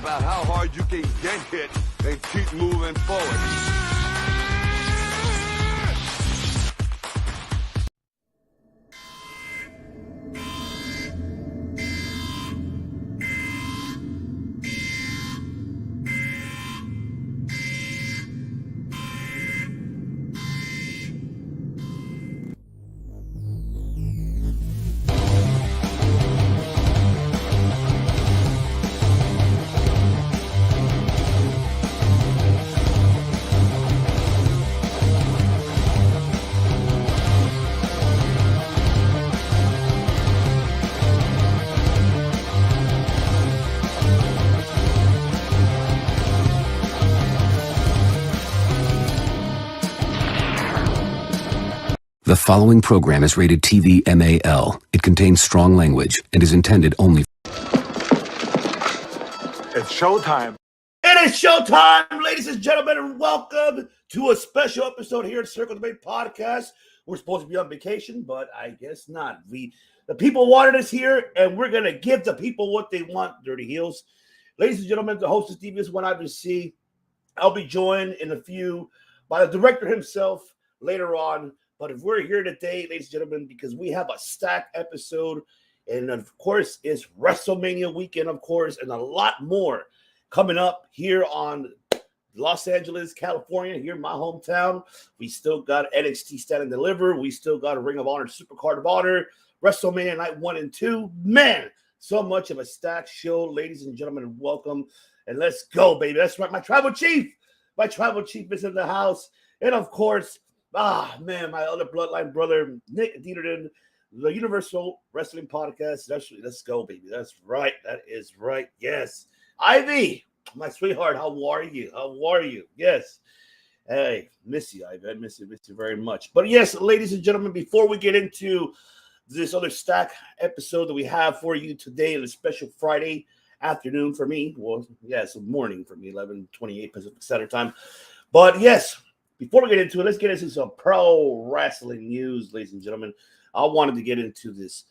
about how hard you can get hit and keep moving forward. The following program is rated TV MAL. It contains strong language and is intended only. It's showtime. It is showtime, ladies and gentlemen, and welcome to a special episode here at Circle Debate Podcast. We're supposed to be on vacation, but I guess not. The people wanted us here, and we're going to give the people what they want, Dirty Heels. Ladies and gentlemen, the host is Devious One IBC. I'll be joined in a few by the director himself later on. But if we're here today, ladies and gentlemen, because we have a stacked episode, and of course, it's WrestleMania weekend, of course, and a lot more coming up here on Los Angeles, California, here in my hometown. We still got NXT Stand and Deliver. We still got a Ring of Honor, Supercard of Honor, WrestleMania Night 1 and 2. Man, so much of a stacked show, ladies and gentlemen, welcome. And let's go, baby. That's right, my tribal chief is in the house. And of course, my other bloodline brother, Nick Dieterden, the Universal Wrestling Podcast. Let's go, baby. That's right. That is right. Yes. Ivy, my sweetheart, how are you? Yes. Hey, miss you, Ivy. I miss you very much. But yes, ladies and gentlemen, before we get into this other stack episode that we have for you today, a special Friday afternoon for me. Well, yeah, it's morning for me, 11:28 Pacific Standard Time. But yes, before we get into it, let's get into some pro wrestling news, ladies and gentlemen. I wanted to get into this,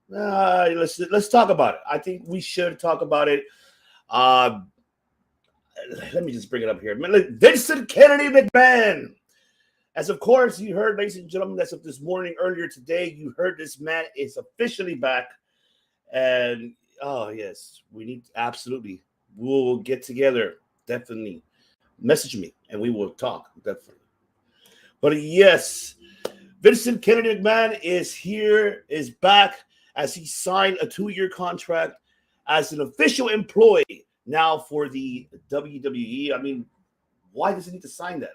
let's talk about it. I think we should talk about it. Let me just bring it up here. Vincent Kennedy McMahon. As of course, you heard, ladies and gentlemen, as of this morning, earlier today, you heard this man is officially back. And, oh, yes, absolutely. We'll get together, definitely. Message me and we will talk, definitely. But yes, Vincent Kennedy McMahon is back as he signed a 2-year contract as an official employee now for the WWE. I mean, why does he need to sign that?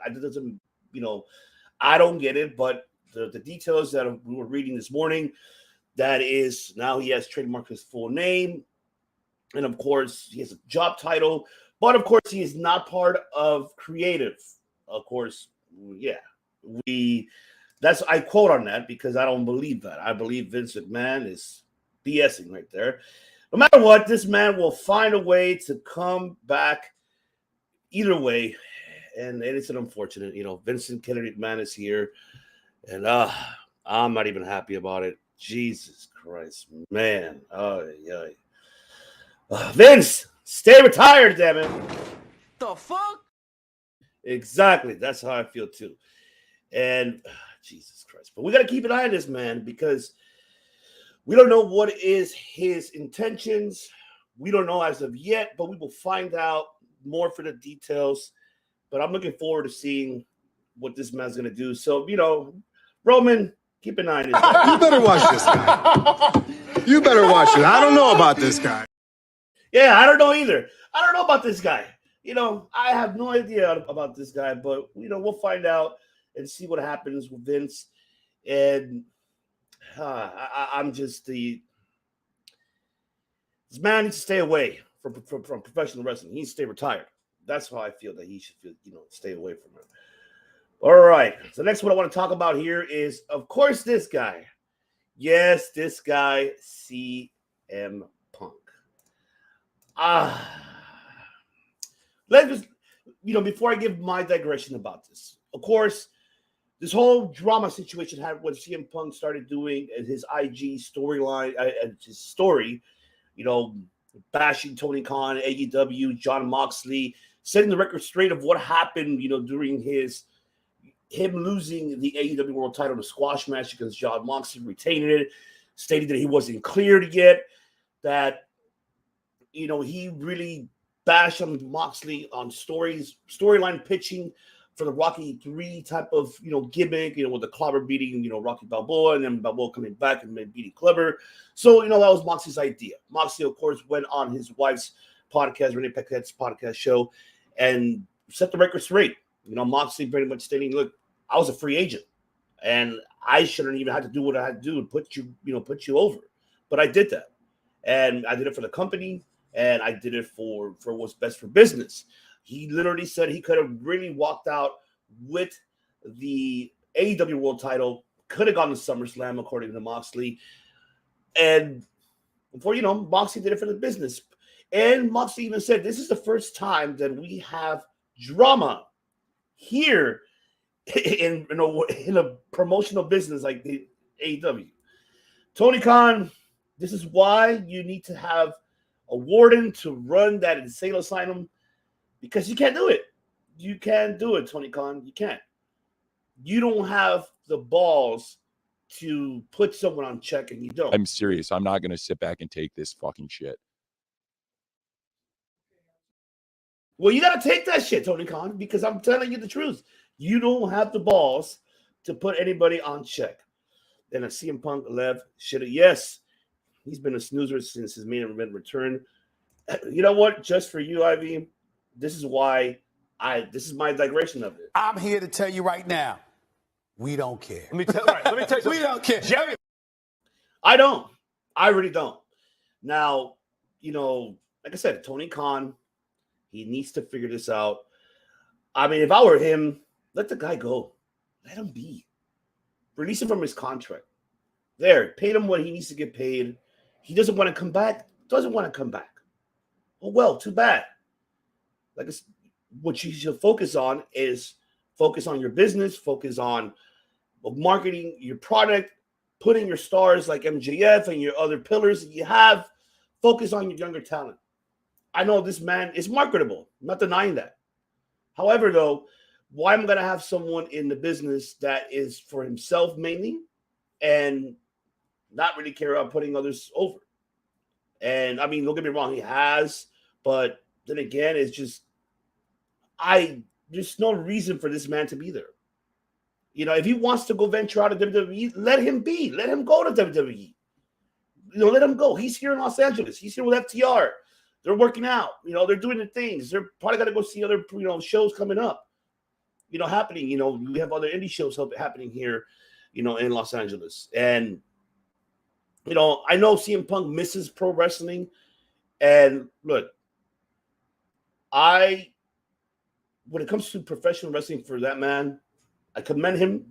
I don't get it, but the details that we were reading this morning, that is now he has trademarked his full name. And of course, he has a job title. But, of course, he is not part of creative. Of course, yeah. I quote on that because I don't believe that. I believe Vince McMahon is BSing right there. No matter what, this man will find a way to come back either way. And it's an unfortunate, Vincent Kennedy McMahon is here. And I'm not even happy about it. Jesus Christ, man. Vince! Stay retired, damn it. The fuck? Exactly. That's how I feel too. And Jesus Christ. But we got to keep an eye on this man because we don't know what is his intentions. We don't know as of yet, but we will find out more for the details. But I'm looking forward to seeing what this man's going to do. So, Roman, keep an eye on this guy. You better watch this guy. You better watch it. I don't know about this guy. Yeah, I don't know either. I don't know about this guy. I have no idea about this guy, but, we'll find out and see what happens with Vince. And I'm just this man needs to stay away from professional wrestling. He needs to stay retired. That's how I feel that he should feel, stay away from it. All right. So next one I want to talk about here is, of course, this guy. Yes, this guy, CM Punk. Let's just, before I give my digression about this, of course, this whole drama situation had when CM Punk started doing his IG storyline, his story, bashing Tony Khan, AEW, John Moxley, setting the record straight of what happened, during him losing the AEW World Title in a squash match against John Moxley, retaining it, stating that he wasn't cleared yet, that he really bashed on Moxley on storyline pitching for the Rocky 3 type of gimmick, with the Clobber beating Rocky Balboa, and then Balboa coming back and then beating Clever. So that was Moxley's idea. Moxley, of course, went on his wife's podcast, Renee Paquette's podcast show, and set the record straight. Moxley pretty much stating, "Look, I was a free agent, and I shouldn't even have to do what I had to do and put you over, but I did that, and I did it for the company, and I did it for what's best for business." He literally said he could have really walked out with the AEW World Title, could have gone to SummerSlam, according to Moxley. And before Moxley did it for the business. And Moxley even said, "This is the first time that we have drama here in a promotional business like the AEW. Tony Khan, this is why you need to have a warden to run that insane asylum, because you can't do it. You can't do it, Tony Khan. You can't. You don't have the balls to put someone on check, and you don't." I'm serious. I'm not going to sit back and take this fucking shit. Well, you got to take that shit, Tony Khan, because I'm telling you the truth. You don't have the balls to put anybody on check. Then a CM Punk left. Yes, he's been a snoozer since his main event return. You know what? Just for you, Ivy, this is my digression of it. I'm here to tell you right now, we don't care. Let me tell you something. We don't care. Jerry. I don't. I really don't. Now, like I said, Tony Khan, he needs to figure this out. I mean, if I were him, let the guy go. Let him be. Release him from his contract. There, paid him what he needs to get paid. He doesn't want to come back. Oh, well, too bad. Like, what you should focus on is focus on your business, focus on marketing your product, putting your stars like MJF and your other pillars that you have. Focus on your younger talent. I know this man is marketable. I'm not denying that. However, though, why am I going to have someone in the business that is for himself mainly and not really care about putting others over? And, I mean, don't get me wrong, he has. But then again, it's just, there's no reason for this man to be there. If he wants to go venture out of WWE, let him be. Let him go to WWE. Let him go. He's here in Los Angeles. He's here with FTR. They're working out. They're doing the things. They're probably going to go see other, shows coming up, happening. We have other indie shows happening here, in Los Angeles. And, I know CM Punk misses pro wrestling. And look, when it comes to professional wrestling for that man, I commend him,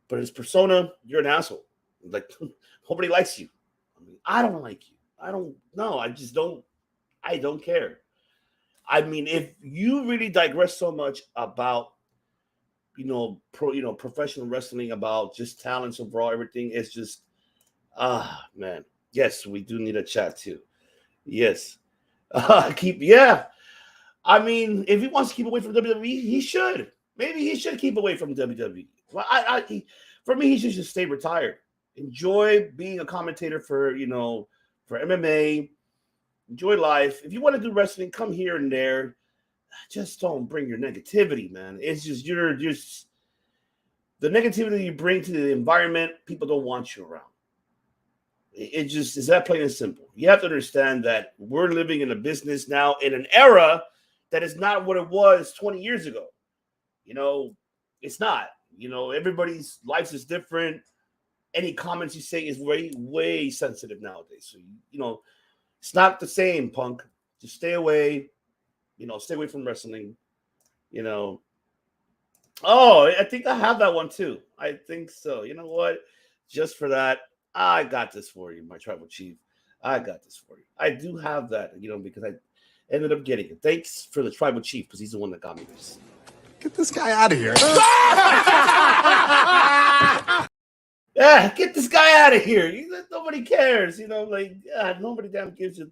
but his persona, you're an asshole. Like, nobody likes you. I don't like you. I don't care. I mean, if you really digress so much about, professional wrestling, about just talents overall, everything, it's just, man. Yes, we do need a chat too. Yes. I mean, if he wants to keep away from WWE, he should. Maybe he should keep away from WWE. Well, for me, he should just stay retired. Enjoy being a commentator for MMA. Enjoy life. If you want to do wrestling, come here and there. Just don't bring your negativity, man. It's just you're just the negativity you bring to the environment. People don't want you around. It just is that plain and simple. You have to understand that we're living in a business now in an era that is not what it was 20 years ago. It's not. Everybody's life is different. Any comments you say is way, way sensitive nowadays. So, it's not the same, Punk. Just stay away. Stay away from wrestling. Oh, I think I have that one too. I think so. You know what? Just for that, I got this for you, my tribal chief. I got this for you. I do have that, because I ended up getting it. Thanks for the tribal chief, because he's the one that got me this. Get this guy out of here. Yeah, get this guy out of here. Nobody cares, nobody damn gives you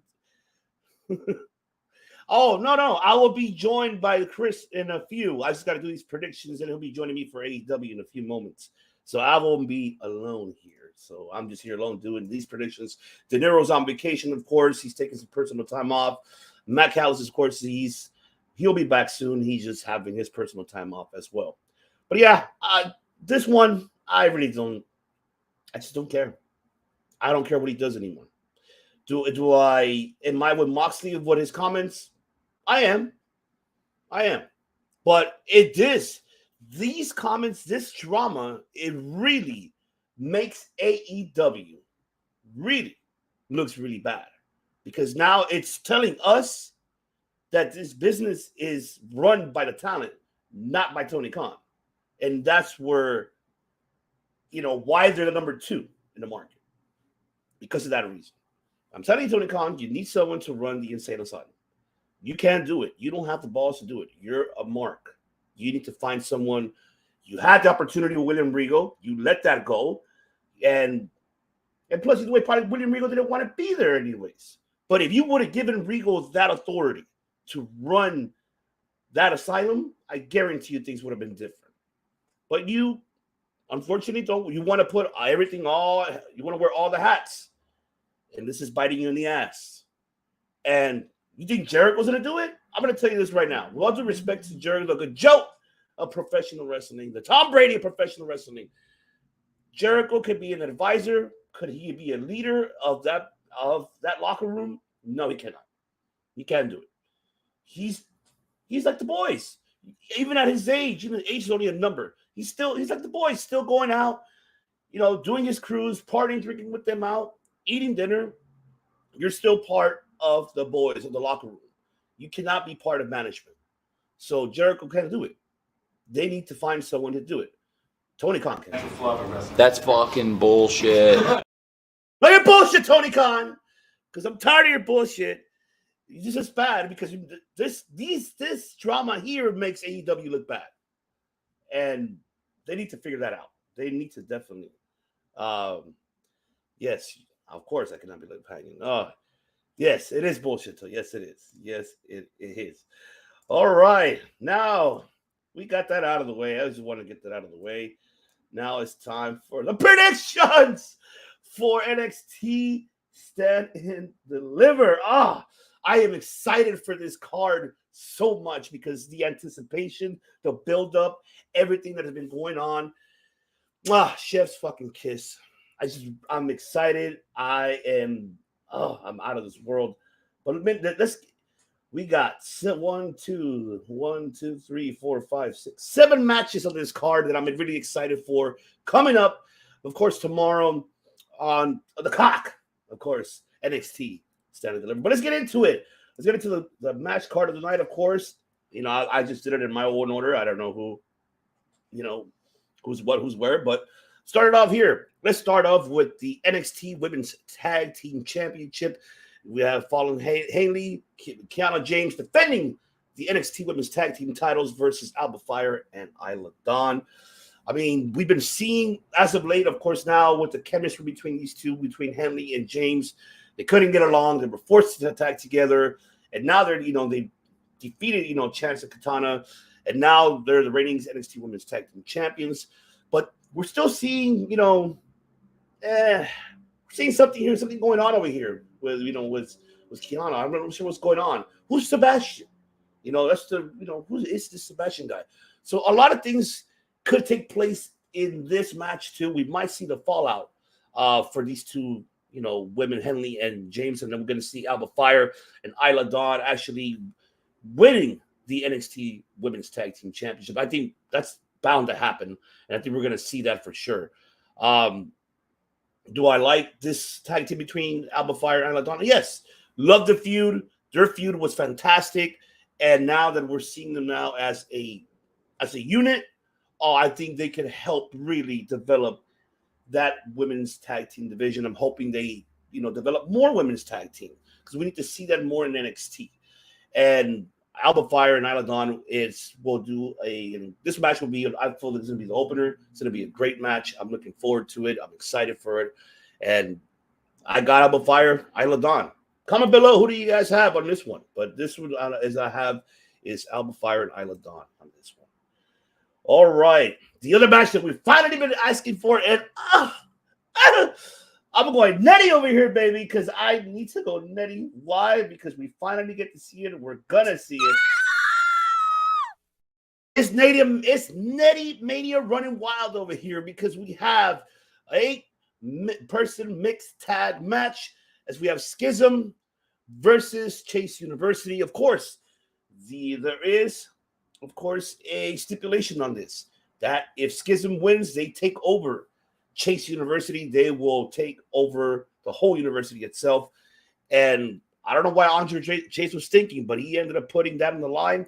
Oh, no. I will be joined by Chris in a few. I just got to do these predictions, and he'll be joining me for AEW in a few moments. So I won't be alone here. So I'm just here alone doing these predictions. De Niro's on vacation, of course. He's taking some personal time off. Matt Callis, of course, he'll be back soon. He's just having his personal time off as well. But yeah, this one, I just don't care. I don't care what he does anymore. Am I with Moxley with his comments? I am. But these comments, this drama, it really makes AEW really looks really bad. Because now it's telling us that this business is run by the talent, not by Tony Khan. And that's where, why they're the number 2 in the market. Because of that reason. I'm telling you, Tony Khan, you need someone to run the Insane Asylum. You can't do it. You don't have the balls to do it. You're a mark. You need to find someone. You had the opportunity with William Regal. You let that go. And plus, the way probably William Regal didn't want to be there anyways. But if you would have given Regal that authority to run that asylum, I guarantee you things would have been different. But you, unfortunately, don't. You want to put everything you want to wear all the hats. And this is biting you in the ass. And you think Jericho's going to do it? I'm going to tell you this right now. With all due respect to Jericho, the joke of professional wrestling, the Tom Brady of professional wrestling, Jericho could be an advisor. Could he be a leader of that locker room? No, he cannot. He can't do it. He's like the boys. Even at his age, even his age is only a number. He's like the boys, still going out, doing his cruise, partying, drinking with them out, eating dinner. You're still part of the boys of the locker room. You cannot be part of management. So Jericho can't do it. They need to find someone to do it. Tony Khan can't do it. That's fucking bullshit. Look at bullshit, Tony Khan. Because I'm tired of your bullshit. This is bad because this drama here makes AEW look bad. And they need to figure that out. They need to definitely. Yes, of course I cannot be left hanging. Yes, it is bullshit. Yes, it is. Yes, it is. All right. Now, we got that out of the way. I just want to get that out of the way. Now it's time for the predictions for NXT Stand and Deliver. I am excited for this card so much because the anticipation, the build-up, everything that has been going on. Chef's fucking kiss. I'm excited. I'm out of this world. But we got 1, 2, 3, 4, 5, 6, 7 matches on this card that I'm really excited for coming up. Of course, tomorrow on the cock, of course, NXT Stand and Deliver. But let's get into it. Let's get into the match card of the night, of course. I just did it in my own order. I don't know who's where, but started off here. Let's start off with the NXT Women's Tag Team Championship. We have Fallon Henley, Kiana James defending the NXT Women's Tag Team titles versus Alba Fire and Isla Dawn. I mean, we've been seeing as of late, of course, now with the chemistry between these two, between Henley and James, they couldn't get along. They were forced to attack together, and now they defeated Chance and Katana, and now they're the reigning NXT Women's Tag Team Champions. But we're still seeing, we're seeing something here, something going on over here with Kiana. I'm not sure what's going on. Who's Sebastian? That's who is this Sebastian guy? So a lot of things could take place in this match too. We might see the fallout for these two, women, Henley and James, and then we're going to see Alba Fire and Isla Dawn actually winning the NXT Women's Tag Team Championship. I think that's bound to happen, and I think we're going to see that for sure. Do I like this tag team between Alba Fire and Isla Dawn? Yes. Love the feud. Their feud was fantastic, and now that we're seeing them now as a unit, I think they can help really develop that women's tag team division. I'm hoping they, develop more women's tag team because we need to see that more in NXT. And Alba Fire and Isla Dawn this match will be, I feel it's going to be the opener. It's going to be a great match. I'm looking forward to it. I'm excited for it. And I got Alba Fire, Isla Dawn. Comment below, who do you guys have on this one? But this one, as I have, is Alba Fire and Isla Dawn on this one. All right. The other match that we've finally been asking for, and I'm going Nettie over here, baby, because I need to go Nettie. Why? Because we finally get to see it, and we're going to see it. It's Nettie Mania running wild over here because we have a person mixed tag match as we have Schism versus Chase University. Of course, there is, of course, a stipulation on this that if Schism wins, they take over Chase University. They will take over the whole university itself. And I don't know why Andre Chase was thinking, but he ended up putting that on the line.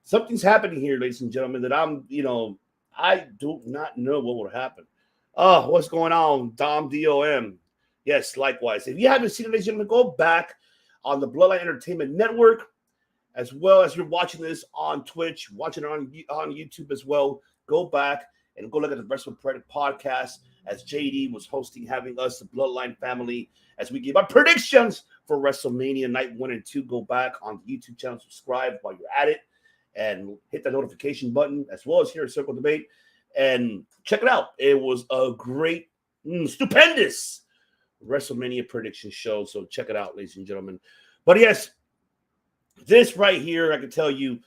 Something's happening here, ladies and gentlemen, that I do not know what will happen. Oh, what's going on? DOM. Yes, likewise. If you haven't seen it, ladies and gentlemen, go back on the Bloodline Entertainment Network, as well as you're watching this on Twitch, watching it on YouTube as well. Go back and go look at the Wrestling Predicate podcast as JD was hosting, having us, the Bloodline family, as we give our predictions for WrestleMania Night 1 and 2. Go back on the YouTube channel, subscribe while you're at it, and hit the notification button, as well as here at Circle Debate, and check it out. It was a great, stupendous WrestleMania prediction show, so check it out, ladies and gentlemen. But yes, this right here, I can tell you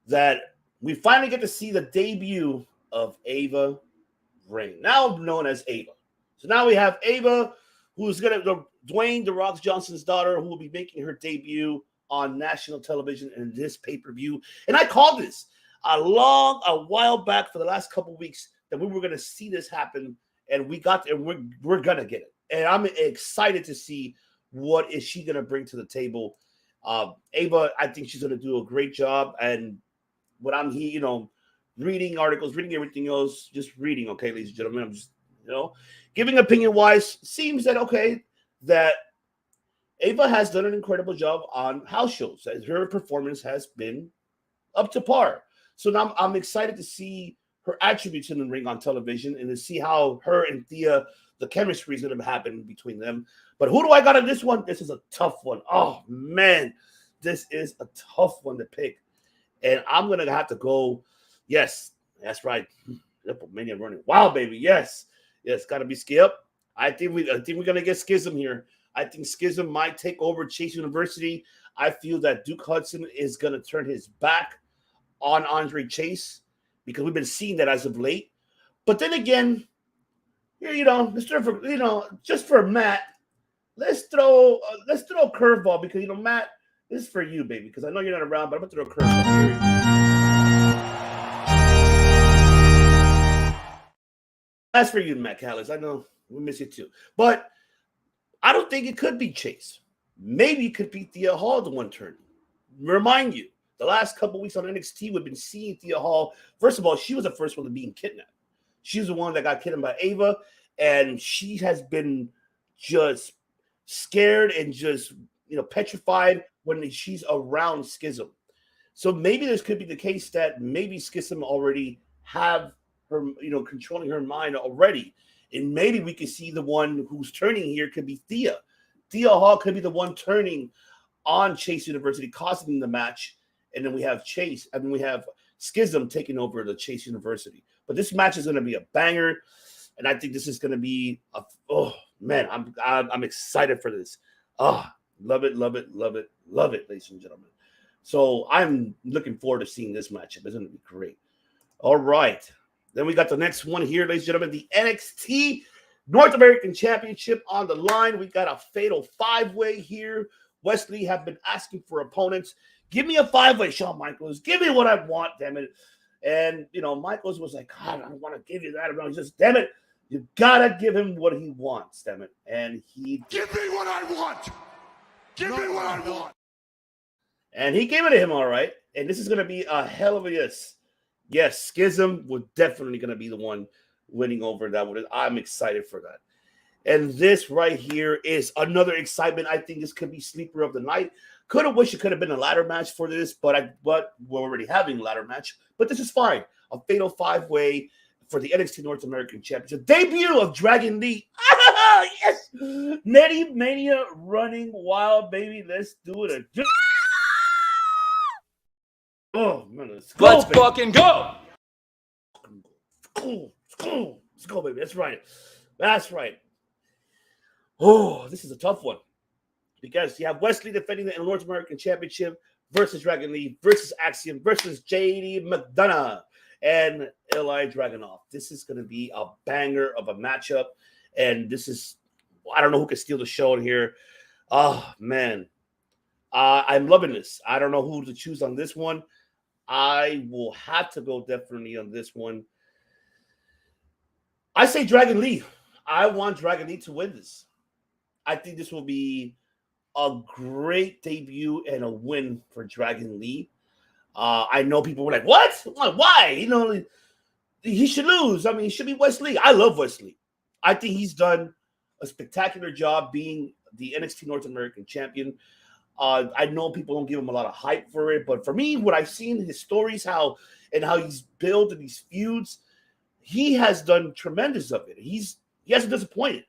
that we finally get to see the debut of Ava Raine, now known as Ava. So now we have Ava, who's Dwayne "The Rock" Johnson's daughter, who will be making her debut on national television in this pay-per-view. And I called this a while back for the last couple of weeks that we were going to see this happen, and we got there. We're going to get it. And I'm excited to see what is she going to bring to the table. Ava, I think she's going to do a great job. And what I'm here, reading articles, reading everything else, just reading, okay, ladies and gentlemen, I'm just, giving opinion-wise, seems that Ava has done an incredible job on house shows, as her performance has been up to par. So now I'm excited to see her attributes in the ring on television and to see how her and Thea, the chemistry is going to happen between them. But who do I got on this one? This is a tough one. Oh, man, this is a tough one to pick. And I'm going to have to go, yes, that's right. Mania running. Wow, baby, yes. Yes, got to be Skip. I think we're going to get Schism here. I think Schism might take over Chase University. I feel that Duke Hudson is going to turn his back on Andre Chase because we've been seeing that as of late. But then again, just for Matt, let's throw a curveball because Matt, this is for you, baby, because I know you're not around, but I'm gonna throw a curveball here. That's for you, Matt Callis. I know we miss you too, but I don't think it could be Chase. Maybe it could be Thea Hall, the one turning. Remind you, the last couple weeks on NXT, we've been seeing Thea Hall. First of all, she was the first one to being kidnapped. She was the one that got kidnapped by Ava, and she has been just scared and just petrified when she's around Schism. So maybe this could be the case that maybe Schism already have her, controlling her mind already. And maybe we could see the one who's turning here could be Thea. Thea Hall could be the one turning on Chase University, causing the match. And then we have we have Schism taking over the Chase University. But this match is going to be a banger. And I think this is going to be I'm excited for this. Love it, ladies and gentlemen. So I'm looking forward to seeing this matchup. It's going to be great. All right. Then we got the next one here, ladies and gentlemen, the NXT North American Championship on the line. We got a fatal five-way here. Wesley have been asking for opponents. Give me a five-way, Shawn Michaels. Give me what I want, damn it. And, Michaels was like, God, I don't want to give you that. He's just, damn it, you got to give him what he wants, damn it. And he Give me what I want. Give me what I want. And he gave it to him, all right. And this is going to be a hell of a yes. Yes, Schism was definitely going to be the one winning over that one. I'm excited for that. And this right here is another excitement. I think this could be sleeper of the night. Could have wished it could have been a ladder match for this, but we're already having a ladder match. But this is fine. A fatal five-way for the NXT North American Championship. Debut of Dragon Lee. Yes! Nettie Mania running wild, baby. Let's do it again. Oh, man. Let's go, Let's baby. fucking go. Let's go, baby. That's right. That's right. Oh, this is a tough one. Because you have Wesley defending the North American Championship versus Dragon Lee versus Axiom versus JD McDonough and Eli Dragunov. This is going to be a banger of a matchup. And this is, I don't know who can steal the show in here. Oh, man. I'm loving this. I don't know who to choose on this one. I will have to go definitely on this one. I say Dragon Lee. I want Dragon Lee to win this. I think this will be a great debut and a win for Dragon Lee. I know people were like, what? Why? You know, he should lose. I mean, he should be Wesley. I love Wesley. I think he's done a spectacular job being the NXT North American champion. I know people don't give him a lot of hype for it, but for me, what I've seen, his stories, how he's built in these feuds, he has done tremendous of it. He hasn't disappointed.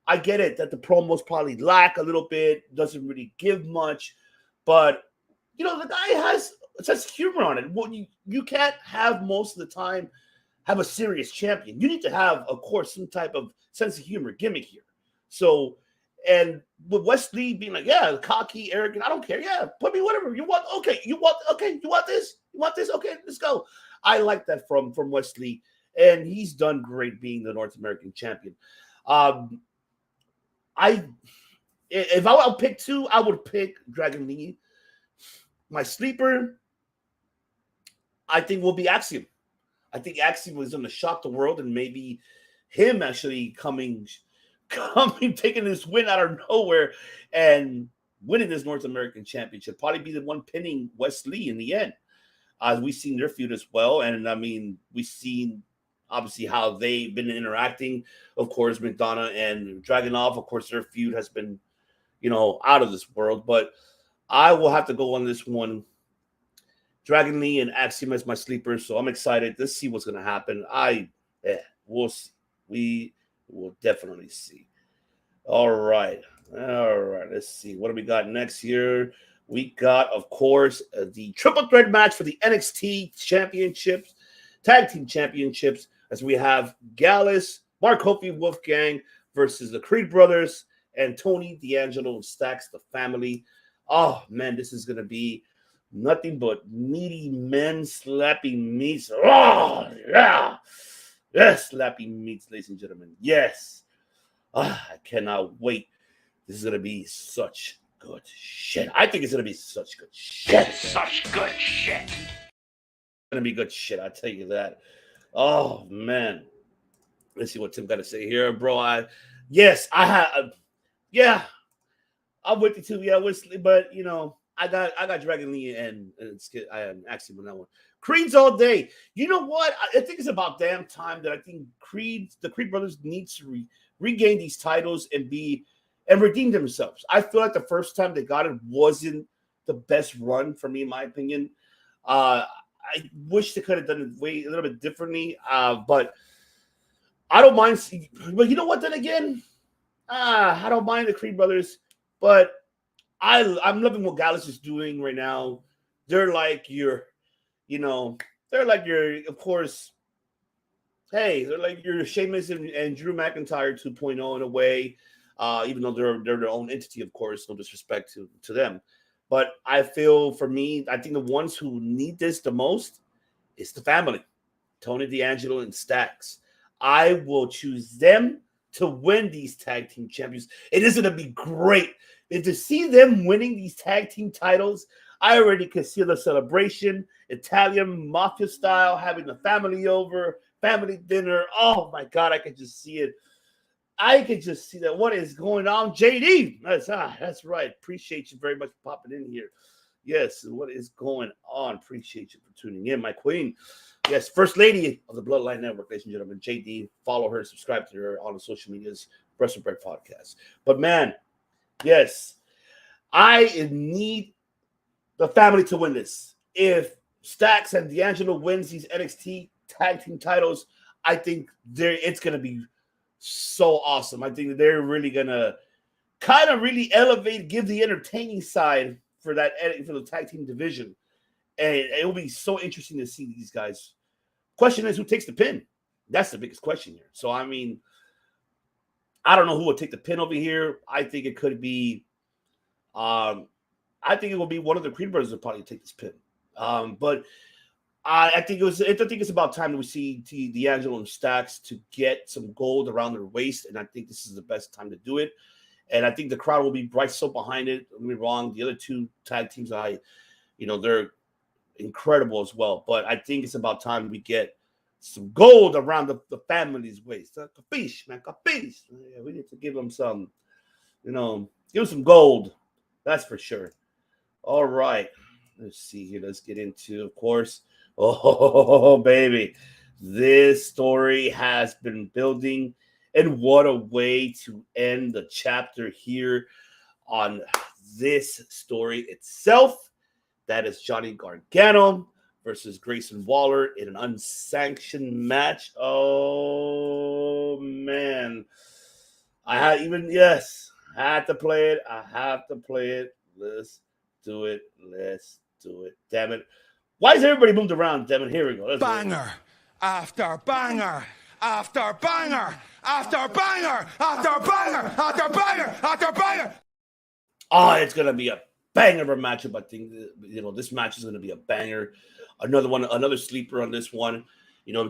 I get it that the promos probably lack a little bit, doesn't really give much, but you know, the guy has a sense of humor on it. Well, you can't have most of the time have a serious champion. You need to have, of course, some type of sense of humor gimmick here. So, and with Wesley being like, yeah, cocky, arrogant, I don't care. Yeah, put me whatever you want. Okay, you want this? You want this? Okay, let's go. I like that from Wesley, and he's done great being the North American champion. If I would pick two, I would pick Dragon Lee. My sleeper, I think, will be Axiom. I think Axiom was going to shock the world, and maybe him actually coming, taking this win out of nowhere and winning this North American Championship. Probably be the one pinning Wesley in the end. We've seen their feud as well, and I mean, we've seen obviously how they've been interacting. Of course, McDonough and Dragunov, of course, their feud has been, you know, out of this world. But I will have to go on this one. Dragon Lee and Axiom as my sleepers, so I'm excited. Let's see what's going to happen. We'll see. We will definitely see. All right. Let's see. What do we got next here? We got, of course, the triple threat match for the NXT Championships, Tag Team Championships, as we have Gallus, Mark Hope, Wolfgang versus the Creed Brothers and Tony D'Angelo and Stacks, the family. Oh, man, this is going to be nothing but meaty men slapping meats. Oh, yeah. Yes, slapping meats, ladies and gentlemen. Yes. I cannot wait. This is going to be such good shit. I think it's going to be such good shit. Such good shit. It's going to be good shit, I tell you that. Oh, man. Let's see what Tim got to say here, bro. I'm with you too. Yeah, but you know, I got Dragon Lee and I am Axiom on that one. Creed's all day. You know what? I think it's about damn time that I think the Creed brothers need to regain these titles and redeem themselves. I feel like the first time they got it wasn't the best run for me, in my opinion. I wish they could have done it a little bit differently. But I don't mind. But you know what? Then again, I don't mind the Creed brothers. But I'm loving what Gallus is doing right now. They're like of course, hey, they're like your Sheamus and Drew McIntyre 2.0 in a way, even though they're their own entity, of course, no disrespect to them. But I feel, for me, I think the ones who need this the most is the family, Tony D'Angelo and Stacks. I will choose them to win these tag team champions. It is going to be great. And to see them winning these tag team titles, I already can see the celebration, Italian mafia style, having the family over, family dinner. Oh, my God, I can just see it. I can just see that. What is going on, JD? That's right. Appreciate you very much for popping in here. Yes, what is going on? Appreciate you for tuning in, my queen. Yes, First Lady of the Bloodline Network, ladies and gentlemen. JD, follow her, subscribe to her on the social medias, Wrestle Bread Podcast. But man, yes, I need the family to win this. If Stacks and D'Angelo wins these NXT tag team titles, I think it's going to be so awesome. I think that they're really gonna kind of really elevate, give the entertaining side for the tag team division, and it will be so interesting to see these guys. Question is, who takes the pin? That's the biggest question here. So I mean, I don't know who will take the pin over here. I think it could be, I think it will be one of the Creed brothers will probably take this pin. But I think it's about time that we see D'Angelo and Stacks to get some gold around their waist, and I think this is the best time to do it. And I think the crowd will be right so behind it. Don't get me wrong. The other two tag teams, they're incredible as well. But I think it's about time we get some gold around the family's waist. Capiche, man, capiche. Yeah, we need to give them some, give them some gold. That's for sure. All right. Let's see here. Let's get into, of course. Oh, baby. This story has been building. And what a way to end the chapter here on this story itself. That is Johnny Gargano versus Grayson Waller in an unsanctioned match. Oh, man. I had to play it. I have to play it. Let's do it. Damn it. Why is everybody moved around? Damn it. Here we go. Banger after banger after banger after banger after banger after banger after banger. Oh, it's going to be a banger of a matchup. I think, this match is going to be a banger. Another sleeper on this one.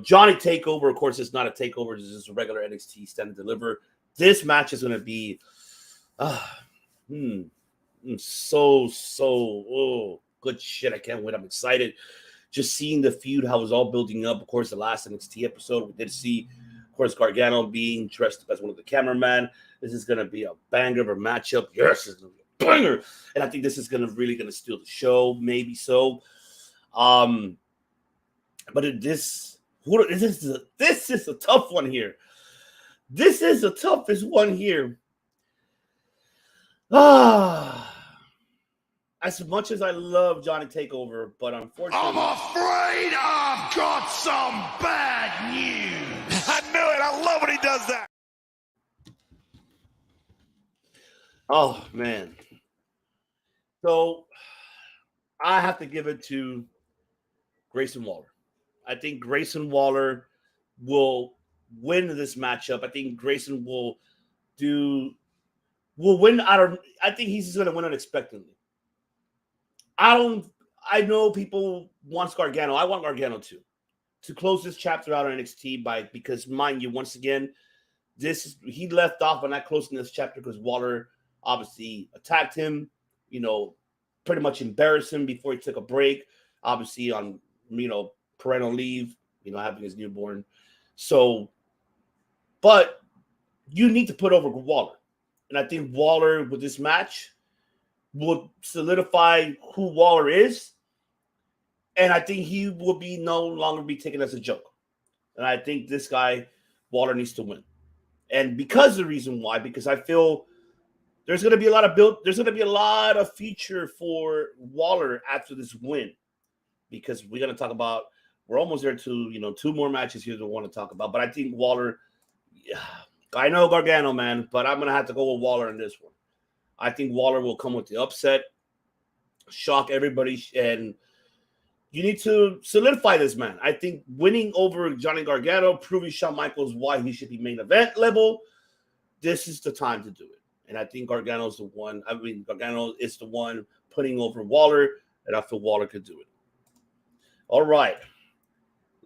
Johnny Takeover, of course, it's not a takeover. It's just a regular NXT Stand and Deliver. This match is going to be so good shit. I can't wait. I'm excited. Just seeing the feud, how it was all building up. Of course, the last NXT episode, we did see, of course, Gargano being dressed up as one of the cameramen. This is going to be a banger of a matchup. Yes, it's going to be a banger. And I think this is really going to steal the show. Maybe so. But this is a tough one here. This is the toughest one here. As much as I love Johnny Takeover, but unfortunately, I'm afraid I've got some bad news. I knew it. I love when he does that. Oh, man. So I have to give it to Grayson Waller. I think Grayson Waller will win this matchup. I think Grayson will win I think he's going to win unexpectedly. I know people want Gargano. I want Gargano to close this chapter out on NXT because mind you, once again, he left off on that closing this chapter because Waller obviously attacked him, pretty much embarrassed him before he took a break, obviously on, parental leave, having his newborn. So, but you need to put over Waller. And I think Waller with this match will solidify who Waller is. And I think he will no longer be taken as a joke. And I think this guy, Waller, needs to win. And because the reason why, because I feel there's going to be a lot of future for Waller after this win. Because we're going to talk about, we're almost there to, 2 more matches here that we want to talk about. But I think Waller, I know Gargano, man, but I'm going to have to go with Waller in this one. I think Waller will come with the upset, shock everybody, and you need to solidify this man. I think winning over Johnny Gargano, proving Shawn Michaels why he should be main event level, this is the time to do it. And I think Gargano is the one putting over Waller, and I feel Waller could do it. All right.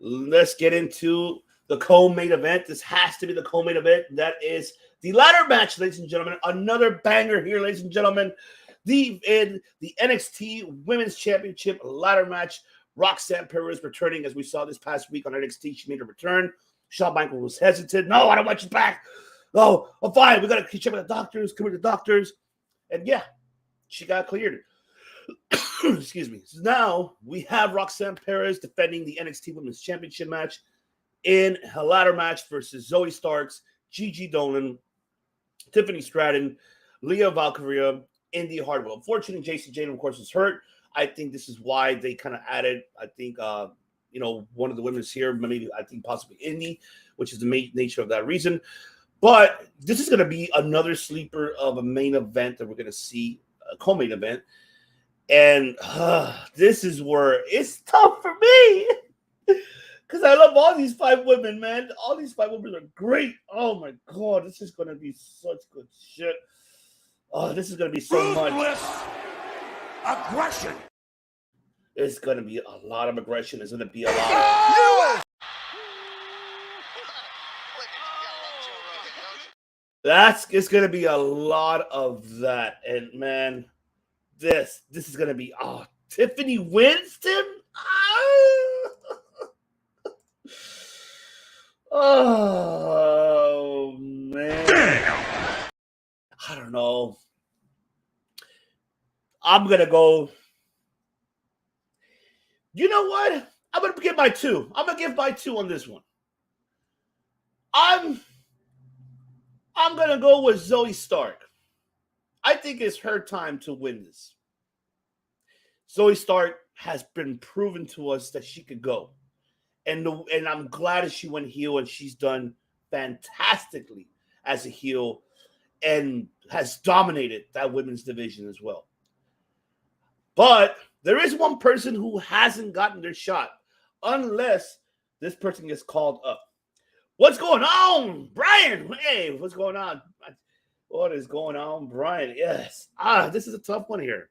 Let's get into the co-main event. This has to be the co-main event. That is the ladder match, ladies and gentlemen. Another banger here, ladies and gentlemen. The NXT Women's Championship ladder match. Roxanne Perez returning, as we saw this past week on NXT. She made a return. Shawn Michaels was hesitant. No, I don't want you back. No, I'm fine. We got to check with the doctors. Come with the doctors. And yeah, she got cleared. Excuse me. So now we have Roxanne Perez defending the NXT Women's Championship match in a ladder match versus Zoe Starks, Gigi Dolan, Tiffany Stratton, Leah Valkyria, Indy Hartwell. Unfortunately, Jason Jane, of course, was hurt. I think this is why they kind of added, one of the women's here, maybe I think possibly Indy, which is the main nature of that reason. But this is going to be another sleeper of a main event that we're going to see, a co-main event. And this is where it's tough for me because I love all these 5 women, man. All these 5 women are great. Oh, my God. This is going to be such good shit. Oh, this is going to be so much. Ruthless aggression. It's going to be a lot of aggression. It's going to be a lot. It's going to be a lot of that. And, man, this is going to be, Tiffany Winston? Oh, man. Damn. I don't know. I'm going to go. You know what? I'm going to give my 2. I'm going to give my 2 on this one. I'm going to go with Zoe Stark. I think it's her time to win this. Zoe Stark has been proven to us that she could go. And I'm glad that she went heel, and she's done fantastically as a heel and has dominated that women's division as well. But there is one person who hasn't gotten their shot unless this person gets called up. What's going on, Brian? Hey, what's going on? What is going on, Brian? Yes. This is a tough one here.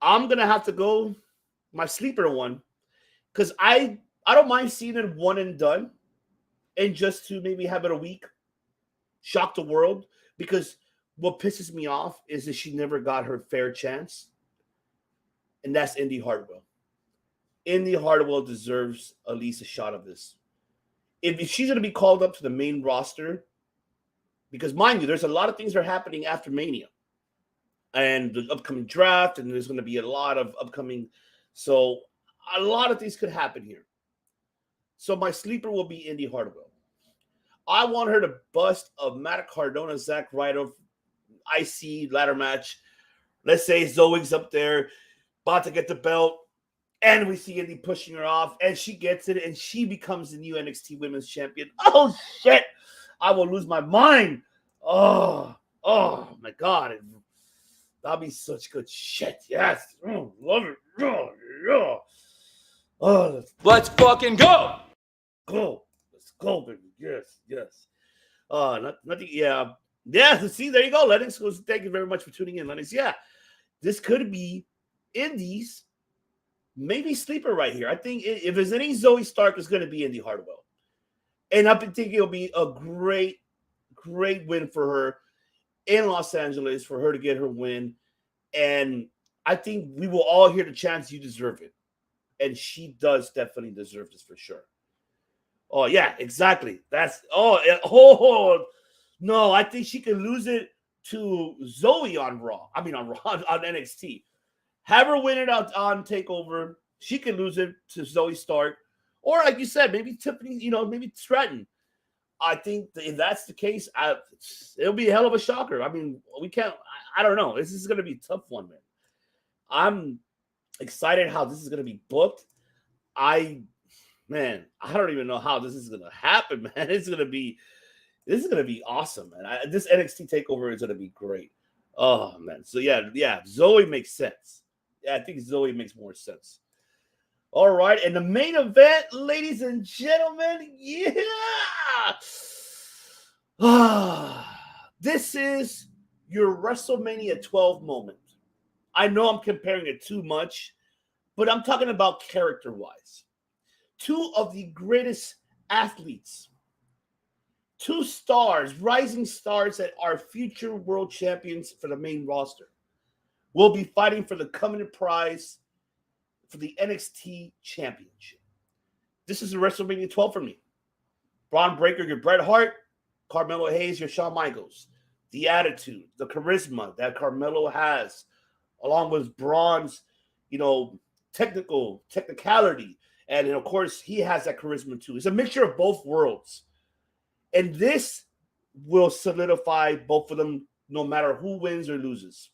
I'm going to have to go my sleeper one because I don't mind seeing it one and done and just to maybe have it a week, shock the world, because what pisses me off is that she never got her fair chance, and that's Indy Hartwell. Indy Hartwell deserves at least a shot of this. If she's going to be called up to the main roster, because mind you, there's a lot of things that are happening after Mania and the upcoming draft, and there's going to be a lot of upcoming. So a lot of things could happen here. So my sleeper will be Indy Hartwell. I want her to bust a Matt Cardona, Zack Ryder IC ladder match. Let's say Zoe's up there, about to get the belt, and we see Indy pushing her off, and she gets it, and she becomes the new NXT Women's Champion. Oh, shit. I will lose my mind. Oh my God. That'll be such good shit. Yes. Oh, love it. Oh, Let's fucking go. go. Let's go, baby. Yes. Nothing. Yeah. Yeah. See, there you go, Lennox. Thank you very much for tuning in, Lennox. Yeah. This could be Indy's maybe sleeper right here. I think if there's any Zoe Stark, it's going to be Indy Hartwell. And I think it'll be a great win for her in Los Angeles for her to get her win. And I think we will all hear the chants, you deserve it. And she does definitely deserve this for sure. Oh, yeah, exactly. No, I think she can lose it to Zoe on Raw. I mean, on NXT. Have her win it out on TakeOver. She can lose it to Zoe Stark. Or like you said, maybe Tiffany, maybe Stratton. I think if that's the case, it'll be a hell of a shocker. I mean, we can't, I don't know. This is going to be a tough one, man. I'm excited how this is going to be booked. I don't even know how this is going to happen, man. This is going to be awesome, man. This NXT TakeOver is going to be great. Oh, man. So, yeah, Zoe makes sense. Yeah, I think Zoe makes more sense. All right, and the main event, ladies and gentlemen, this is your WrestleMania 12 moment. I know I'm comparing it too much, but I'm talking about character-wise. 2 of the greatest athletes, 2 stars, rising stars that are future world champions for the main roster, will be fighting for the coveted prize for the NXT Championship. This is a WrestleMania 12 for me. Braun Breaker, your Bret Hart. Carmelo Hayes, your Shawn Michaels. The attitude, the charisma that Carmelo has, along with Braun's, technicality. And of course, he has that charisma too. It's a mixture of both worlds. And this will solidify both of them no matter who wins or loses.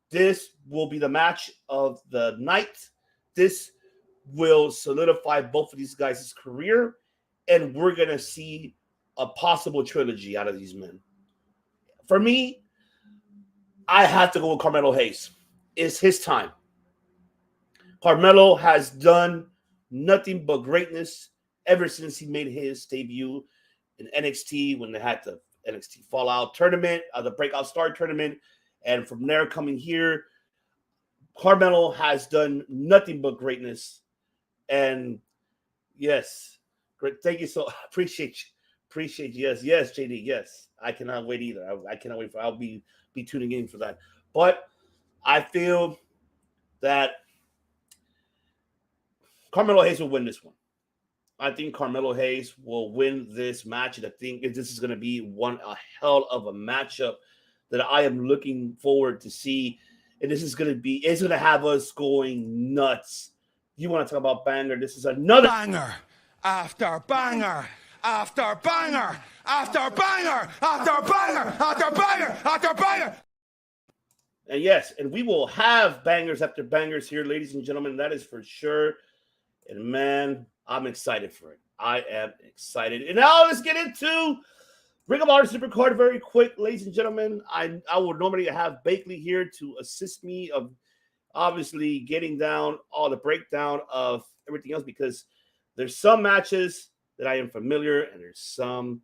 This will be the match of the night. This will solidify both of these guys' career, and we're going to see a possible trilogy out of these men. For me, I have to go with Carmelo Hayes. It's his time. Carmelo has done nothing but greatness ever since he made his debut in NXT when they had the NXT Fallout tournament, the Breakout Star tournament, and from there coming here, Carmelo has done nothing but greatness. And yes, great. Thank you so appreciate you. Yes, JD. Yes, I cannot wait either. I cannot wait for. I'll be tuning in for that. But I feel that Carmelo Hayes will win this one. I think Carmelo Hayes will win this match, and I think this is going to be a hell of a matchup that I am looking forward to see. And this is going to have us going nuts. You want to talk about banger? This is another Banger after banger after banger after banger after banger after banger after banger. And yes, and we will have bangers after bangers here, ladies and gentlemen. That is for sure. And man, I'm excited for it. I am excited. And now let's get into Ring of Honor Supercard very quick, ladies and gentlemen. I would normally have Bakley here to assist me of obviously getting down all the breakdown of everything else, because there's some matches that I am familiar, and there's some,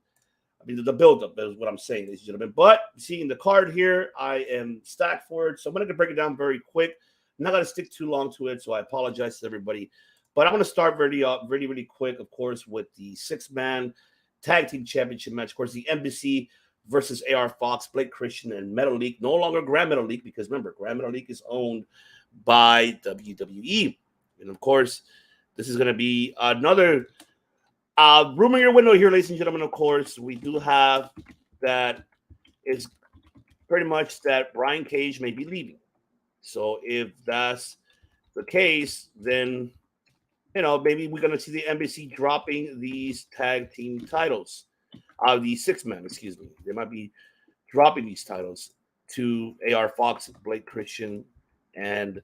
the build-up is what I'm saying, ladies and gentlemen. But seeing the card here, I am stacked for it. So I'm going to break it down very quick. I'm not going to stick too long to it, so I apologize to everybody. But I'm going to start really quick, of course, with the 6-man tag team championship match. Of course, the Embassy versus AR Fox, Blake Christian, and Metalik. No longer Grand Metalik, because remember, Grand Metalik is owned by WWE. And of course, this is going to be another rumor your window here, ladies and gentlemen. Of course, we do have that is pretty much that Brian Cage may be leaving. So if that's the case, then maybe we're going to see the Embassy dropping these tag team titles. The 6-man, excuse me. They might be dropping these titles to AR Fox, Blake Christian, and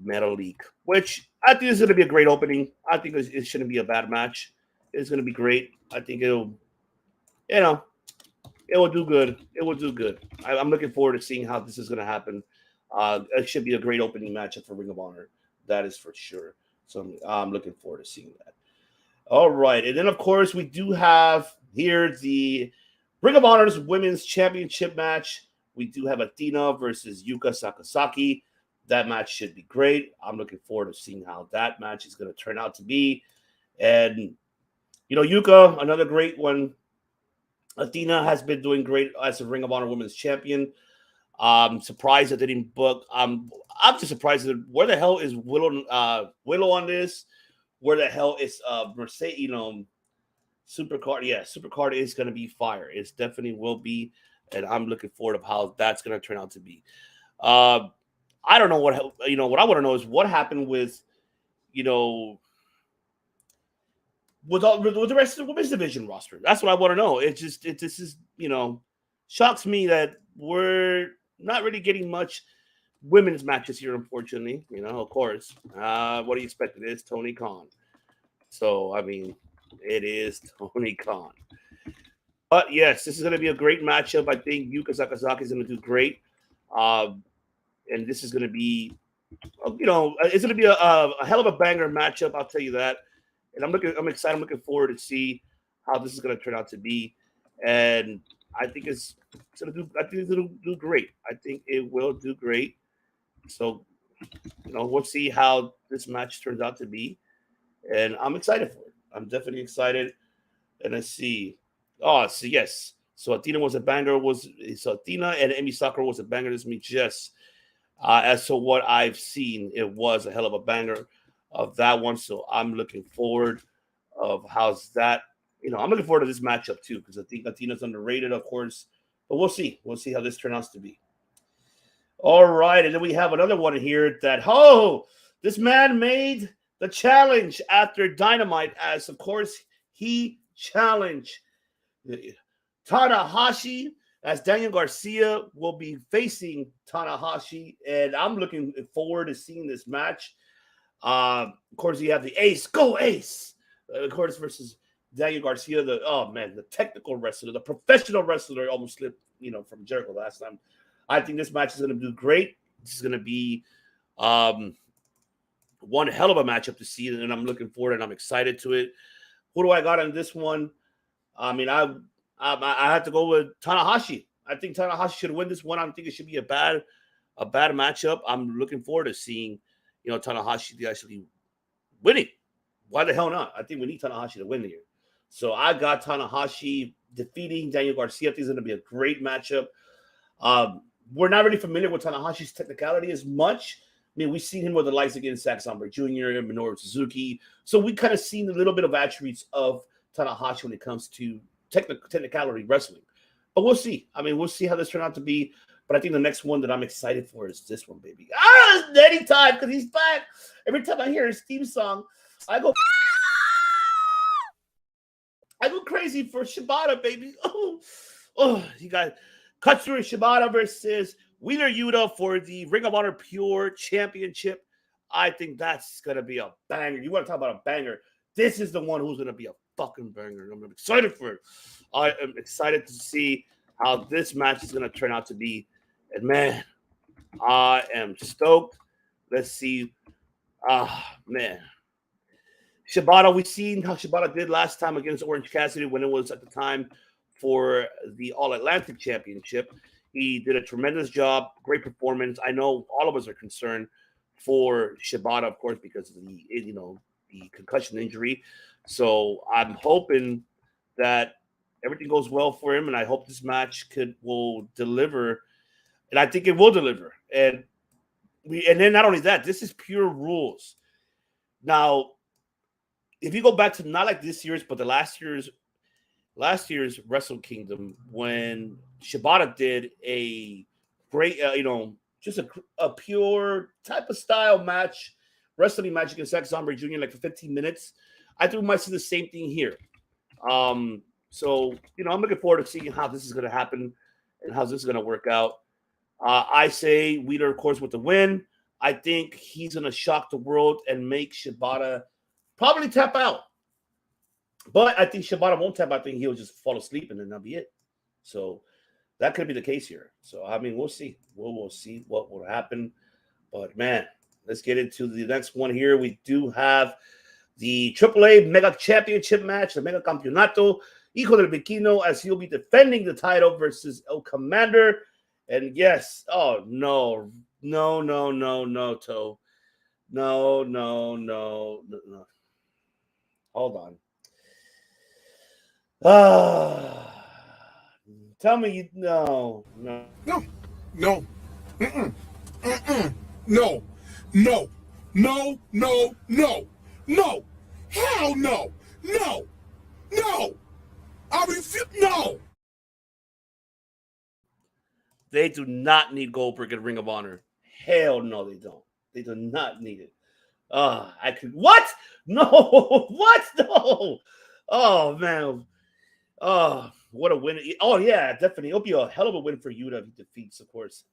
Metalik, which I think is going to be a great opening. I think it shouldn't be a bad match. It's going to be great. I think it'll, it will do good. It will do good. I'm looking forward to seeing how this is going to happen. It should be a great opening matchup for Ring of Honor. That is for sure. So I'm looking forward to seeing that. All right. And then, of course, we do have here the Ring of Honor's Women's Championship match. We do have Athena versus Yuka Sakazaki. That match should be great. I'm looking forward to seeing how that match is going to turn out to be. And, Yuka, another great one. Athena has been doing great as a Ring of Honor Women's Champion. I'm surprised that they didn't book. I'm just surprised that where the hell is Willow on this? Where the hell is Mercedes? Supercard. Yeah, Supercard is going to be fire. It definitely will be, and I'm looking forward to how that's going to turn out to be. I don't know what what I want to know is what happened with with the rest of the women's division roster. That's what I want to know. This is shocks me that we're not really getting much women's matches here, unfortunately. Of course. What do you expect? It is Tony Khan. So, it is Tony Khan. But, yes, this is going to be a great matchup. I think Yuka Sakazaki is going to do great. And this is going to be, it's going to be a hell of a banger matchup, I'll tell you that. And I'm excited. I'm looking forward to see how this is going to turn out to be. And I think it's going to do great. I think it will do great. So, we'll see how this match turns out to be. And I'm excited for it. I'm definitely excited. And let's see. Oh, so yes. So Athena was a banger. So Athena and Emi Sakura was a banger this week. Yes. As to what I've seen, it was a hell of a banger of that one. So I'm looking forward of how's that. I'm looking forward to this matchup too, because I think Athena's underrated, of course. But we'll see. We'll see how this turns out to be. All right. And then we have another one here that, this man made the challenge after Dynamite, as, of course, he challenged Tanahashi, as Daniel Garcia will be facing Tanahashi. And I'm looking forward to seeing this match. Of course, you have the Ace, go Ace, of course, versus Daniel Garcia, the technical wrestler, the professional wrestler, almost slipped, from Jericho last time. I think this match is going to do great. This is going to be one hell of a matchup to see, and I'm looking forward and I'm excited to it. Who do I got on this one? I mean, I have to go with Tanahashi. I think Tanahashi should win this one. I don't think it should be a bad matchup. I'm looking forward to seeing, Tanahashi actually winning. Why the hell not? I think we need Tanahashi to win here. So I got Tanahashi defeating Daniel Garcia. I think it's going to be a great matchup. We're not really familiar with Tanahashi's technicality as much. I mean, we've seen him with the likes against Zack Sabre Jr. and Minoru Suzuki. So we kind of seen a little bit of attributes of Tanahashi when it comes to technicality wrestling. But we'll see. I mean, we'll see how this turns out to be. But I think the next one that I'm excited for is this one, baby. Anytime, because he's back. Every time I hear his theme song, I go crazy for Shibata, baby. You got Katsuri Shibata versus Wheeler Yuta for the Ring of Honor Pure Championship. I think that's going to be a banger. You want to talk about a banger? This is the one who's going to be a fucking banger. I'm excited for it. I am excited to see how this match is going to turn out to be. And, man, I am stoked. Let's see. Man. Shibata, we've seen how Shibata did last time against Orange Cassidy when it was at the time for the All-Atlantic Championship. He did a tremendous job, great performance. I know all of us are concerned for Shibata, of course, because of the concussion injury. So I'm hoping that everything goes well for him, and I hope this match will deliver. And I think it will deliver. And then not only that, this is pure rules. Now, if you go back to not like this year's, but the last year's Wrestle Kingdom, when Shibata did a great, just a pure type of style match, wrestling match against Zack Sabre Jr. like for 15 minutes, I think we might see the same thing here. So I'm looking forward to seeing how this is going to happen and how this is going to work out. I say Wheeler, of course, with the win. I think he's going to shock the world and make Shibata probably tap out. But I think Shibata won't tap out. I think he'll just fall asleep and then that'll be it. So that could be the case here. So, I mean, we'll see. We'll see what will happen. But, man, let's get into the next one here. We do have the AAA Mega Championship match, the Mega Campeonato. Hijo del Vikingo, as he'll be defending the title versus El Commander. And, yes, oh, no, Toe. No. Hold on. Tell me no. No. Hell no. No. I refuse. No. They do not need Goldberg in Ring of Honor. Hell no, they don't. They do not need it. What? No. What? No. Oh, man. Oh, what a win. Oh, yeah, definitely. It'll be a hell of a win for Yuta if he defeats, of course.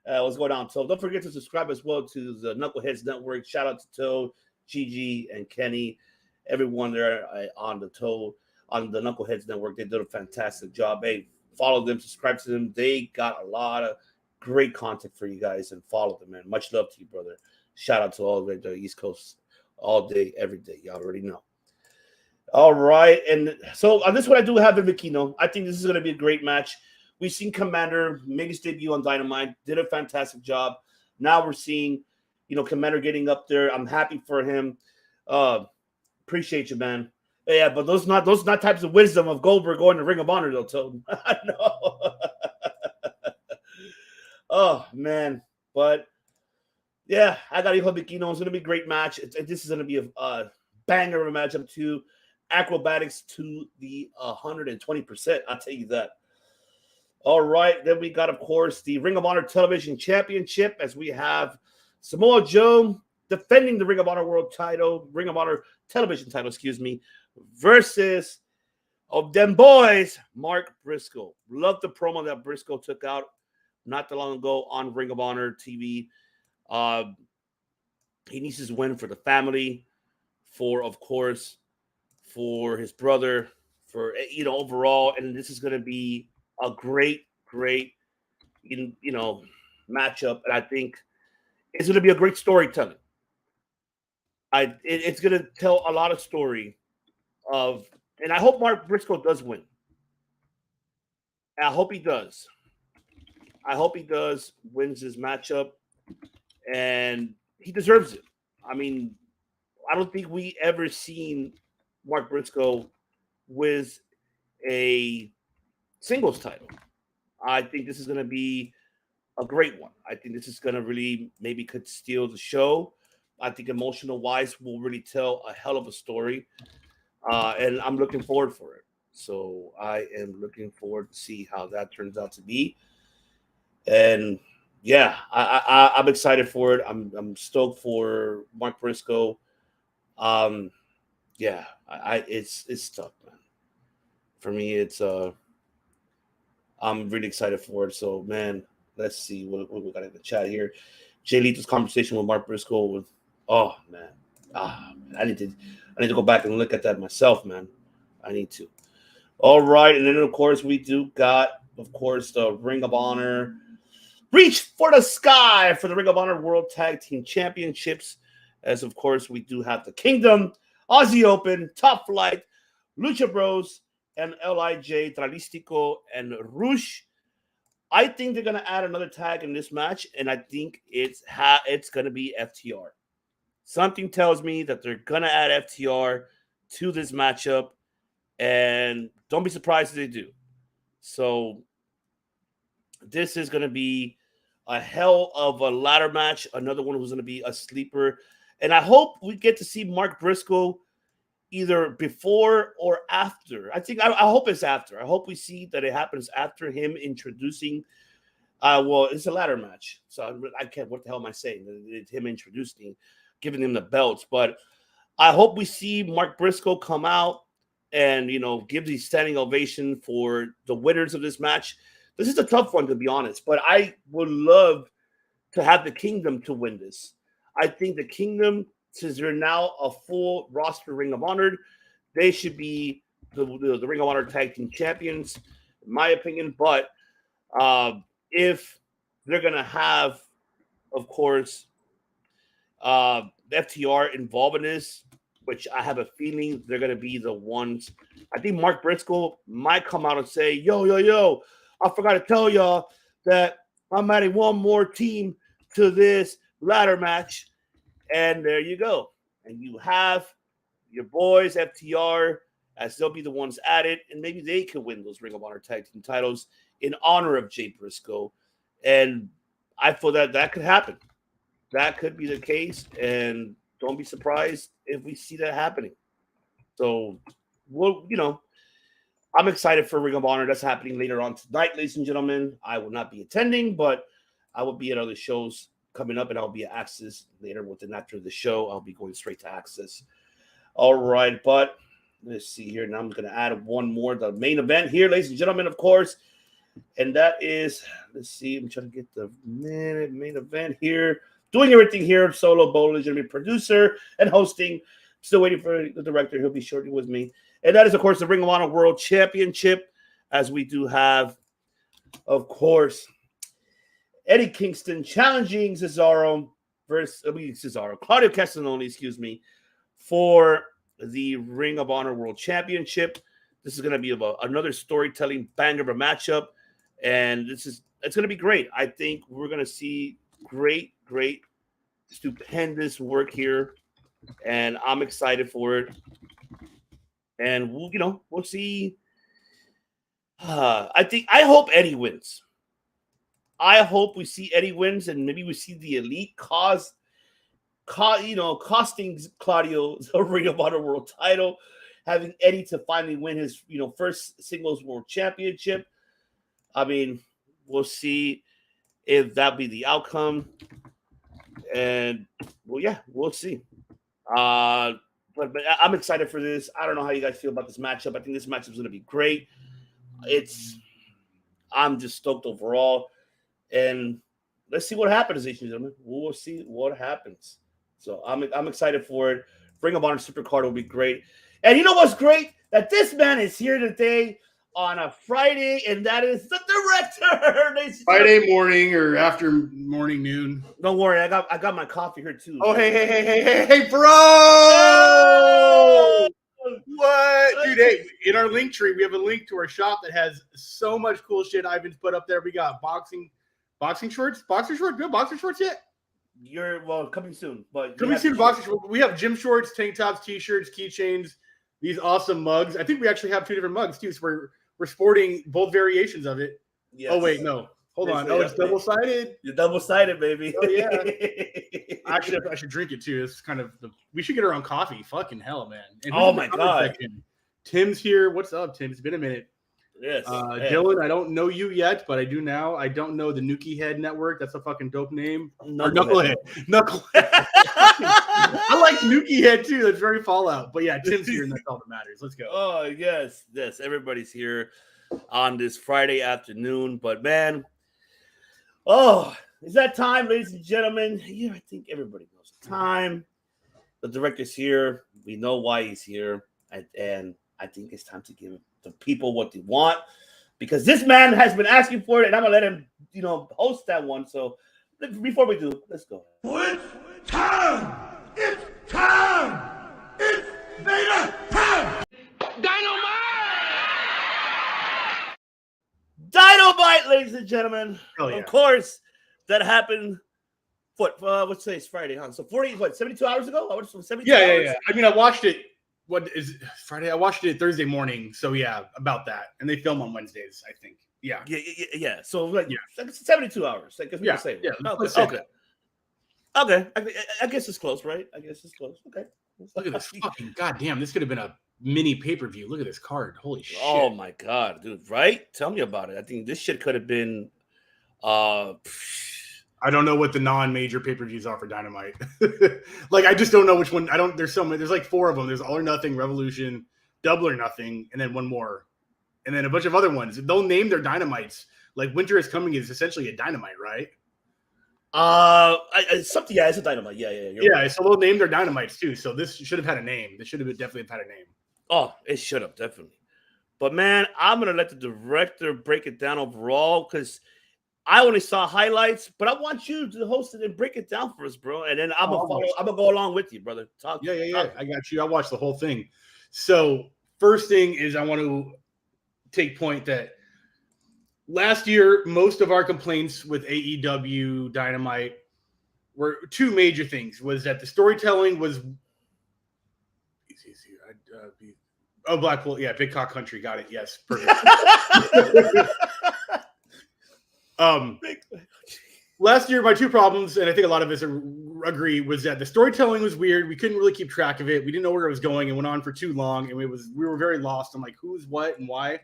What's going on, Toe? Don't forget to subscribe as well to the Knuckleheads Network. Shout out to Toe, Gigi, and Kenny. Everyone there on the Knuckleheads Network. They did a fantastic job. Hey, follow them, subscribe to them. They got a lot of great content for you guys, and follow them, man. Much love to you, brother. Shout out to all the East Coast all day, every day. You already know. All right. And so on this one, I do have Vikingo. I think this is going to be a great match. We've seen Commander make his debut on Dynamite, did a fantastic job. Now we're seeing, Commander getting up there. I'm happy for him. Appreciate you, man. Yeah, but those not types of wisdom of Goldberg going to Ring of Honor, though, Toad. I know. Oh, man. But, yeah, I got Hijo Vikingo. It's going to be a great match. This is going to be a banger of a matchup, too. Acrobatics to the 120%. I'll tell you that. All right. Then we got, of course, the Ring of Honor Television Championship, as we have Samoa Joe defending the Ring of Honor World title, Ring of Honor Television title, versus them boys, Mark Briscoe. Love the promo that Briscoe took out not that long ago on Ring of Honor TV. He needs his win for the family, for for his brother, for overall, and this is going to be a great matchup, and I think it's going to be a great storytelling. It's going to tell a lot of story of, and I hope Mark Briscoe does win. I hope he does. I hope he does, wins his matchup, and he deserves it. I mean, I don't think we ever seen Mark Briscoe with a singles title. I think this is going to be a great one. I think this is going to really maybe could steal the show. I think emotional wise will really tell a hell of a story. And I'm looking forward for it. So I am looking forward to see how that turns out to be. And yeah, I'm excited for it. I'm stoked for Mark Briscoe. Yeah, it's tough, man. For me, it's I'm really excited for it. So man, let's see what we got in the chat here. Jay Lethal's conversation with Mark Briscoe with, oh man, I need to go back and look at that myself, man. I need to. All right, and then of course we do got, of course, the Ring of Honor reach for the sky for the Ring of Honor World Tag Team Championships. As of course we do have the Kingdom, Aussie Open, Top Flight, Lucha Bros, and LIJ, Tralistico, and Rush. I think they're gonna add another tag in this match, and I think it's gonna be FTR. Something tells me that they're gonna add FTR to this matchup, and don't be surprised if they do. So this is gonna be a hell of a ladder match. Another one who's gonna be a sleeper, and I hope we get to see Mark Briscoe either before or after. I hope it's after. I hope we see that it happens after him introducing. Well, it's a ladder match, so I can't. What the hell am I saying? It's him introducing, giving him the belts. But I hope we see Mark Briscoe come out and give the standing ovation for the winners of this match. This is a tough one, to be honest, but I would love to have the Kingdom to win this. I think the Kingdom, since they're now a full roster Ring of Honor, they should be the Ring of Honor Tag Team Champions, in my opinion. But if they're going to have, of course, FTR involved in this, which I have a feeling they're going to be the ones. I think Mark Briscoe might come out and say, yo, I forgot to tell y'all that I'm adding one more team to this ladder match. And there you go. And you have your boys, FTR, as they'll be the ones added, and maybe they could win those Ring of Honor Tag Team titles in honor of Jay Briscoe. And I feel that could happen. That could be the case, and don't be surprised if we see that happening. So, I'm excited for Ring of Honor. That's happening later on tonight, ladies and gentlemen. I will not be attending, but I will be at other shows coming up, and I'll be at Access later after the show. I'll be going straight to Access. All right, but let's see here. Now I'm going to add one more, the main event here, ladies and gentlemen, of course. And that is, let's see, I'm trying to get the main event here. Doing everything here, Solo Bolo is going to be producer and hosting. Still waiting for the director. He'll be shortly with me. And that is, of course, the Ring of Honor World Championship, as we do have, of course, Eddie Kingston challenging Claudio Castagnoli, for the Ring of Honor World Championship. This is going to be another storytelling banger of a matchup, and it's going to be great. I think we're going to see great, stupendous work here, and I'm excited for it. And we'll see. I hope Eddie wins. I hope we see Eddie wins, and maybe we see the Elite costing Claudio the Ring of Honor World title, having Eddie to finally win his first singles world championship. I mean, we'll see if that be the outcome, and we'll see. But I'm excited for this. I don't know how you guys feel about this matchup. I think this matchup is going to be great. I'm just stoked overall. And let's see what happens, ladies and gentlemen. We'll see what happens. So I'm excited for it. Ring of Honor Supercard will be great. And you know what's great? That this man is here today on a Friday, and that is the director. Friday morning or after morning, noon. Don't worry, I got my coffee here too. Oh, hey, bro! What? Dude, hey, in our link tree, we have a link to our shop that has so much cool shit Ivan's put up there. We got boxing shorts. Boxer shorts? Do you have boxer shorts yet? Coming soon. But coming soon, boxer shorts. We have gym shorts, tank tops, t-shirts, keychains, these awesome mugs. I think we actually have 2 different mugs too, so we're sporting both variations of it. Yes. Oh wait, no. Hold on. Oh, it's double-sided. You're double-sided, baby. Oh, yeah. Actually, I should drink it too. It's kind of we should get our own coffee. Fucking hell, man. And oh my god. Section? Tim's here. What's up, Tim? It's been a minute. Yes. Dylan, I don't know you yet, but I do now. I don't know the Nuki Head Network. That's a fucking dope name. Knucklehead. I like Nuki Head too. That's very Fallout. But yeah, Tim's here, and that's all that matters. Let's go. Oh yes. Everybody's here on this Friday afternoon. But man, is that time, ladies and gentlemen? Yeah, I think everybody knows the time. The director's here. We know why he's here, and I think it's time to give the people what they want, because this man has been asking for it, and I'm gonna let him, host that one. So before we do, let's go. It's time! It's time! It's Vader time! Dynamite, ladies and gentlemen. Oh, yeah. Of course, that happened. What's today? It's Friday, huh? So 72 hours ago? I watched 72 hours. Yeah. I mean, I watched it. What is Friday? I watched it Thursday morning. So yeah, about that. And they film on Wednesdays, I think. Yeah. Yeah. So like 72 hours. I guess we can say. Yeah. Okay. I guess it's close, right? I guess it's close. Okay. Look at this fucking goddamn. This could have been a mini pay-per-view. Look at this card. Holy shit. Oh my god, dude. Right? Tell me about it. I think this shit could have been I don't know what the non-major pay-per-views are for Dynamite. Like, I just don't know which one. There's so many. There's like 4 of them. There's All or Nothing, Revolution, Double or Nothing, and then one more. And then a bunch of other ones. They'll name their Dynamites. Like, Winter is Coming is essentially a Dynamite, right? Something. Yeah, it's a Dynamite. Yeah. Right. So they'll name their Dynamites too. So this should have had a name. This should have definitely had a name. Oh, it should have, definitely. But man, I'm gonna let the director break it down overall, because I only saw highlights, but I want you to host it and break it down for us, bro. And then I'm gonna go along with you, brother. Yeah. I got you. I watched the whole thing. So first thing is, I want to take point that last year, most of our complaints with AEW Dynamite were 2 major things. Was that the storytelling was Blackpool, yeah, Big Cock Country, got it. Yes, perfect. Last year, my 2 problems, and I think a lot of us agree, was that the storytelling was weird. We couldn't really keep track of it. We didn't know where it was going. It went on for too long, and we were very lost on like who's what and why.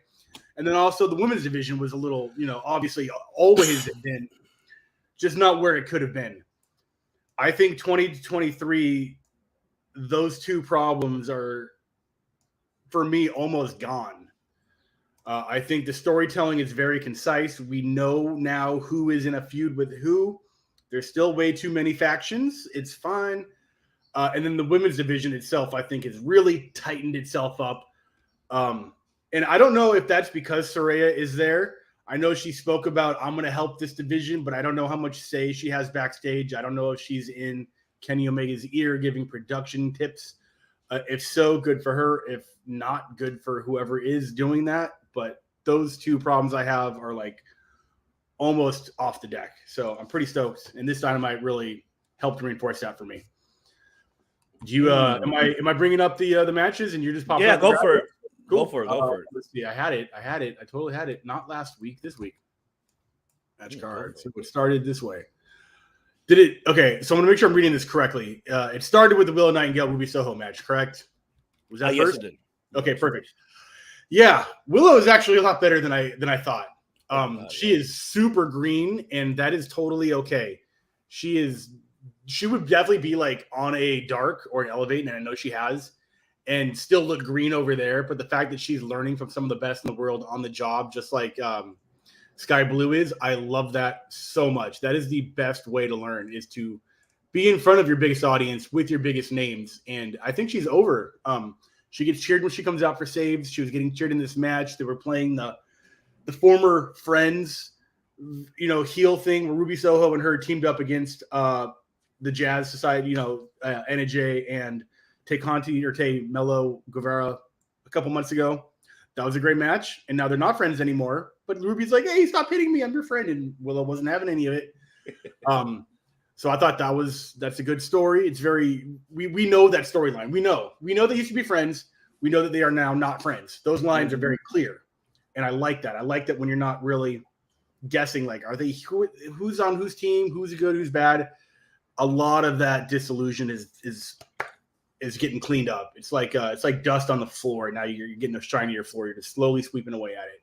And then also the women's division was a little, obviously always been just not where it could have been. I think 2023, those 2 problems are, for me, almost gone. I think the storytelling is very concise. We know now who is in a feud with who. There's still way too many factions. It's fine. And then the women's division itself, I think, has really tightened itself up. And I don't know if that's because Saraya is there. I know she spoke about, I'm going to help this division, but I don't know how much say she has backstage. I don't know if she's in Kenny Omega's ear giving production tips. If so, good for her. If not, good for whoever is doing that. But those 2 problems I have are like almost off the deck. So I'm pretty stoked. And this Dynamite really helped reinforce that for me. Do you am I bringing up the matches and you're just popping? Yeah, up go for it. Cool. Go for it. Let's see. I had it. I totally had it. Not last week. This week. Match card. So it started this way. Did it? Okay. So I'm gonna make sure I'm reading this correctly. It started with the Willow Nightingale Ruby Soho match, correct? Was that first? Yes, it did. Okay, perfect. Yeah, Willow is actually a lot better than I thought. She is super green, and that is totally okay. She would definitely be like on a dark or an elevate, and I know she has, and still look green over there. But the fact that she's learning from some of the best in the world on the job, just like Sky Blue is, I love that so much. That is the best way to learn, is to be in front of your biggest audience with your biggest names. And I think she's over She gets cheered when she comes out for saves. She was getting cheered in this match. They were playing the former friends, heel thing where Ruby Soho and her teamed up against the Jazz Society, Anna Jay and Tay Melo Guevara a couple months ago. That was a great match. And now they're not friends anymore. But Ruby's like, hey, stop hitting me. I'm your friend. And Willow wasn't having any of it. So I thought that's a good story. It's we know that storyline. We know they used to be friends. We know that they are now not friends. Those lines are very clear. And I like that. I like that when you're not really guessing, like, are they who's on whose team, who's good, who's bad. A lot of that disillusion is getting cleaned up. It's like dust on the floor. Now you're getting a shinier floor. You're just slowly sweeping away at it.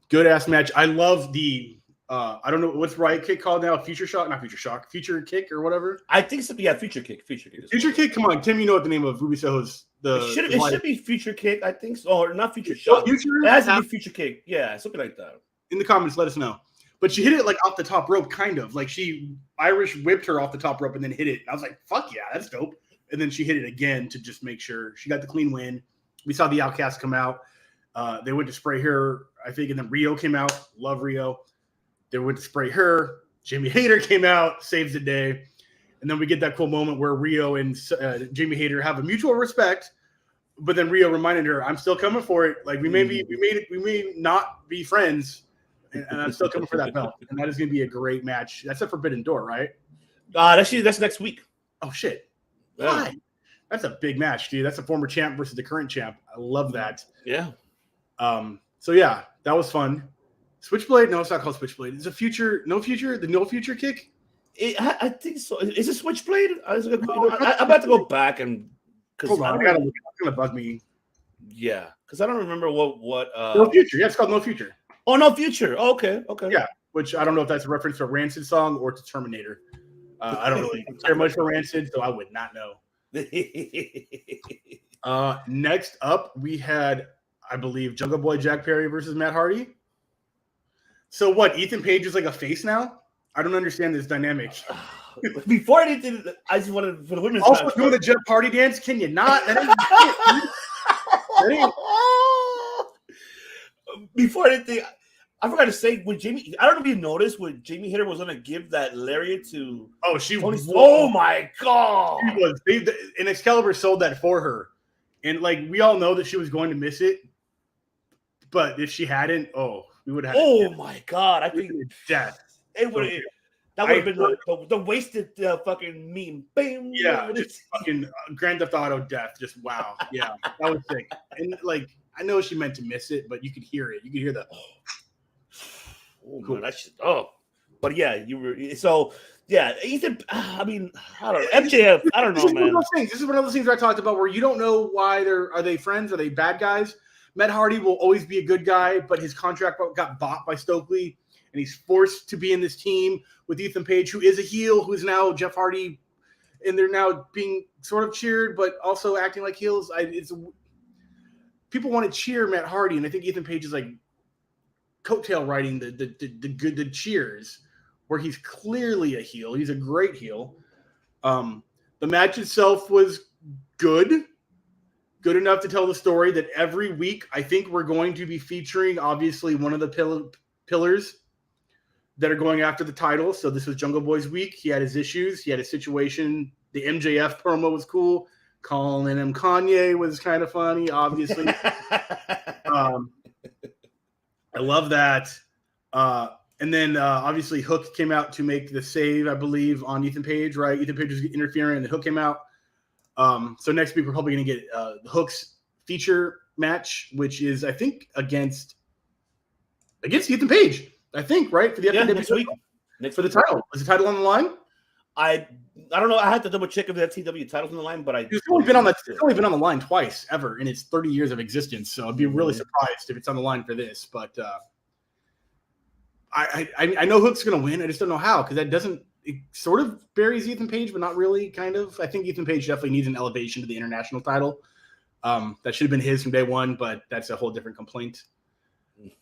Good ass match. I love the I don't know what's Riot Kick called now. Future Kick or whatever. I think so. Yeah, Future Kick. Future Kick. Come on, Tim. You know what the name of Ruby Soho's it should be Future Kick. I think so. Or not Future Shock. It has to be Future Kick. Yeah, something like that. In the comments, let us know. But she hit it like off the top rope, kind of like she Irish whipped her off the top rope and then hit it. And I was like, "Fuck yeah, that's dope." And then she hit it again to just make sure she got the clean win. We saw the Outcast come out. They went to spray her, I think, and then Rio came out. Love Rio. They went to spray her. Jamie Hayter came out, saves the day. And then we get that cool moment where Rio and Jamie Hayter have a mutual respect. But then Rio reminded her, I'm still coming for it. Like we may not be friends, and I'm still coming for that belt. And that is going to be a great match. That's a Forbidden Door, right? That's next week. Oh, shit. Yeah. Why? That's a big match, dude. That's a former champ versus the current champ. I love that. Yeah. So yeah, that was fun. Switchblade? No, it's not called Switchblade. It's the No Future Kick? I think so. Is it Switchblade? I'm about to go back and hold on, I gotta look. It's gonna bug me. Yeah, because I don't remember what. No Future. Yeah, it's called No Future. Oh, No Future. Oh, okay. Yeah, which I don't know if that's a reference to a Rancid song or to Terminator. I don't really care much for Rancid, so I would not know. Next up, we had, I believe, Jungle Boy Jack Perry versus Matt Hardy. So what? Ethan Page is like a face now? I don't understand this dynamic. Before anything, I just wanted for the women's. Also doing the Jeff Hardy dance. Can you not? That ain't Before anything, I forgot to say when Jamie. I don't know if you noticed when Jamie Hayter was going to give that lariat to. Oh, she was. Oh my god! She was. And Excalibur sold that for her, and like we all know that she was going to miss it. But if she hadn't, we would have. Oh my god! I think death. It would. That would have been the wasted fucking meme. Bam. Yeah, just fucking Grand Theft Auto death. Just wow. Yeah, that was sick. And like I know she meant to miss it, but you could hear it. You could hear the. Oh, cool. Man, but yeah, you were so. Yeah, Ethan. I mean, I don't know. MJF. I don't know, man. This is one of those things where I talked about where you don't know why are they friends? Are they bad guys? Matt Hardy will always be a good guy, but his contract got bought by Stokely, and he's forced to be in this team with Ethan Page, who is a heel, who's now Jeff Hardy, and they're now being sort of cheered, but also acting like heels. People want to cheer Matt Hardy, and I think Ethan Page is like coattail riding the cheers, where he's clearly a heel. He's a great heel. The match itself was good enough to tell the story that every week I think we're going to be featuring obviously one of the pillars that are going after the title. So this was Jungle Boy's week. He had his issues. He had his situation. The MJF promo was cool. Calling him Kanye was kind of funny, obviously. I love that. And then obviously Hook came out to make the save, I believe, on Ethan Page, right? Ethan Page was interfering and the Hook came out. So next week we're probably going to get the Hook's feature match, which is I think against Ethan Page. I think right for the next week. For the title. Is the title on the line? I don't know. I had to double check if the FTW title's on the line, but it's only been on the line twice ever in its 30 years of existence. So I'd be really surprised if it's on the line for this. But I know Hook's going to win. I just don't know how because it sort of buries Ethan Page, but not really. Kind of. I think Ethan Page definitely needs an elevation to the international title. That should have been his from day one, but that's a whole different complaint.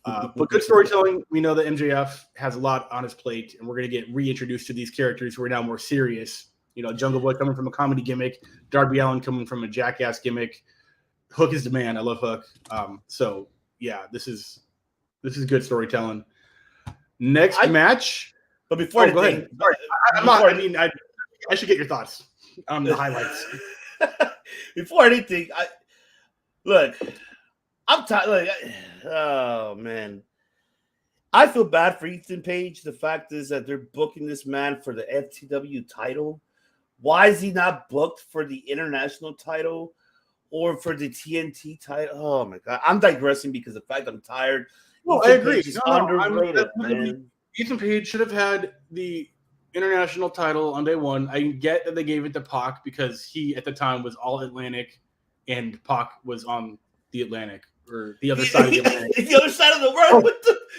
But good storytelling. We know that MJF has a lot on his plate, and we're going to get reintroduced to these characters who are now more serious. You know, Jungle Boy coming from a comedy gimmick, Darby Allin coming from a jackass gimmick, Hook is the man. I love Hook. So yeah, this is good storytelling. Next match. But before go ahead. Sorry, I should get your thoughts on the highlights. Before anything, I'm tired. Oh man, I feel bad for Ethan Page. The fact is that they're booking this man for the FTW title. Why is he not booked for the international title or for the TNT title? Oh my god, I'm digressing because the fact I'm tired. No, Ethan I agree. Page is underrated, man. Ethan Page should have had the international title on day one. I get that they gave it to Pac because he at the time was all Atlantic, and Pac was on the Atlantic or the other side of the Atlantic. It's the other side of the world.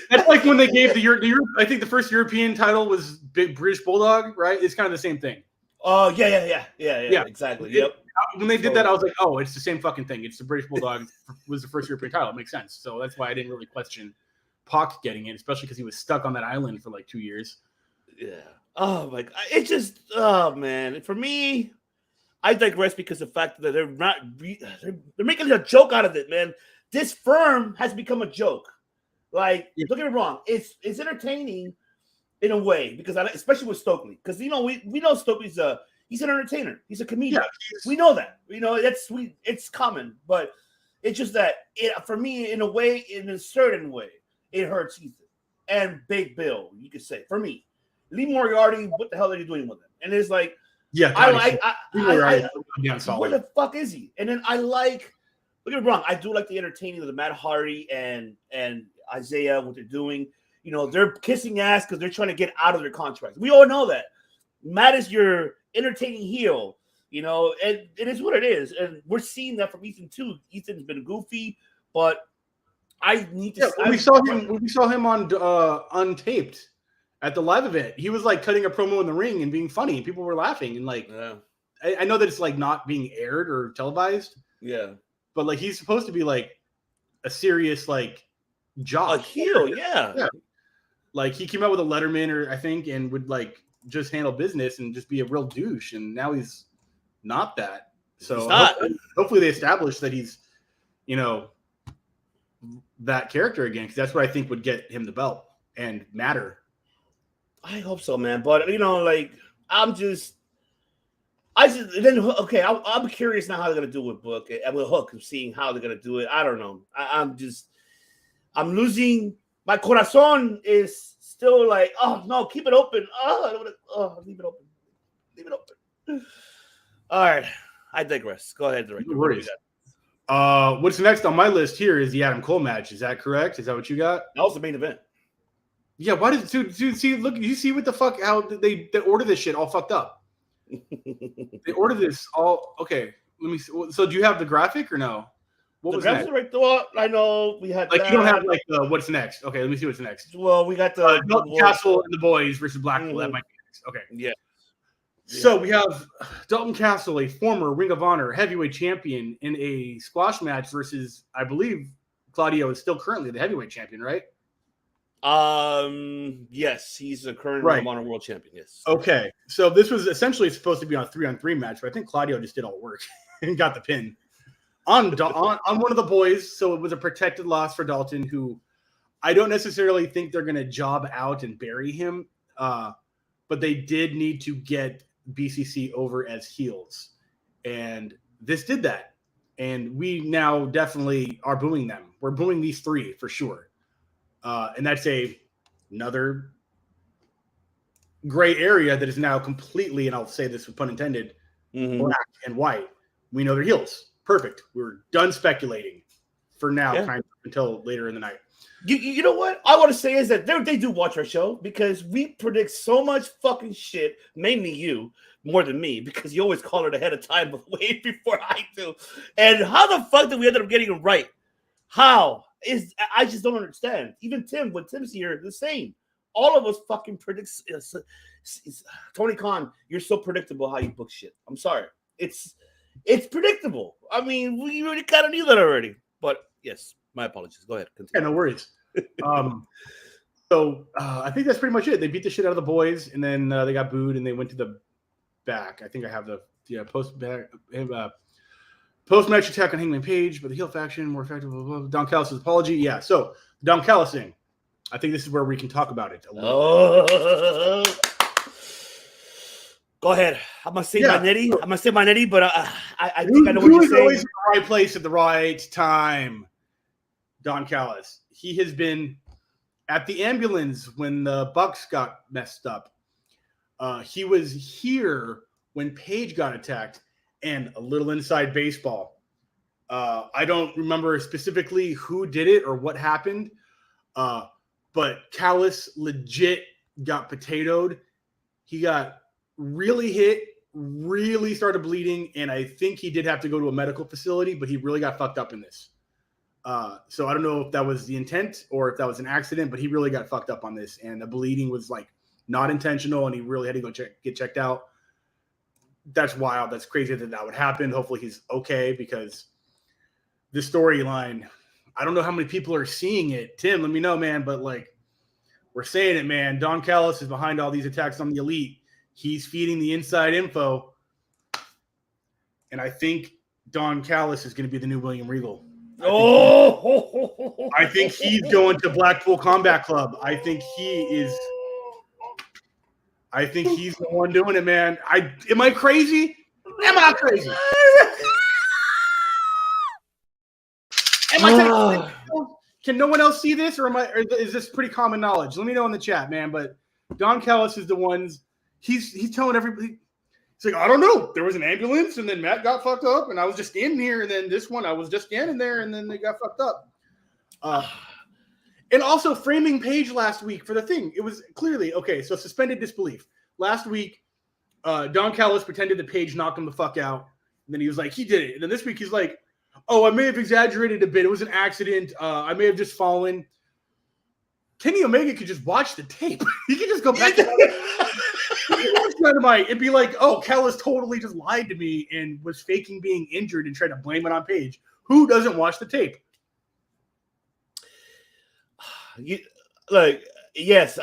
That's like when they gave the Europe. I think the first European title was Big British Bulldog, right? It's kind of the same thing. Oh yeah, exactly. Yep. When they did that, I was like, oh, it's the same fucking thing. It's the British Bulldog was the first European title. It makes sense. So that's why I didn't really question Pac getting it, especially because he was stuck on that island for like 2 years. Yeah. Oh my god. It just. Oh man. For me, I digress because the fact that they're not. They're making a joke out of it, man. This firm has become a joke. Like, don't get me wrong. It's entertaining in a way because especially with Stokely, because we know Stokely's he's an entertainer. He's a comedian. Yeah, we know that. That's sweet. It's common, but it's just that for me, in a certain way, it hurts Ethan and Big Bill. You could say for me, Lee Moriarty. What the hell are you doing with him? And it's like, yeah, where the fuck is he? And then don't get me wrong. I do like the entertaining of the Matt Hardy and Isaiah, what they're doing. They're kissing ass because they're trying to get out of their contracts. We all know that. Matt is your entertaining heel, and it is what it is. And we're seeing that from Ethan too. Ethan's been goofy, but I need to. Yeah, we saw him on Untaped at the live event. He was like cutting a promo in the ring and being funny, and people were laughing. And like, I know that it's like not being aired or televised. Yeah, but like he's supposed to be like a serious like jock, a heel. Yeah. Like he came out with a Letterman, or I think, and would like just handle business and just be a real douche. And now he's not that. So hopefully they establish that he's, that character again, because that's what I think would get him the belt and matter. I hope so, man. But I'm curious now how they're gonna do it with Book and with Hook, seeing how they're gonna do it. I don't know. I'm losing. My corazón is still like, oh no, keep it open. Leave it open. All right, I digress. Go ahead, director. No worries. What's next on my list here is the Adam Cole match. Is that correct? Is that what you got? That was the main event. Yeah. Why did dude see? Look, you see what the fuck? How they order this shit all fucked up? They ordered this all. Okay, let me see. So do you have the graphic or no? What was next? Right there. I know we had. Like that. You don't have like what's next? Okay, let me see what's next. Well, we got the Dalton Castle and the Boys versus Blackpool. That might be next. Okay. Yeah. So we have Dalton Castle, a former Ring of Honor heavyweight champion, in a squash match versus, I believe, Claudio is still currently the heavyweight champion, right? Yes, he's the current Ring of Honor world champion. Yes. Okay. So this was essentially supposed to be on a 3-on-3 match, but I think Claudio just did all the work and got the pin. On one of the boys, so it was a protected loss for Dalton, who I don't necessarily think they're going to job out and bury him, but they did need to get BCC over as heels, and this did that, and we now definitely are booing them. We're booing these three for sure, and that's another gray area that is now completely, and I'll say this with pun intended, black and white. We know they're heels. Perfect. We're done speculating for now, kind of until later in the night. You know what I want to say is that they do watch our show because we predict so much fucking shit, mainly you, more than me, because you always call it ahead of time, but way before I do. And how the fuck did we end up getting it right? I just don't understand. Even Tim, when Tim's here, the same. All of us fucking predict. Tony Khan, you're so predictable how you book shit. I'm sorry. It's predictable. I mean, we already kind of knew that already. But yes, my apologies. Go ahead. Continue. Yeah, no worries. So I think that's pretty much it. They beat the shit out of the boys, and then they got booed, and they went to the back. I think I have the post back. Post-match attack on Hangman Page, but the heel faction more effective. Blah, blah, blah. Don Callis' apology. Yeah, so Don Callis thing. I think this is where we can talk about it a little bit. Go ahead. I'm gonna say my nitty, but I think I know what Who you're is saying. always in the right place at the right time? Don Callis. He has been at the ambulance when the Bucks got messed up. He was here when Page got attacked, and a little inside baseball. I don't remember specifically who did it or what happened, but Callis legit got potatoed. He got really hit, really started bleeding, and I think he did have to go to a medical facility, but he really got fucked up in this. So I don't know if that was the intent or if that was an accident, but he really got fucked up on this, and the bleeding was like not intentional, and he really had to go get checked out. That's wild. That's crazy that would happen. Hopefully he's okay, because the storyline, I don't know how many people are seeing it. Tim, let me know, man. But like, we're saying it, man. Don Callis is behind all these attacks on the Elite. He's feeding the inside info. And I think Don Callis is going to be the new William Regal. I think he's going to Blackpool Combat Club. I think he's the one doing it, man. Am I crazy? Am I crazy? Can no one else see this, or is this pretty common knowledge? Let me know in the chat, man. But Don Callis is the ones he's telling everybody. It's like, I don't know. There was an ambulance, and then Matt got fucked up, and I was just standing here, and then this one I was just standing there, and then they got fucked up. And also framing Page last week for the thing. It was clearly okay. So suspended disbelief. Last week, Don Callis pretended that Page knocked him the fuck out, and then he was like, he did it. And then this week he's like, oh, I may have exaggerated a bit. It was an accident. I may have just fallen. Kenny Omega could just watch the tape. He could just go back to Dynamite and be like, oh, Callis totally just lied to me and was faking being injured and tried to blame it on Page. Who doesn't watch the tape? Yes,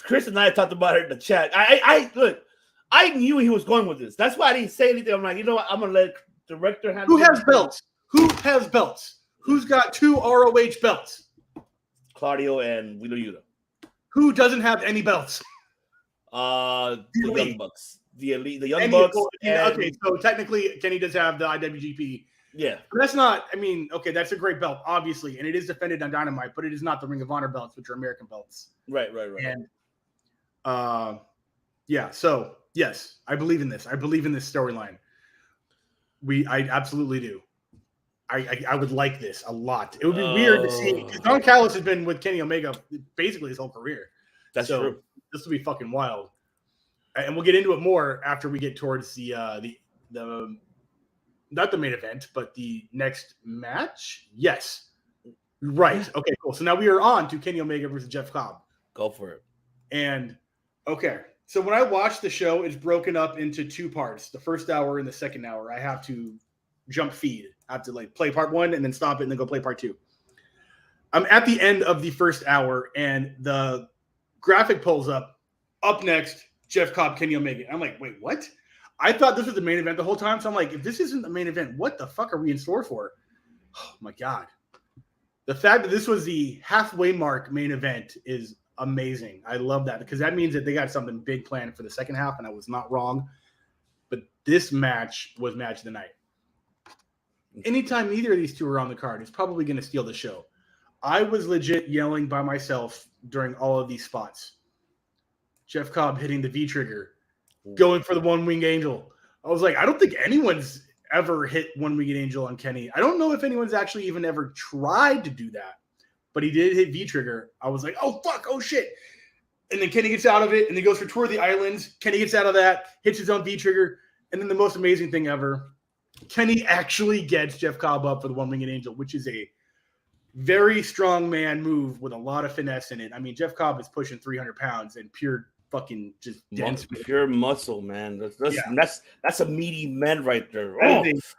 Chris and I talked about it in the chat. I knew he was going with this. That's why I didn't say anything. I'm like, you know what? I'm gonna let the director handle it. Who has belts? Who has belts? Who's got 2 ROH belts? Claudio and Wheeler Yuta. Who doesn't have any belts? The Young Bucks. The Elite, the Young Bucks. Okay, so technically Kenny does have the IWGP. Yeah. But that's not, okay, that's a great belt, obviously, and it is defended on Dynamite, but it is not the Ring of Honor belts, which are American belts. Right. And yeah, so yes, I believe in this. I believe in this storyline. I absolutely do. I would like this a lot. It would be weird to see, because Don Callis has been with Kenny Omega basically his whole career. That's true. This will be fucking wild. And we'll get into it more after we get towards the not the main event, but the next match. Yes. Right. Okay, cool. So now we are on to Kenny Omega versus Jeff Cobb. Go for it. And okay. So when I watch the show, it's broken up into 2 parts. The first hour and the second hour. I have to jump feed. I have to play part 1 and then stop it and then go play part 2. I'm at the end of the first hour and the graphic pulls up. Up next, Jeff Cobb, Kenny Omega. I'm like, wait, what? I thought this was the main event the whole time. So I'm like, if this isn't the main event, what the fuck are we in store for? Oh my God. The fact that this was the halfway mark main event is amazing. I love that, because that means that they got something big planned for the second half, and I was not wrong. But this match was match of the night. Anytime either of these two are on the card, it's probably going to steal the show. I was legit yelling by myself during all of these spots. Jeff Cobb hitting the V trigger, going for the one winged angel. I was like, I don't think anyone's ever hit one winged angel on Kenny. I don't know if anyone's actually even ever tried to do that, but he did hit V trigger. I was like, oh fuck, oh shit. And then Kenny gets out of it and he goes for Tour of the Islands. Kenny gets out of that, hits his own V trigger. And then the most amazing thing ever, Kenny actually gets Jeff Cobb up for the one winged angel, which is a very strong man move with a lot of finesse in it. I mean, Jeff Cobb is pushing 300 pounds and pure fucking just dense, pure muscle, man. That's a meaty man right there.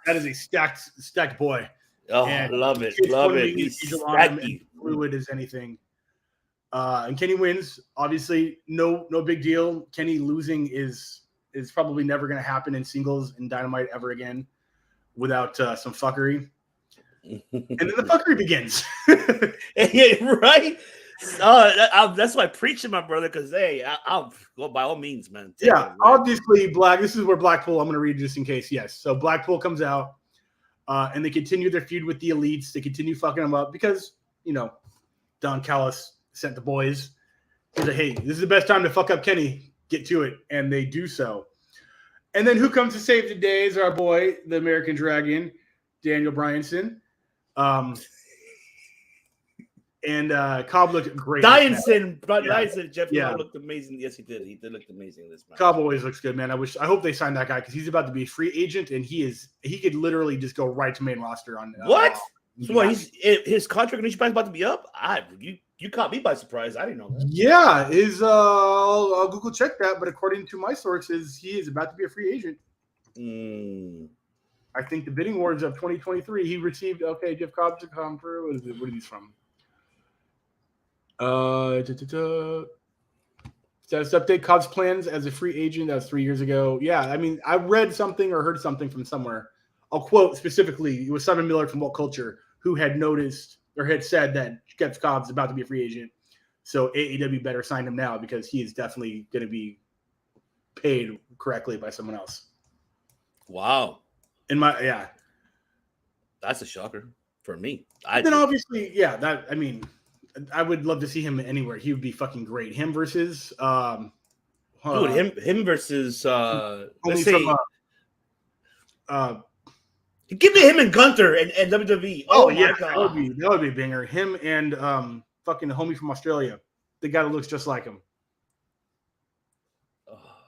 That is a stacked boy. Oh, I love it. Love it. He's stacky. Fluid as anything. And Kenny wins. Obviously, no big deal. Kenny losing is is probably never going to happen in singles in Dynamite ever again without some fuckery. And then the fuckery begins. Yeah, right? That's why I preach to my brother, because hey, I'll go by all means, man. Yeah, obviously this is where Blackpool, I'm going to read just in case. Yes. So Blackpool comes out and they continue their feud with the Elites. They continue fucking them up because, Don Callis sent the boys. He's like, hey, this is the best time to fuck up Kenny. Get to it. And they do so. And then who comes to save the day is our boy, the American Dragon, Daniel Bryanson. And Cobb looked great. Dyanson, Jeff Yeah. looked amazing. Yes, he did. He did look amazing in this match. Cobb always looks good, man. I hope they sign that guy because he's about to be a free agent and he could literally just go right to main roster on What? So what, his contract is about to be up? You caught me by surprise. I didn't know that. Yeah, I'll Google check that, but according to my sources, he is about to be a free agent. I think the bidding wars of 2023, he received Jeff Cobb to come through. What are these from? Status update: Cobb's plans as a free agent. That was 3 years ago. Yeah, I mean, I read something or heard something from somewhere. I'll quote specifically. It was Simon Miller from What Culture who had noticed or had said that Jeff Cobb's about to be a free agent. So AEW better sign him now because he is definitely going to be paid correctly by someone else. Wow. That's a shocker for me. Obviously, I would love to see him anywhere. He would be fucking great. Him versus him versus let's say give me him and Gunther and WWE. Oh yeah, God. that would be a banger. Him and fucking the homie from Australia, the guy that looks just like him.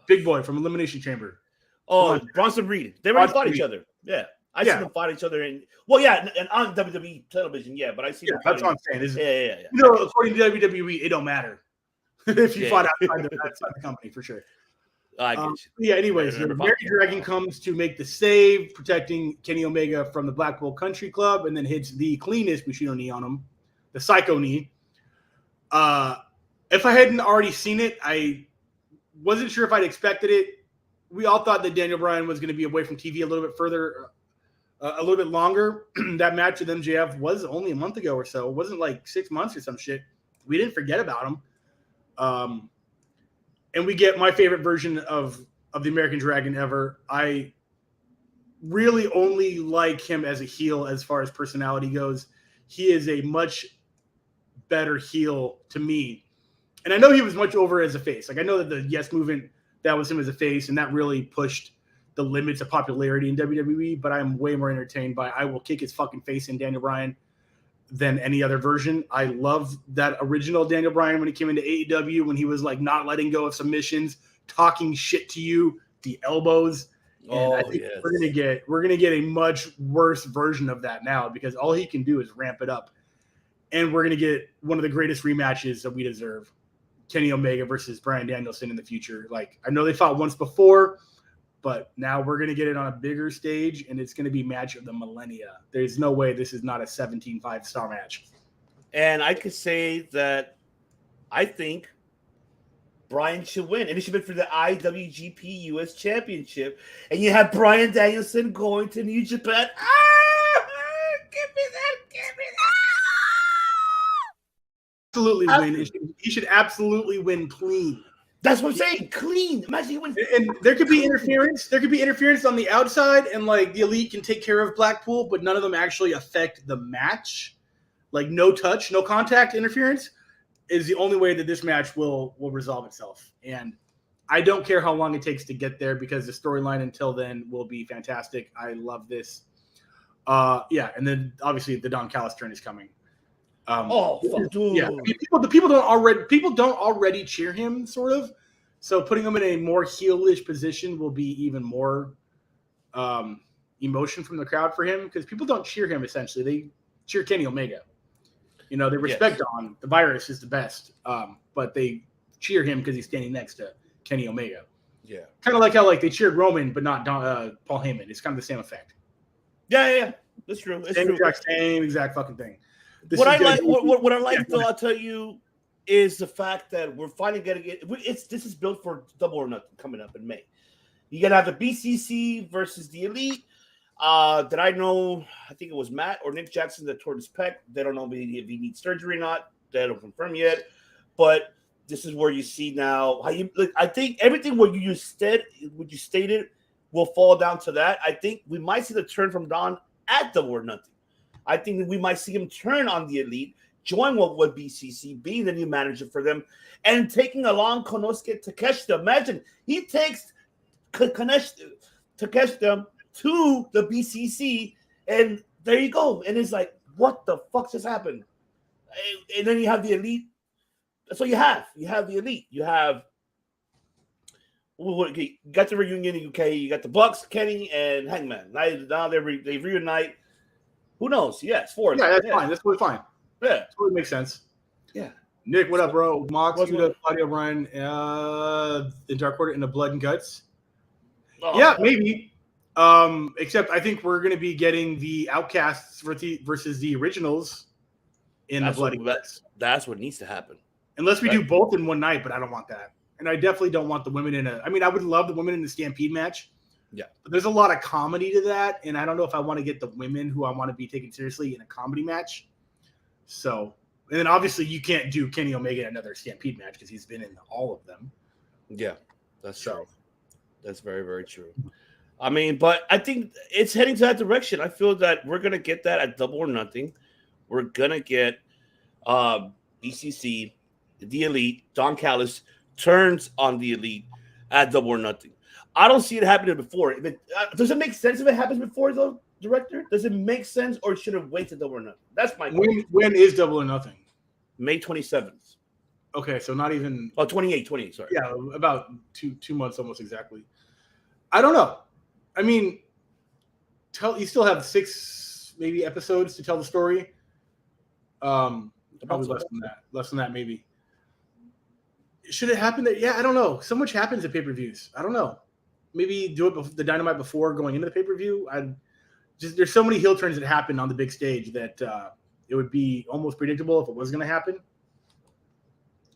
Big boy from Elimination Chamber. Oh, Bronson Reed. They already fought each other. Yeah. I seen them fight each other and on WWE television, but I see them that's what I'm saying. Yeah. According to WWE, it don't matter if you fought outside the company for sure. I get you. Yeah, anyways, the American Dragon comes to make the save, protecting Kenny Omega from the Blackpool Country Club, and then hits the cleanest Bushido knee on him, the Psycho knee. If I hadn't already seen it, I wasn't sure if I'd expected it. We all thought that Daniel Bryan was going to be away from TV a little bit further, a little bit longer. That match with MJF was only a month ago or so. It wasn't like 6 months or some shit. We didn't forget about him. And we get my favorite version of the American Dragon ever. I really only like him as a heel as far as personality goes. He is a much better heel to me. And I know he was much over as a face. Like, I know that the Yes Movement, that was him as a face, and that really pushed the limits of popularity in WWE, but I'm way more entertained by I will kick his fucking face in Daniel Bryan than any other version. I love that original Daniel Bryan when he came into AEW, when he was like not letting go of submissions, talking shit to you, the elbows. And I think we're gonna get a much worse version of that now because all he can do is ramp it up. And we're gonna get one of the greatest rematches that we deserve. Kenny Omega versus Bryan Danielson in the future. Like, I know they fought once before, but now we're going to get it on a bigger stage, and it's going to be match of the millennia. There's no way this is not a 17 5-star match. And I could say that I think Bryan should win, and it should be for the IWGP US Championship. And you have Bryan Danielson going to New Japan. Give me that. Absolutely win. He should absolutely win clean. That's what I'm saying. Clean. Imagine he wins. And there could be interference. There could be interference on the outside, and like the Elite can take care of Blackpool, but none of them actually affect the match. Like no touch, no contact interference is the only way that this match will resolve itself. And I don't care how long it takes to get there because the storyline until then will be fantastic. I love this. And then obviously the Don Callis turn is coming. Dude. Yeah. People don't already cheer him, sort of. So putting him in a more heelish position will be even more emotion from the crowd for him because people don't cheer him. Essentially, they cheer Kenny Omega. You know, they respect Don. The Virus is the best, but they cheer him because he's standing next to Kenny Omega. Yeah, kind of like how they cheered Roman, but not Paul Heyman. It's kind of the same effect. Yeah, that's true. Same exact fucking thing. What I like, though, I'll tell you, is the fact that we're finally getting it. This is built for Double or Nothing coming up in May, You're gonna have the BCC versus the Elite. That I know, I think it was Matt or Nick Jackson that tore his pec. They don't know if he needs surgery or not. They don't confirm yet. But this is where you see now how you. Like, I think everything what you stated will fall down to that. I think we might see the turn from Don at Double or Nothing. I think that we might see him turn on the Elite, join with BCC, being the new manager for them, and taking along Konosuke Takeshita. Imagine he takes Takeshita to the BCC, and there you go. And it's like, what the fuck just happened? And then you have the Elite. That's what you have. You have the Elite. You have you got the reunion in the UK. You got the Bucks, Kenny, and Hangman. Now they reunite. Who knows? Yeah, it's four. Yeah, that's fine. That's totally fine. Yeah, totally makes sense. Yeah. Nick, what up, bro? Mox, Claudio O'Brien, the Dark Order, and the Blood and Guts. Oh, yeah, maybe. Except I think we're going to be getting the Outcasts versus the Originals in the Blood and Guts. That's what needs to happen. Unless we do both in one night, but I don't want that. And I definitely don't want the women in I mean, I would love the women in the Stampede match. Yeah. But there's a lot of comedy to that. And I don't know if I want to get the women who I want to be taken seriously in a comedy match. So, and then obviously you can't do Kenny Omega in another Stampede match because he's been in all of them. Yeah, that's true. That's very, very true. I mean, but I think it's heading to that direction. I feel that we're going to get that at Double or Nothing. We're going to get BCC, the Elite, Don Callis turns on the Elite at Double or Nothing. I don't see it happening before. Does it make sense if it happens before, though, director? Does it make sense, or should it wait to Double or Nothing? That's my question. When is Double or Nothing? May 27th. Okay, so not even... Oh, 28, sorry. Yeah, about two months almost exactly. I don't know. I mean, you still have 6 maybe episodes to tell the story. Probably less than that maybe. Should it happen that? Yeah, I don't know. So much happens at pay-per-views. I don't know. Maybe do it the Dynamite before going into the pay-per-view. There's so many heel turns that happen on the big stage that it would be almost predictable if it was going to happen.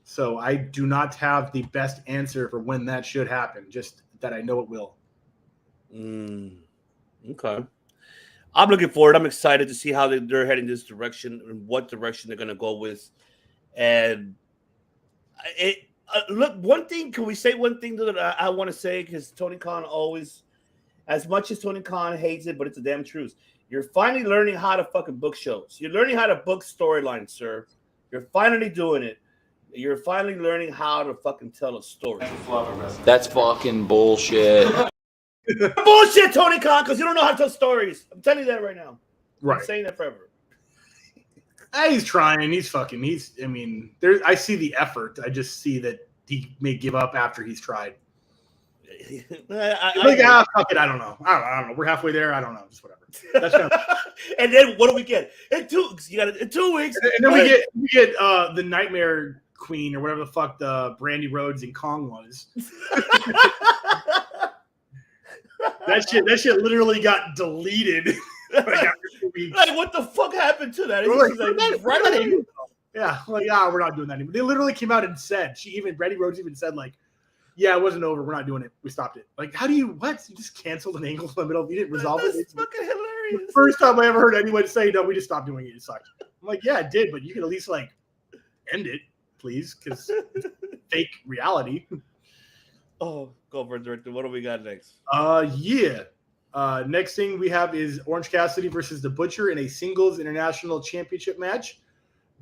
So I do not have the best answer for when that should happen, just that I know it will. Okay. I'm looking forward. I'm excited to see how they're heading this direction and what direction they're going to go with. And look, one thing, can we say one thing that I want to say? Because Tony Khan always, as much as Tony Khan hates it, but it's the damn truth. You're finally learning how to fucking book shows. You're learning how to book storylines, sir. You're finally doing it. You're finally learning how to fucking tell a story. That's fucking bullshit. Bullshit, Tony Khan, because you don't know how to tell stories. I'm telling you that right now. Right. I'm saying that forever. He's trying. I mean, I see the effort. I just see that he may give up after he's tried. Fuck it. I don't know. We're halfway there. I don't know. Just whatever. That's kind of... And then what do we get? In 2 weeks. In 2 weeks. And then we get the Nightmare Queen or whatever the fuck the Brandy Rhodes and Kong was. That shit literally got deleted. After 2 weeks. Like, what the fuck happened to that? We're not doing that anymore. They literally came out and said, Brandy Rhodes even said, like, yeah, it wasn't over. We're not doing it. We stopped it. Like, you just canceled an angle in the middle. You didn't resolve it. It's fucking hilarious. The first time I ever heard anyone say, no, we just stopped doing it. It sucked. I'm like, yeah, it did, but you can at least, like, end it, please, because fake reality. Oh, go for it, director. What do we got next? Next thing we have is Orange Cassidy versus The Butcher in a singles international championship match.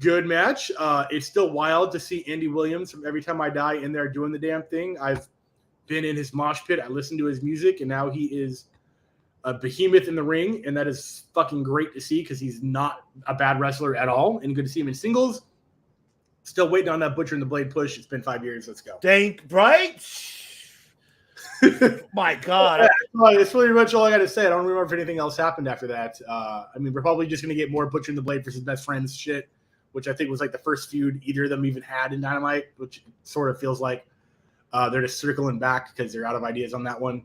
Good match. It's still wild to see Andy Williams from Every Time I Die in there doing the damn thing. I've been in his mosh pit. I listened to his music, and now he is a behemoth in the ring, and that is fucking great to see because he's not a bad wrestler at all, and good to see him in singles. Still waiting on that Butcher and the Blade push. It's been 5 years. Let's go. Right? My God. That's pretty much all I got to say. I don't remember if anything else happened after that. I mean, we're probably just going to get more Butcher and the Blade versus Best Friends shit, which I think was like the first feud either of them even had in Dynamite, which sort of feels like they're just circling back because they're out of ideas on that one.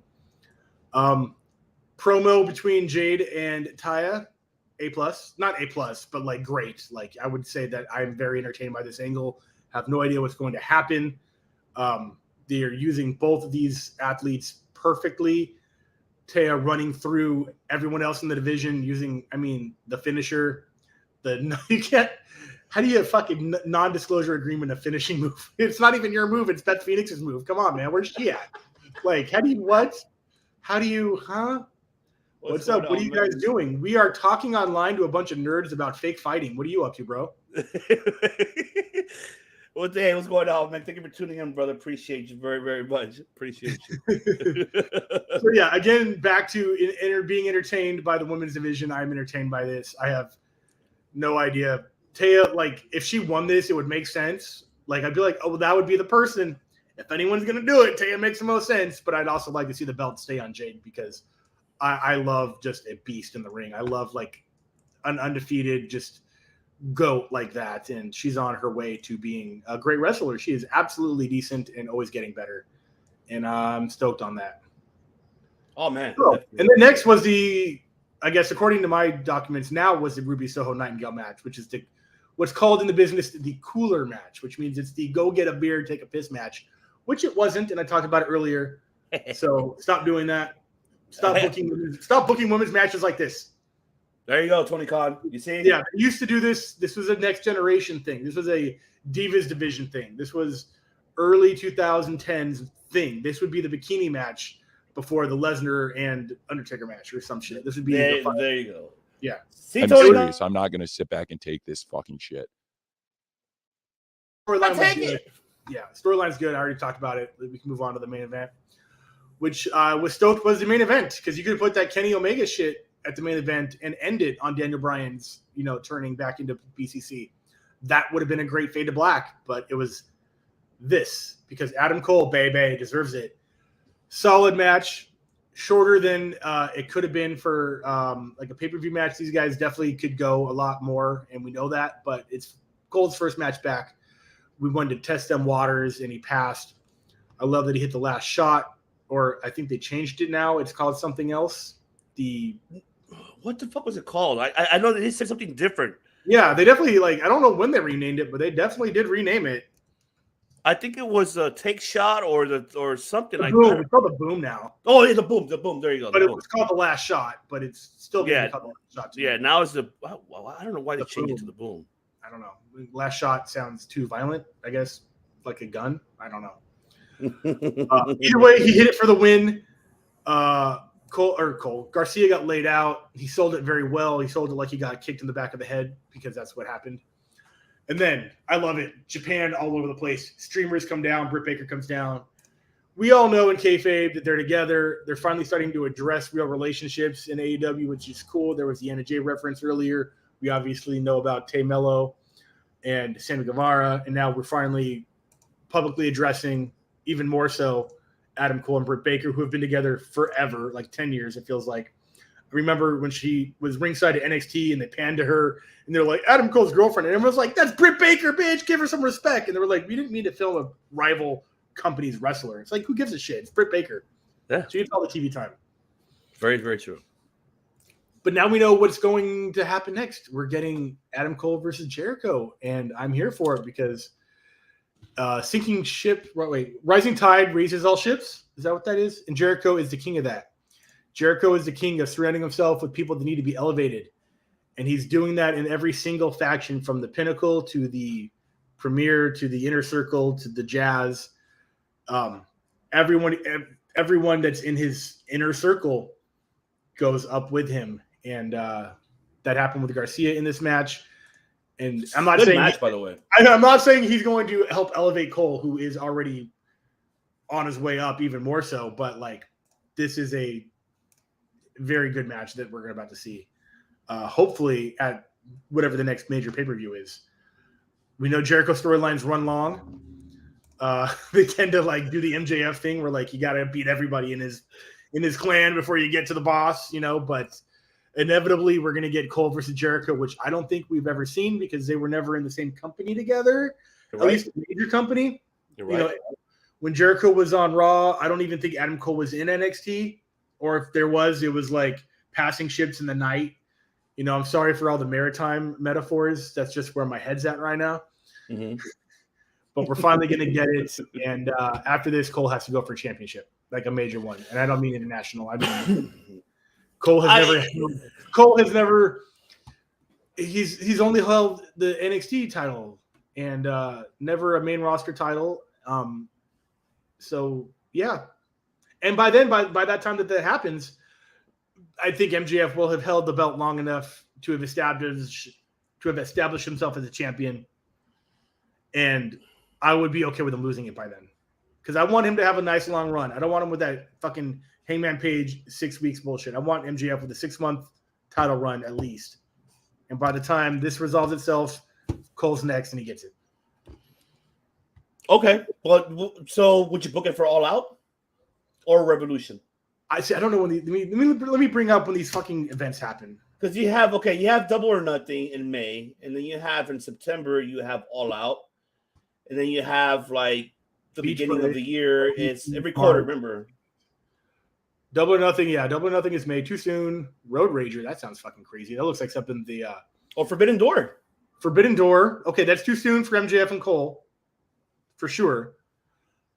Promo between Jade and Taya, A+. Not A+, but like great. Like I would say that I'm very entertained by this angle. Have no idea what's going to happen. They're using both of these athletes perfectly. Taya running through everyone else in the division using, the finisher. You can't. How do you fucking non-disclosure agreement a finishing move? It's not even your move. It's Beth Phoenix's move. Come on, man. Where's she at? Like, how do you what? How do you? Huh? What's up? What are you guys doing? We are talking online to a bunch of nerds about fake fighting. What are you up to, bro? Well, hey, what's going on, man? Thank you for tuning in, brother. Appreciate you very, very much. Appreciate you. So yeah, again, back to being entertained by the women's division. I'm entertained by this. I have no idea. Taya, like, if she won this, it would make sense. Like, I'd be like, oh, well, that would be the person. If anyone's gonna do it, Taya makes the most sense. But I'd also like to see the belt stay on Jade because I love just a beast in the ring. I love like an undefeated just goat like that, and she's on her way to being a great wrestler. She is absolutely decent and always getting better, and I'm stoked on that. Oh man! Oh, and then next was I guess according to my documents now was the Ruby Soho Nightingale match, which is what's called in the business the cooler match, which means it's the go get a beer, take a piss match, which it wasn't, and I talked about it earlier. So stop doing that. Stop booking women's matches like this. There you go, Tony Khan. You see? Yeah, they used to do this. This was a next generation thing. This was a Divas division thing. This was early 2010s thing. This would be the bikini match before the Lesnar and Undertaker match or some shit. This would be there you go. Yeah. See, I'm Tony serious. I'm not going to sit back and take this fucking shit. Storyline was good. Yeah, storyline's good. I already talked about it. We can move on to the main event, which was stoked was the main event because you could put that Kenny Omega shit at the main event and end it on Daniel Bryan's, turning back into BCC. That would have been a great fade to black, but it was this because Adam Cole, baby, deserves it. Solid match, shorter than it could have been for like a pay-per-view match. These guys definitely could go a lot more, and we know that, but it's Cole's first match back. We wanted to test them waters, and he passed. I love that he hit the last shot, or I think they changed it now. It's called something else. What the fuck was it called? I know they said something different. Yeah, they definitely I don't know when they renamed it, but they definitely did rename it. I think it was a take shot or something like Boom. that. It's called the Boom now. Oh, yeah, the boom. There you go. But it was called the last shot, but it's still Yeah. called the last shot. Yeah, now it's the. Well, I don't know why they The changed it boom. to the boom. I don't know. Last shot sounds too violent, I guess, like a gun. I don't know. Either way, he hit it for the win. Garcia got laid out. He sold it very well. He sold it like he got kicked in the back of the head because that's what happened. And then, I love it. Japan all over the place. Streamers come down. Britt Baker comes down. We all know in kayfabe that they're together. They're finally starting to address real relationships in AEW, which is cool. There was the Anna Jay reference earlier. We obviously know about Tay Mello and Sammy Guevara. And now we're finally publicly addressing, even more so, Adam Cole and Britt Baker, who have been together forever, like 10 years, it feels like. I remember when she was ringside at NXT and they panned to her and they're like, Adam Cole's girlfriend. And everyone's like, that's Britt Baker, bitch. Give her some respect. And they were like, we didn't mean to film a rival company's wrestler. It's like, who gives a shit? It's Britt Baker. Yeah. She gets all the TV time. Very, very true. But now we know what's going to happen next. We're getting Adam Cole versus Jericho. And I'm here for it because sinking ship, rising tide raises all ships. Is that what that is? And Jericho is the king of that. Jericho is the king of surrounding himself with people that need to be elevated. And he's doing that in every single faction, from the Pinnacle to the Premier to the Inner Circle to the Jazz. Everyone that's in his inner circle goes up with him. And that happened with Garcia in this match. And I'm not saying match, by the way. I'm not saying he's going to help elevate Cole, who is already on his way up even more so. But this is a very good match that we're about to see. Hopefully at whatever the next major pay-per-view is. We know Jericho storylines run long. They tend to do the MJF thing where you got to beat everybody in his clan before you get to the boss, but inevitably we're going to get Cole versus Jericho, which I don't think we've ever seen because they were never in the same company together. You're at right. least a major company. You're right. When Jericho was on Raw, I don't even think Adam Cole was in NXT, or if there was, it was passing ships in the night. I'm sorry for all the maritime metaphors. That's just where my head's at right now. Mm-hmm. But we're finally going to get it. And after this, Cole has to go for a championship. like a major one, and I don't mean international. I mean Cole has never. He's only held the NXT title and never a main roster title. So yeah, and by that time that happens, I think MJF will have held the belt long enough to have established himself as a champion, and I would be okay with him losing it by then, because I want him to have a nice long run. I don't want him with that fucking Hangman Page 6 weeks bullshit. I want MJF with a 6-month title run at least. And by the time this resolves itself, Cole's next and he gets it. Okay. But so would you book it for All Out or Revolution? I don't know when let me bring up when these fucking events happen. Because you have Double or Nothing in May, and then you have in September you have All Out, and then you have like the beginning of the year. It's every quarter, remember? Double or Nothing, yeah. Double or Nothing is May. Too soon. Road Rager. That sounds fucking crazy. That looks like something the Forbidden Door. Forbidden Door. Okay, that's too soon for MJF and Cole, for sure.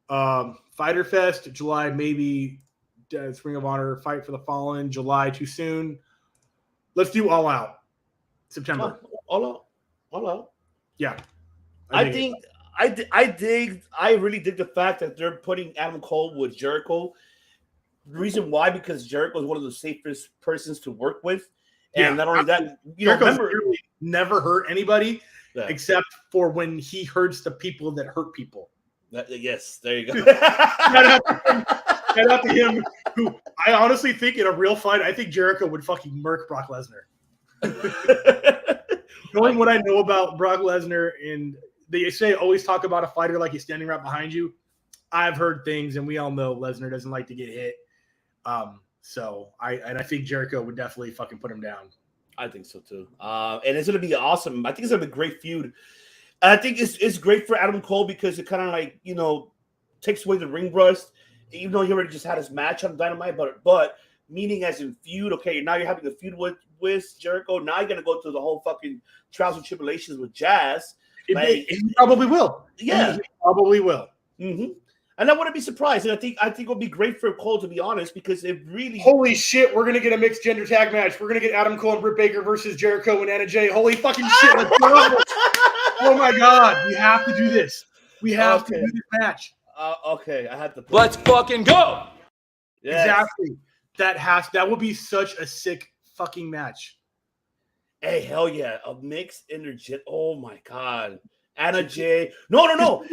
Fighter Fest, July, maybe. Ring of Honor, Fight for the Fallen, July, too soon. Let's do All Out. September. All Out. Yeah. I really dig the fact that they're putting Adam Cole with Jericho. The reason why, because Jericho is one of the safest persons to work with. And not only that, Jericho's never hurt anybody except for when he hurts the people that hurt people. Yes, there you go. Shout out to him, who I honestly think in a real fight, I think Jericho would fucking murk Brock Lesnar. Knowing what I know about Brock Lesnar, and they say always talk about a fighter like he's standing right behind you. I've heard things, and we all know Lesnar doesn't like to get hit. So I think Jericho would definitely fucking put him down. I think so too. And it's gonna be awesome. I think it's gonna be a great feud. I think it's great for Adam Cole because it kind of like, takes away the ring rust, even though he already just had his match on Dynamite, but meaning as in feud, okay, now you're having a feud with Jericho. Now you're gonna go through the whole fucking trials and tribulations with Jazz. He probably will. Yeah. He probably will. Mm-hmm. And I wouldn't be surprised. And I think it would be great for Cole, to be honest, because it really. Holy shit, we're gonna get a mixed gender tag match. We're gonna get Adam Cole and Britt Baker versus Jericho and Anna Jay. Holy fucking shit! Let's go! Oh my god, we have to do this. We have to do this match. Okay, I had to. Let's fucking go. Yes. Exactly. That would be such a sick fucking match. Hey, hell yeah, a mixed energy. Oh my god. Anna Jay. No. Hold on.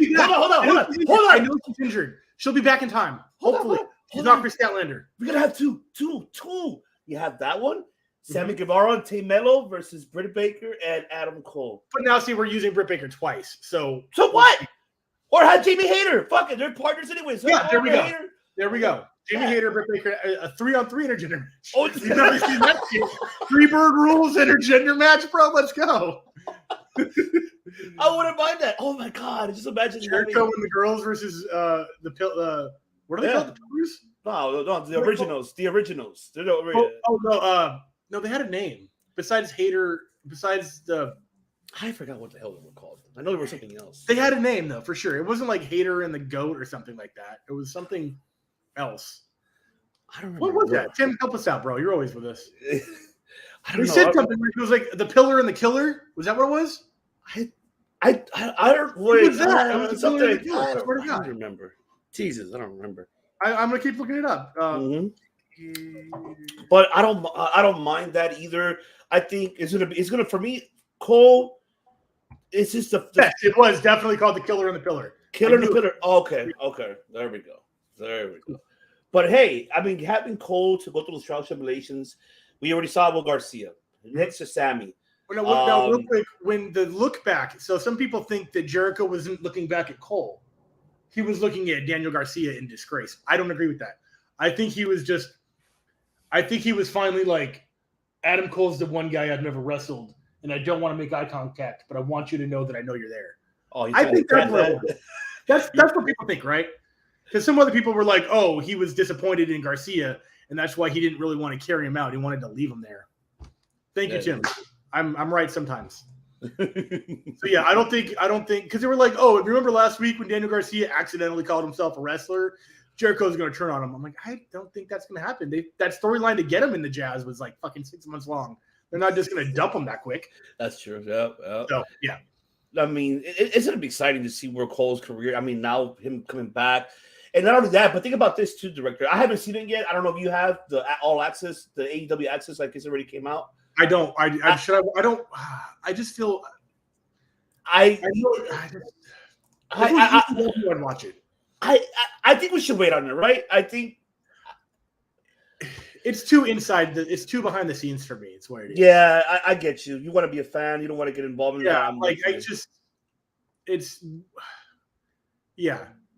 I know she's injured. She'll be back in time. Hopefully. She's not Chris Statlander. We're going to have two. You have that one. Sammy Guevara and Tay Mello versus Britt Baker and Adam Cole. But now, see, we're using Britt Baker twice. So what? Or have Jamie Hayter. Fuck it. They're partners anyways. Yeah, there we go. There we go. Jamie Hayter, Britt Baker, a 3-on-3 intergender match. Oh, you've never seen that shit. 3-bird rules intergender match, bro. Let's go. I wouldn't mind that. Oh my god! Just imagine Jericho and the girls versus the pill. What are they called? The Pillars? No, the originals. The originals. No, they had a name besides Hayter. Besides the, I forgot what the hell they were called. I know there was something else. They had a name though, for sure. It wasn't like Hayter and the Goat or something like that. It was something else. I don't remember. What was that? Tim, help us out, bro. You're always with us. I don't know. Said something. It was like the Pillar and the Killer. Was that what it was? I don't really. What was that? It was something. I don't remember. Jesus, I don't remember. I'm gonna keep looking it up. But I don't mind that either. I think it's gonna for me. Cole, it's just yes, it was definitely called the Killer and the Pillar. Killer and the Pillar. Okay, there we go. But hey, I mean, having Cole to go through those trial tribulations, we already saw with Garcia. Next to Sammy. Now, real quick, when the look back, so some people think that Jericho wasn't looking back at Cole. He was looking at Daniel Garcia in disgrace. I don't agree with that. I think he was finally like, Adam Cole's the one guy I've never wrestled, and I don't want to make eye contact, but I want you to know that I know you're there. I think that's what people think, right? Because some other people were like, oh, he was disappointed in Garcia, and that's why he didn't really want to carry him out. He wanted to leave him there. Thank you, Tim. I'm right sometimes. So yeah, I don't think because they were like, oh, remember last week when Daniel Garcia accidentally called himself a wrestler? Jericho's going to turn on him. I'm like, I don't think that's going to happen. That storyline to get him in the Jazz was like fucking 6 months long. They're not just going to dump him that quick. That's true. Yeah. So, yeah. I mean, it's going to be exciting to see where Cole's career. I mean, now him coming back. And not only that, but think about this too, director. I haven't seen it yet. I don't know if you have the All Access, the AEW Access. I guess it already came out. I don't. I just feel. I would watch it. I think we should wait on it, right? I think it's too inside. It's too behind the scenes for me. It's what it is. Yeah, I get you. You want to be a fan. You don't want to get involved in that.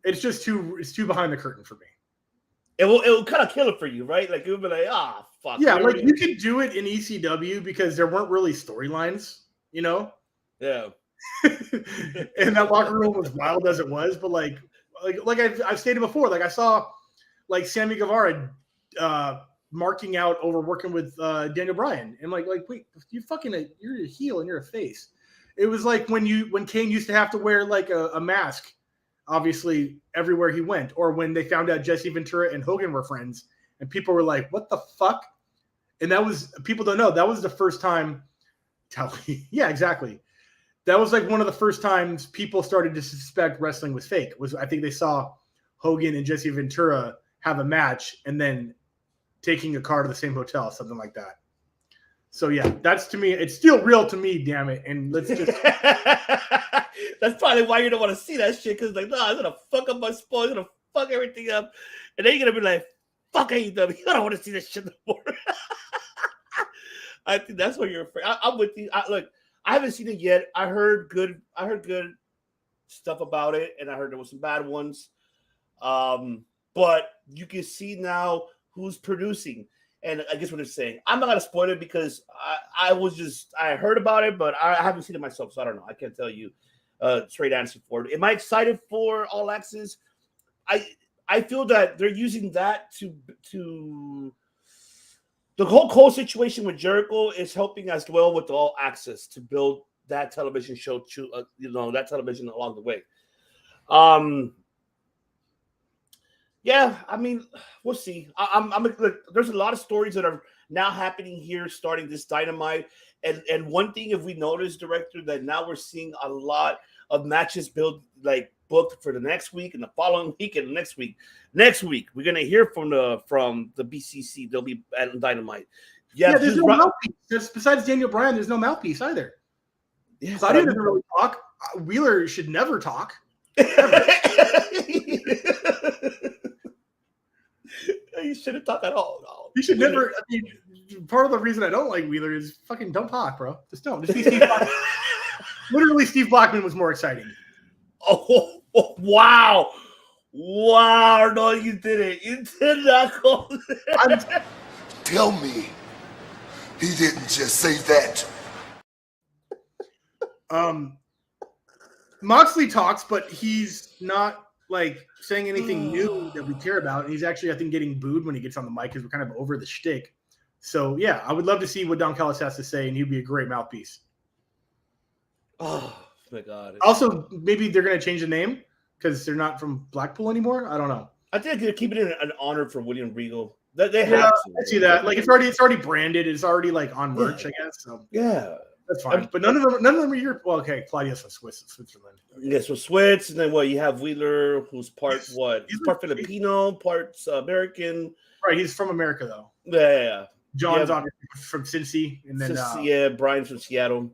It's just too behind the curtain for me. It will kind of kill it for you, right? Like, it would be like, fuck. Yeah, like you could do it in ECW because there weren't really storylines, you know? Yeah. And that locker room was wild as it was, but like I've stated before, like I saw like Sammy Guevara marking out over working with Daniel Bryan. And like wait, you're a heel and you're a face. It was like when Kane used to have to wear like a mask, obviously everywhere he went, or when they found out Jesse Ventura and Hogan were friends, and people were like, "What the fuck?" And that was, people don't know, that was the first time. Yeah, exactly. That was like one of the first times people started to suspect wrestling was fake. I think they saw Hogan and Jesse Ventura have a match and then taking a car to the same hotel, something like that. So yeah, that's, to me, it's still real to me, damn it. And let's just. That's probably why you don't want to see that shit, because like, no, I'm gonna fuck up my sport, I'm gonna fuck everything up, and then you're gonna be like, fuck AEW, I don't want to see this shit no more. I think that's what you're afraid. I'm with you. Look, I haven't seen it yet. I heard good stuff about it, and I heard there was some bad ones. But you can see now who's producing, and I guess what they're saying. I'm not gonna spoil it because I heard about it, but I haven't seen it myself, so I don't know. I can't tell you straight answer for it. Am I excited for All Access? I feel that they're using that to the whole Cole situation with Jericho is helping as well with the All Access to build that television show, that television along the way. Yeah, I mean, we'll see. Look, there's a lot of stories that are now happening here, starting this Dynamite. And one thing, if we notice, director, that now we're seeing a lot of matches booked for the next week and the following week and the next week. Next week, we're gonna hear from the BCC. They'll be at Dynamite. Yeah, there's no mouthpiece. Besides Daniel Bryan, there's no mouthpiece either. Yeah, so I didn't really talk. Wheeler should never talk. You shouldn't talk at all. No. You should never. I mean, part of the reason I don't like Wheeler is fucking don't talk, bro. Just don't. Just be Steve Blackman. Literally, Steve Blackman was more exciting. Oh, wow. Wow. No, you didn't. You did not go there. Tell me he didn't just say that. Moxley talks, but he's not like saying anything new that we care about. And he's actually, I think, getting booed when he gets on the mic because we're kind of over the shtick. So yeah, I would love to see what Don Callis has to say, and he'd be a great mouthpiece. Oh my God. Also, maybe they're going to change the name because they're not from Blackpool anymore. I don't know. I think they're keeping it an honor for William Regal. They have to. I see that. Like it's already branded. It's already like on merch, I guess. So yeah, that's fine. But none of them are Europe. Well, okay, Claudia's from Switzerland. Yeah, so Swiss, and then you have Wheeler, who's part what? He's part Filipino, part American. Right, he's from America though. Yeah. John's obviously from Cincy, and then Brian's from Seattle.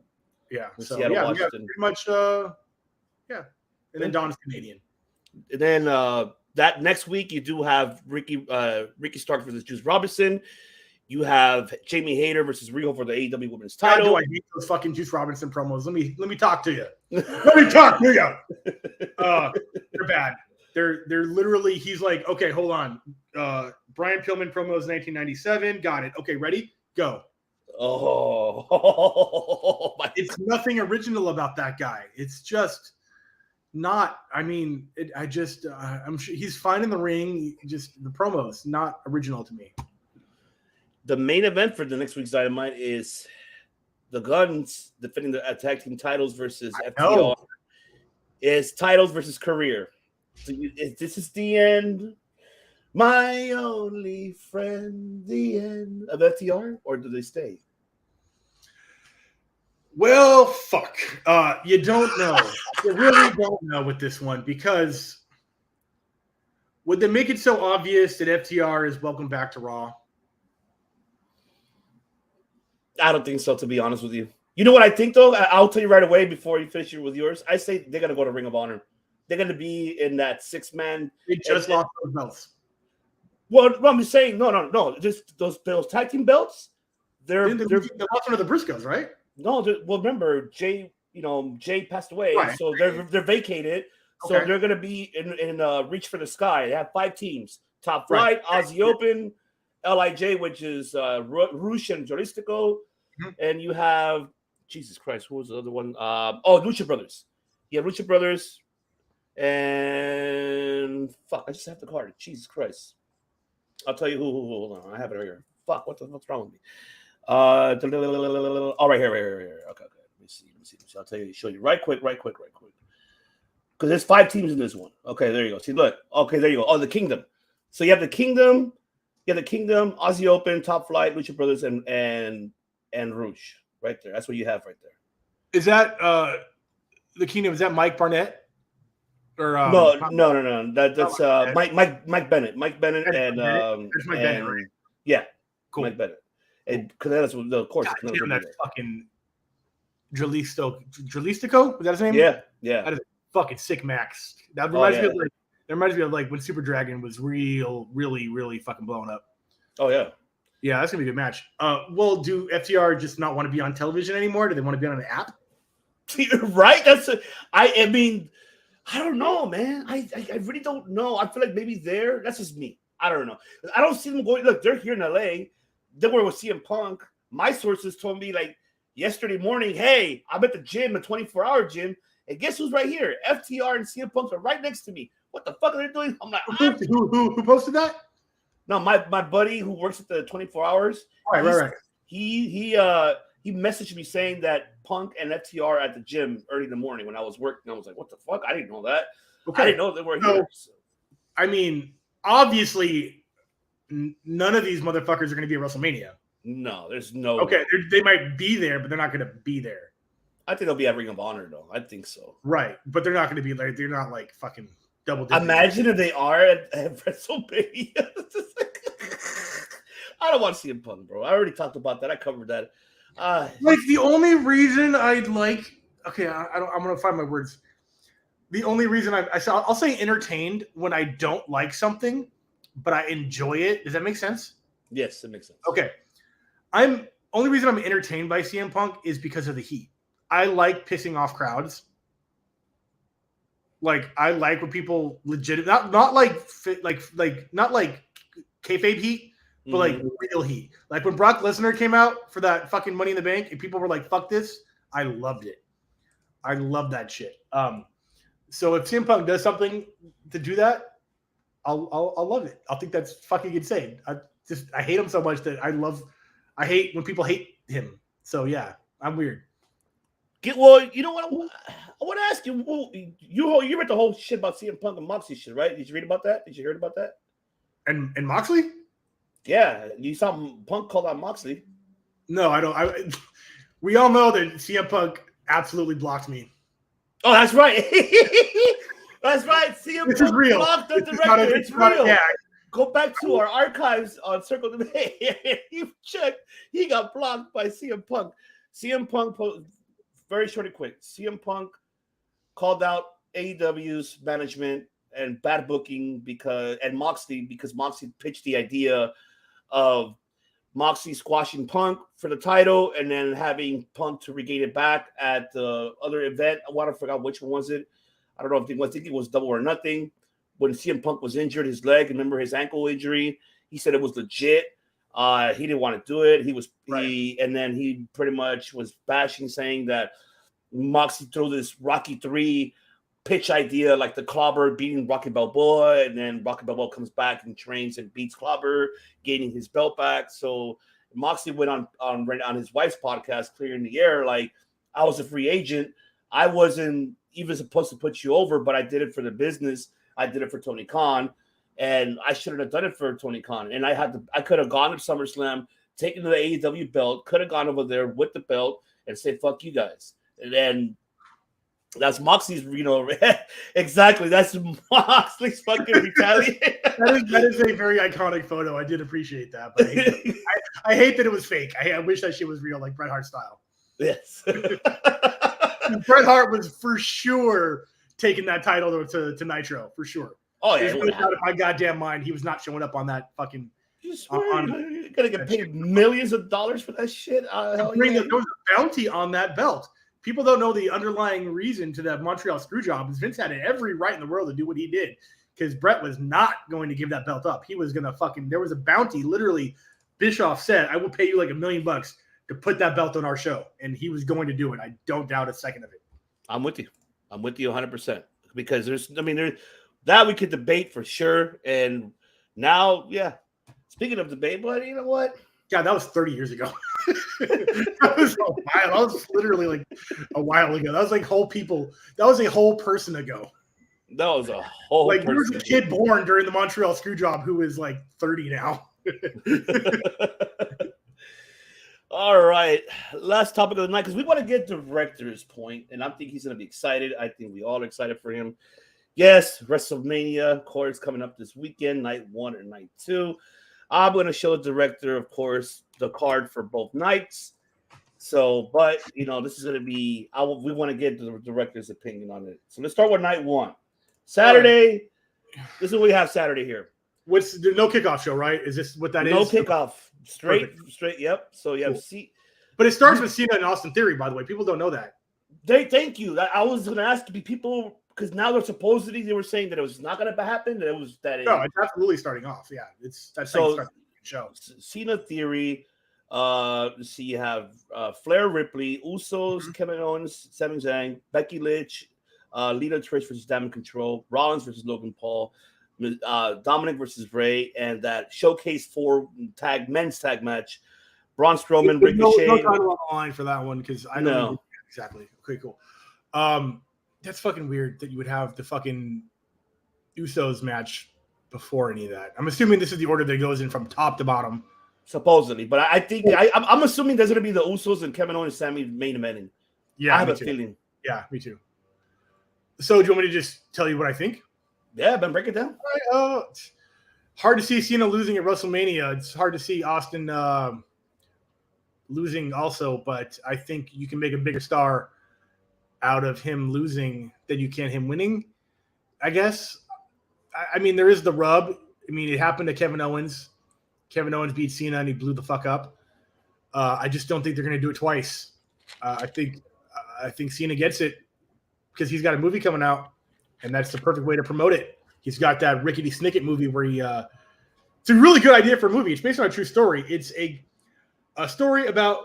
Yeah, so Seattle, yeah, Washington. pretty much. Yeah, and then Don's Canadian. And then that next week you do have Ricky Stark versus Juice Robinson. You have Jamie Hayter versus Riho for the AEW Women's title. God, do I hate those fucking Juice Robinson promos? Let me talk to you. Let me talk to you. They're bad. They're literally. He's like, okay, hold on. Brian Pillman promos 1997. Got it. Okay, ready? Go. Oh, it's nothing original about that guy. It's just not. I mean, I'm sure he's fine in the ring. Just the promos, not original to me. The main event for the next week's Dynamite is the Guns defending the tag team titles versus FTR. It's titles versus career. So this is the end. My only friend, the end of FTR, or do they stay? Well, fuck. You don't know. You really don't know with this one because would they make it so obvious that FTR is welcome back to Raw? I don't think so, to be honest with you. You know what I think, though? I'll tell you right away before you finish with yours. I say they're going to go to Ring of Honor. They're going to be in that 6-man. They just lost those belts. Well, I'm just saying, no. Just those tag team belts. They're lost one of the Briscoes, right? No, well, remember Jay passed away, right. So they're vacated. So Okay. they're going to be in Reach for the Sky. They have 5 teams: Top Flight, Aussie Open, LIJ, which is Rush and Juristico, and you have Jesus Christ, who was the other one? Lucha Brothers. Yeah, Lucha Brothers, and fuck, I just have the card. Jesus Christ, I'll tell you who. Hold on, I have it right here. Fuck, what's wrong with me? All right, here. Okay. Let me see. I'll show you right quick. Because there's 5 teams in this one. Okay, there you go. See, look. Okay, there you go. Oh, the Kingdom. So you have the Kingdom, Aussie Open, Top Flight, Lucha Brothers, and Rouge right there. That's what you have right there. Is that the Kingdom? Is that Mike Barnett? Or no. That's Mike Bennett. Mike Bennett and that's Mike Bennett, right? Yeah, Cool. Mike Bennett. And Canelas, of course. God damn, that fucking Jalistico? Was that his name? Yeah. That is fucking sick, Max. That reminds me of like when Super Dragon was really, really fucking blowing up. Oh yeah. Yeah, that's gonna be a good match. Well, do FTR just not want to be on television anymore? Do they want to be on an app? Right? I mean, I don't know, man. I really don't know. I feel like maybe that's just me. I don't know. I don't see them going. Look, they're here in LA. They were with CM Punk. My sources told me like yesterday morning, hey, I'm at the gym, a 24-hour gym, and guess who's right here? FTR and CM Punk are right next to me. What the fuck are they doing? I'm like, who posted that? No, my buddy who works at the 24 hours. Right. He messaged me saying that Punk and FTR are at the gym early in the morning when I was working. I was like, what the fuck? I didn't know that. Okay. I didn't know they were here. I mean, obviously, none of these motherfuckers are going to be at WrestleMania. No, there's no. Okay, they might be there, but they're not going to be there. I think they'll be at Ring of Honor, though. I think so. Right, but they're not going to be like they're not like fucking double. Imagine if they are at WrestleMania. I don't want to see him Punk, bro. I already talked about that. I covered that. Like the only reason I'd like. Okay, I'm going to find my words. The only reason I'll say entertained when I don't like something, but I enjoy it. Does that make sense? Yes, it makes sense. Okay. Only reason I'm entertained by CM Punk is because of the heat. I like pissing off crowds. Like I like when people legit not like not like kayfabe heat, but like real heat. Like when Brock Lesnar came out for that fucking Money in the Bank and people were like, fuck this, I loved it. I love that shit. So if CM Punk does something to do that, I'll love it. I think that's fucking insane. I hate him so much that I hate when people hate him. So yeah, I'm weird. Well, you know what? I want to ask you. You read the whole shit about CM Punk and Moxley shit, right? Did you read about that? Did you hear about that? And Moxley? Yeah, you saw Punk call out Moxley. No, I don't. We all know that CM Punk absolutely blocked me. Oh, that's right. That's right. CM Punk blocked the director. It's real. Yeah. Go back to our archives on Circle the Bay. You checked. He got blocked by CM Punk. CM Punk, very short and quick. CM Punk called out AEW's management and bad booking because Moxley pitched the idea of Moxley squashing Punk for the title and then having Punk to regain it back at the other event. I forgot which one was it. I don't know if I think it was Double or Nothing. When CM Punk was injured, his leg, remember his ankle injury, he said it was legit. He didn't want to do it. And then he pretty much was bashing, saying that Moxley threw this Rocky 3 pitch idea, like the Clobber beating Rocky Balboa, and then Rocky Balboa comes back and trains and beats Clobber, gaining his belt back. So Moxley went on his wife's podcast, Clearing the Air, like, I was a free agent. I wasn't even supposed to put you over, but I did it for the business. I did it for Tony Khan. and I shouldn't have done it for Tony Khan. And I could have gone to SummerSlam, taken the AEW belt, could have gone over there with the belt and say, fuck you guys. And then that's Moxley's, exactly. That's Moxley's fucking retaliation. that is a very iconic photo. I did appreciate that. But I hate that it was fake. I wish that shit was real, like Bret Hart style. Yes. Bret Hart was for sure taking that title to Nitro, for sure. Oh, yeah. There's no doubt in my goddamn mind he was not showing up on that fucking. You swear you're going to get paid millions of dollars for that shit? There was a bounty on that belt. People don't know the underlying reason to that Montreal screw job. Vince had every right in the world to do what he did because Bret was not going to give that belt up. He was going to there was a bounty. Literally, Bischoff said, I will pay you like $1 million to put that belt on our show. And he was going to do it. I don't doubt a second of it. I'm with you 100% because there's that we could debate for sure. And now, yeah, speaking of debate, but you know what? God, that was 30 years ago. That was a while. That was literally like a while ago. That was like that was a whole person ago. That was a whole there was a kid born during the Montreal screw job who is like 30 now. All right. Last topic of the night, because we want to get director's point, and I think he's going to be excited. I think we all are excited for him. Yes, WrestleMania, of course, coming up this weekend, night 1 and night 2. I'm going to show the director, of course, the card for both nights. So, but, this is going to be, we want to get the director's opinion on it. So let's start with night 1. Saturday, This is what we have Saturday here. What's the no kickoff show, right? Is this what that is? No kickoff. Straight, yep. So you have But it starts with Cena and Austin Theory, by the way. People don't know that. Thank you. I was going to ask people, because now they were saying that it was not going to happen. That it was that. No, it's absolutely starting off. Yeah, that's so the show. Cena Theory. Let's see, you have Flair, Ripley, Usos, Kevin Owens, Sami Zayn, Becky Lynch, Lita, Trish versus Damage Control, Rollins versus Logan Paul, Dominic versus Ray, and that Showcase 4 men's tag match. Braun Strowman, Ricochet. No title on the line for that one because I know exactly. Okay, cool. That's fucking weird that you would have the fucking Usos match before any of that. I'm assuming this is the order that goes in from top to bottom. Supposedly, but I think I'm assuming there's going to be the Usos and Kevin Owens and Sami main eventing. Yeah, I have a feeling. Yeah, me too. So, do you want me to just tell you what I think? Yeah, Ben, break it down. All right, hard to see Cena losing at WrestleMania. It's hard to see Austin losing also, but I think you can make a bigger star out of him losing than you can him winning, I guess. I mean, there is the rub. I mean, it happened to Kevin Owens. Kevin Owens beat Cena and he blew the fuck up. I just don't think they're going to do it twice. I think Cena gets it because he's got a movie coming out, and that's the perfect way to promote it. He's got that Rickety Snicket movie where it's a really good idea for a movie. It's based on a true story. It's a story about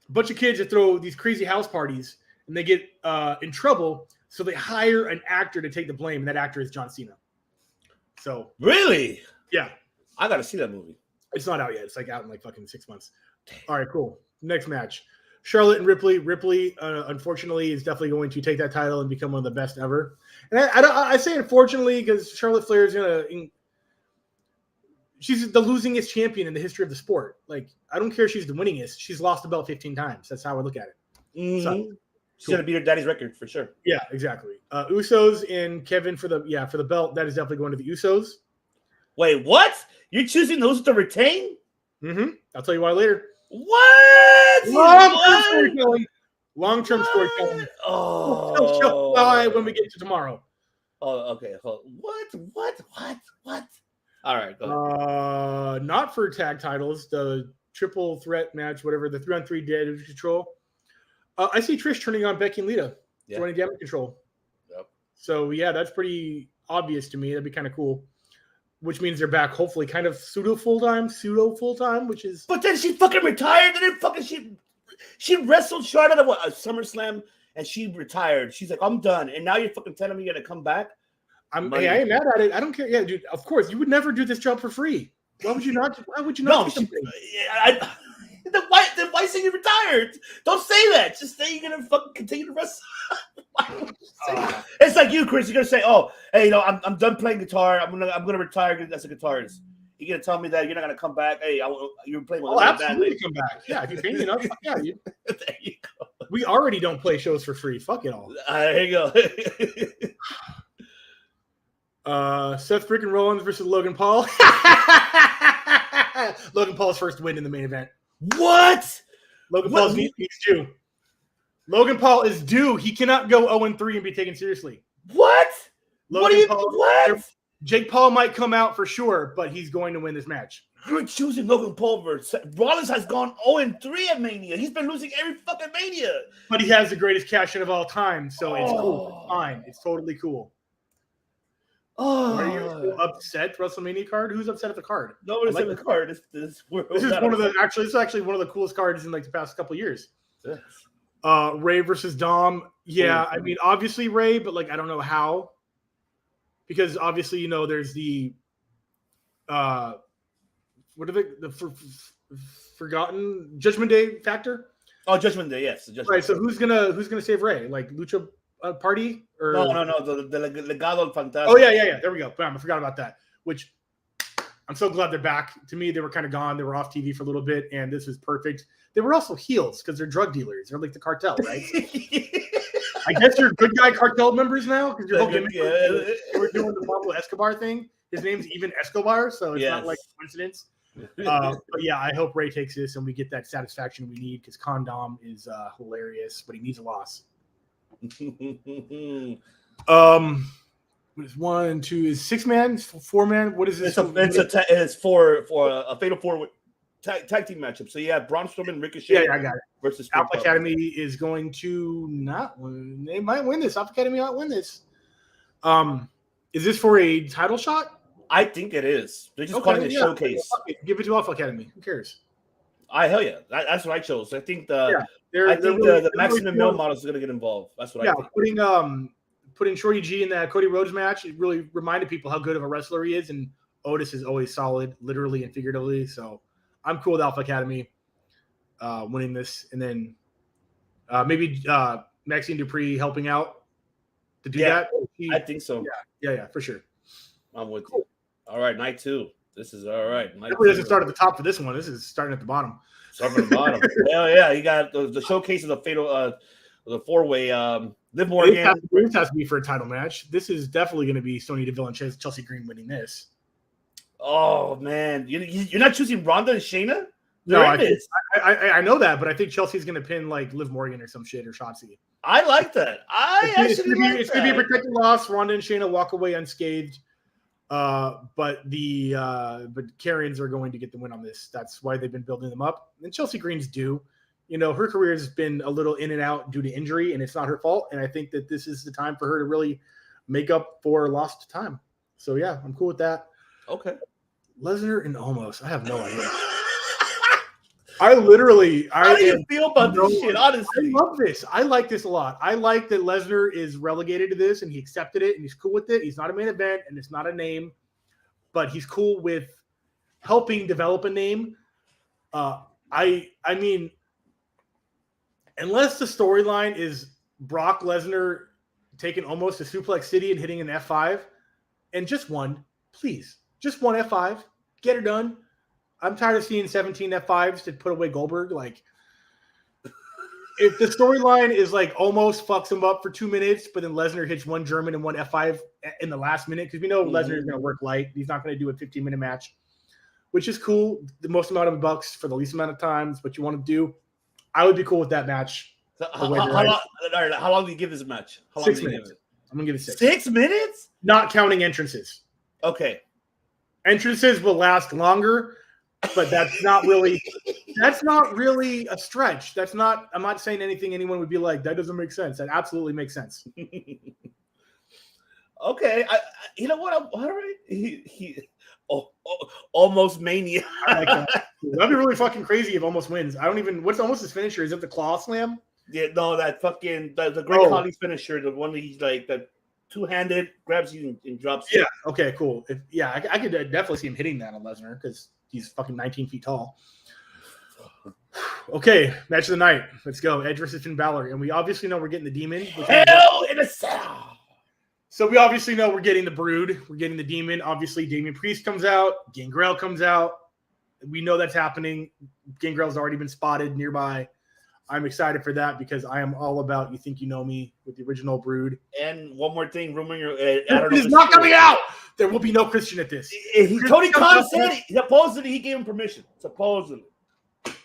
a bunch of kids that throw these crazy house parties, and they get in trouble, so they hire an actor to take the blame, and that actor is John Cena. So really, yeah, I got to see that movie. It's not out yet. It's like out in like fucking 6 months. All right, cool. Next match. Charlotte and Ripley. Ripley, unfortunately, is definitely going to take that title and become one of the best ever. And I say unfortunately because Charlotte Flair is she's the losingest champion in the history of the sport. Like, I don't care if she's the winningest. She's lost the belt 15 times. That's how I look at it. Mm-hmm. So, she's going to beat her daddy's record for sure. Yeah, exactly. Usos and Kevin for the belt. That is definitely going to the Usos. Wait, what? You're choosing those to retain? Mm-hmm. I'll tell you why later. What? Long-term storytelling. Oh. When we get to tomorrow. Oh, okay. What? All right, go ahead. Not for tag titles. The triple threat match, whatever. The 3-on-3 Damage Control. I see Trish turning on Becky and Lita. Joining Damage Control. Yep. So, yeah, that's pretty obvious to me. That'd be kind of cool. Which means they're back, hopefully, kind of pseudo full-time, which is... But then she fucking retired, and then fucking she wrestled Charlotte at a SummerSlam, and she retired. She's like, I'm done. And now you're fucking telling me you're going to come back? I ain't mad at it. I don't care. Yeah, dude, of course. You would never do this job for free. Why would you not? No, then why say you retired? Don't say that. Just say you're going to fucking continue to wrestle. It's like you, Chris. You're gonna say, "Oh, hey, I'm done playing guitar. I'm gonna retire as a guitarist." You're gonna tell me that you're not gonna come back. Hey, you're playing with Oh, a absolutely band. come back. Yeah, if you pay me enough, yeah. There you go. We already don't play shows for free. Fuck it all. There you go. Seth freaking Rollins versus Logan Paul. Logan Paul's first win in the main event. What? Logan Paul's he's due. Logan Paul is due. He cannot go 0-3 and be taken seriously. What? Logan What? Jake Paul might come out for sure, but he's going to win this match. You're choosing Logan Paul versus Rollins has gone 0-3 at Mania. He's been losing every fucking Mania. But he has the greatest cash in of all time, so it's cool. It's fine. It's totally cool. Are you still upset WrestleMania card? Who's upset at the card? Nobody's in the card. This is one of the coolest cards in like the past couple of years. Yes. Ray versus Dom. Yeah, I mean, obviously Ray, but like I don't know how. Because obviously, there's the what are the forgotten Judgment Day factor? Oh, Judgment Day, yes. Right. So who's gonna save Ray? Like Lucha Party or no, the Legado Fantasma. Oh yeah. There we go. Bam, I forgot about that. Which I'm so glad they're back. To me, they were kind of gone. They were off TV for a little bit, and this was perfect. They were also heels because they're drug dealers. They're like the cartel, right? I guess you're good guy cartel members now because you're we're doing the Pablo Escobar thing. His name's even Escobar, so it's not like a coincidence. But yeah, I hope Ray takes this and we get that satisfaction we need because Condom is hilarious, but he needs a loss. What is 1, 2, is 6-man, 4-man? What is this? It's for a fatal 4 tag team matchup. So yeah, Braun Strowman, Ricochet. Yeah, I got it. Versus Alpha Academy is going to not win. They might win this. Alpha Academy might win this. Is this for a title shot? I think it is. They're just calling it a showcase. Give it to Alpha Academy. Who cares? Hell yeah. That's what I chose. I think the the Maximum Male model is going to get involved. That's what I think. Putting Shorty G in that Cody Rhodes match, it really reminded people how good of a wrestler he is, and Otis is always solid, literally and figuratively. So I'm cool with Alpha Academy winning this, and then maybe Maxine Dupree helping out to do that. I think so. Yeah, for sure. I'm with you. All right, night 2. This is all right. Definitely doesn't start at the top for this one. This is starting at the bottom. Starting at the bottom. Yeah. You got the showcase of the fatal, the 4-way. Liv Morgan. This has to be for a title match. This is definitely going to be Sonya Deville and Chelsea Green winning this. Oh man, you're not choosing Ronda and Shayna? No, I know that, but I think Chelsea's going to pin like Liv Morgan or some shit or Shotzi. I like that. It's going to be a protected loss. Ronda and Shayna walk away unscathed. But Karrions are going to get the win on this. That's why they've been building them up. And Chelsea Green's due. Her career has been a little in and out due to injury, and it's not her fault. And I think that this is the time for her to really make up for lost time. So yeah, I'm cool with that. Okay. Lesnar and Omos. I have no idea. How do you feel about this shit? Honestly, I love this. I like this a lot. I like that Lesnar is relegated to this and he accepted it and he's cool with it. He's not a main event and it's not a name, but he's cool with helping develop a name. I mean, unless the storyline is Brock Lesnar taking Omos to Suplex City and hitting an F5, and just one, please, just one F5, get it done. I'm tired of seeing 17 F5s to put away Goldberg. Like, if the storyline is like almost fucks him up for 2 minutes, but then Lesnar hits one German and one F5 in the last minute, because we know Lesnar is going to work light. He's not going to do a 15-minute match, which is cool. The most amount of bucks for the least amount of times, what you want to do. I would be cool with that match. So how long do you give this match? 6 minutes. I'm going to give it 6. 6 minutes? Not counting entrances. Okay. Entrances will last longer. But that's not really a stretch. I'm not saying anything anyone would be like, that doesn't make sense. That absolutely makes sense. Okay. You know what? All right. Almost Mania. I like that. That'd be really fucking crazy if Almost wins. What's Almost finisher? Is it the claw slam? Yeah, no, that fucking, the Great Khali's finisher, the one that he's like, the two-handed, grabs you and drops you. Yeah, okay, cool. I could definitely see him hitting that on Lesnar because he's fucking 19 feet tall. Okay, match of the night. Let's go. Edge versus Finn Balor. And we obviously know we're getting the Demon. Hell in a cell. So we obviously know we're getting the Brood. We're getting the Demon. Obviously, Damian Priest comes out. Gangrel comes out. We know that's happening. Gangrel's already been spotted nearby. I'm excited for that because I am all about You Think You Know Me with the original Brood. And one more thing, rumor It's not coming out. There will be no Christian at this. Tony Khan said supposedly he gave him permission. Supposedly.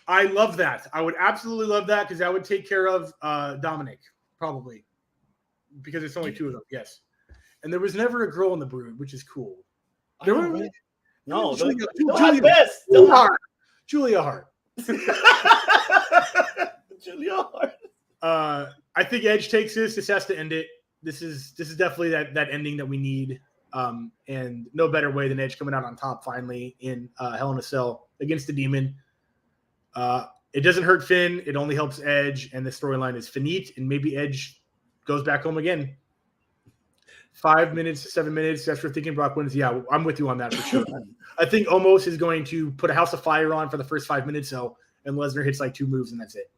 I love that. I would absolutely love that because that would take care of Dominic, probably. Because there's only two of them, yes. And there was never a girl in the Brood, which is cool. There were no, Julia Hart. Julia Hart. Julia Hart. I think Edge takes this. This has to end it. This is definitely that ending that we need. And no better way than Edge coming out on top finally in Hell in a Cell against the Demon. It doesn't hurt Finn. It only helps Edge, and the storyline is finite. And maybe Edge goes back home again. 5 minutes, 7 minutes. That's for thinking Brock wins. Yeah, I'm with you on that for sure. I think Omos is going to put a house of fire on for the first 5 minutes, and Lesnar hits like 2 moves, and that's it.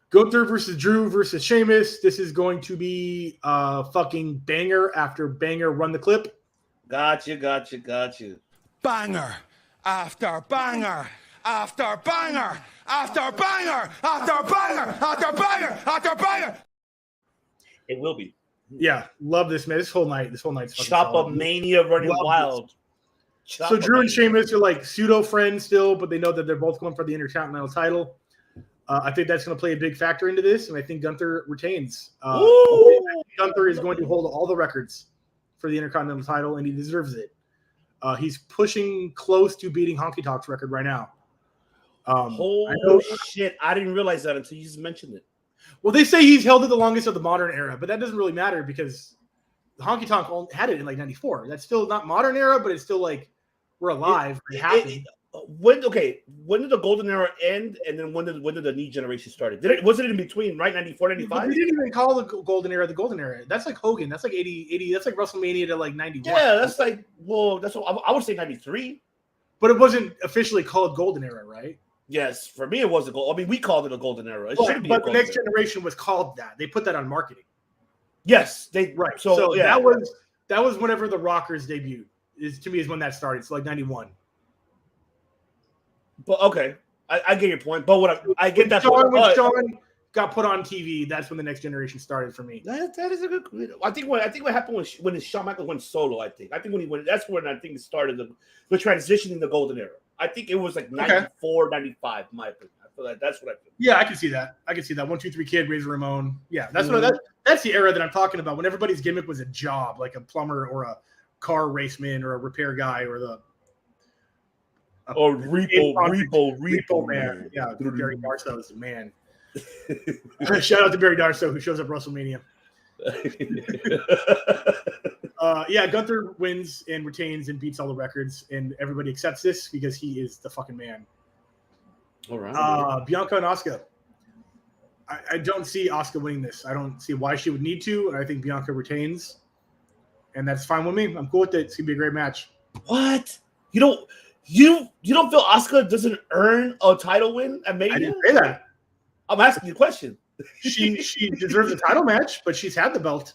Gunther versus Drew versus Sheamus. This is going to be a fucking banger after banger. Run the clip. Gotcha. Banger after banger after banger after banger after banger after banger after banger. It will be. Yeah, love this, man. This whole night's fucking Chop solid. Up Mania running Love wild. So Drew and Sheamus are like pseudo friends still, but they know that they're both going for the Intercontinental title. I think that's going to play a big factor into this, and I think Gunther retains. Gunther is going to hold all the records for the Intercontinental title, and he deserves it. He's pushing close to beating Honky Tonk's record right now. Holy shit! I didn't realize that until you just mentioned it. Well, they say he's held it the longest of the modern era, but that doesn't really matter because Honky Tonk had it in like '94. That's still not modern era, but it's still like we're alive. It happened. When did the golden era end, and then when did the new generation started? Was it in between, right? 94, 95? We didn't even call the golden era the golden era. That's like Hogan. That's like 80. That's like WrestleMania to like 91. Yeah, that's like, well, that's what I would say 93. But it wasn't officially called golden era, right? Yes, for me it was a gold. I mean, we called it a golden era. But the next generation was called that. They put that on marketing. Yes, right. So yeah. that was whenever the Rockers debuted. To me is when that started. So like 91. But okay, I get your point. But I get that. When Shawn got put on TV, that's when the next generation started for me. That is a good. I think what happened when Shawn Michaels went solo. I think when he went, that's when I think it started the transition in the golden era. I think it was like 94, 95, in my opinion. I feel like that's what I feel. Yeah, I can see that. 1, 2, 3 Kid, Razor Ramon. Yeah, that's that's the era that I'm talking about. When everybody's gimmick was a job, like a plumber or a car raceman or a repair guy or repo man. Yeah, Barry Darsow is the man. Shout out to Barry Darsow who shows up at WrestleMania. Gunther wins and retains and beats all the records, and everybody accepts this because he is the fucking man. All right. Bianca and Asuka. I don't see Asuka winning this. I don't see why she would need to, and I think Bianca retains, and that's fine with me. I'm cool with it. It's gonna be a great match. What? You don't feel Asuka doesn't earn a title win at Mania? I didn't say that. I'm asking you a question. She deserves a title match, but she's had the belt.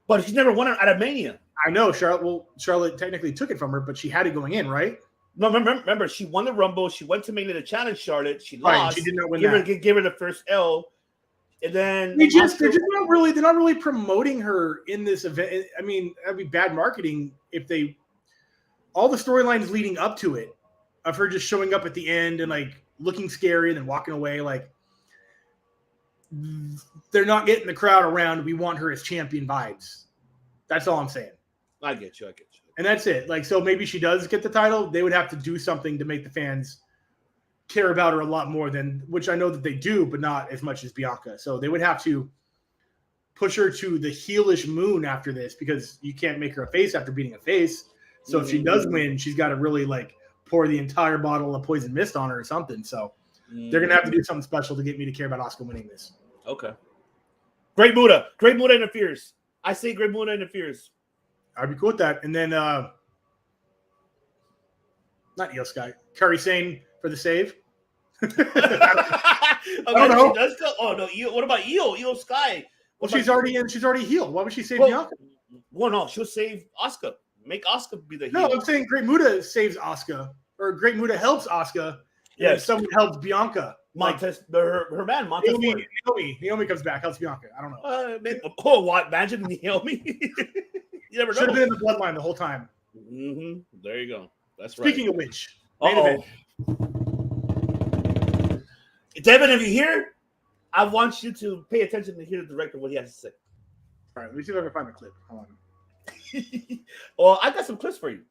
But she's never won it at a Mania. I know Charlotte technically took it from her, but she had it going in, right? No, remember, she won the Rumble. She went to Mania to challenge Charlotte. She lost. Right, she did not win that. Give her the first L, and then they're not really promoting her in this event. I mean, that'd be bad marketing if all the storylines leading up to it of her just showing up at the end and like looking scary and then walking away, like they're not getting the crowd around. We want her as champion vibes. That's all I'm saying. I get you. And that's it. Like, so maybe she does get the title. They would have to do something to make the fans care about her a lot more than, which I know that they do, but not as much as Bianca. So they would have to push her to the heelish moon after this because you can't make her a face after beating a face. So if she does win, she's got to really like pour the entire bottle of poison mist on her or something. So they're going to have to do something special to get me to care about Asuka winning this. Okay. Great Muta interferes. I say Great Muta interferes. I'd be cool with that. And then, not Io Sky, Kairi Sane for the save. don't know. She does go. Oh no, Io, what about Io? Io Sky. Well, she's already healed. Why would she save Well, Bianca? Well, no, she'll save Asuka. Make Asuka be the No, heel. I'm saying Great Muta saves Asuka, or Great Muta helps Asuka. Yes. And someone helps Bianca. Montez, her man, Montez. Naomi comes back, helps Bianca. I don't know. What? Imagine Naomi. You never Should have know. been in the bloodline the whole time. Mm-hmm. There you go. That's right. Speaking of which, main Uh-oh. event. Devin, if you hear, I want you to pay attention to hear the director what he has to say. All right, let me see if I can find the clip. Hold on. Well, I got some clips for you.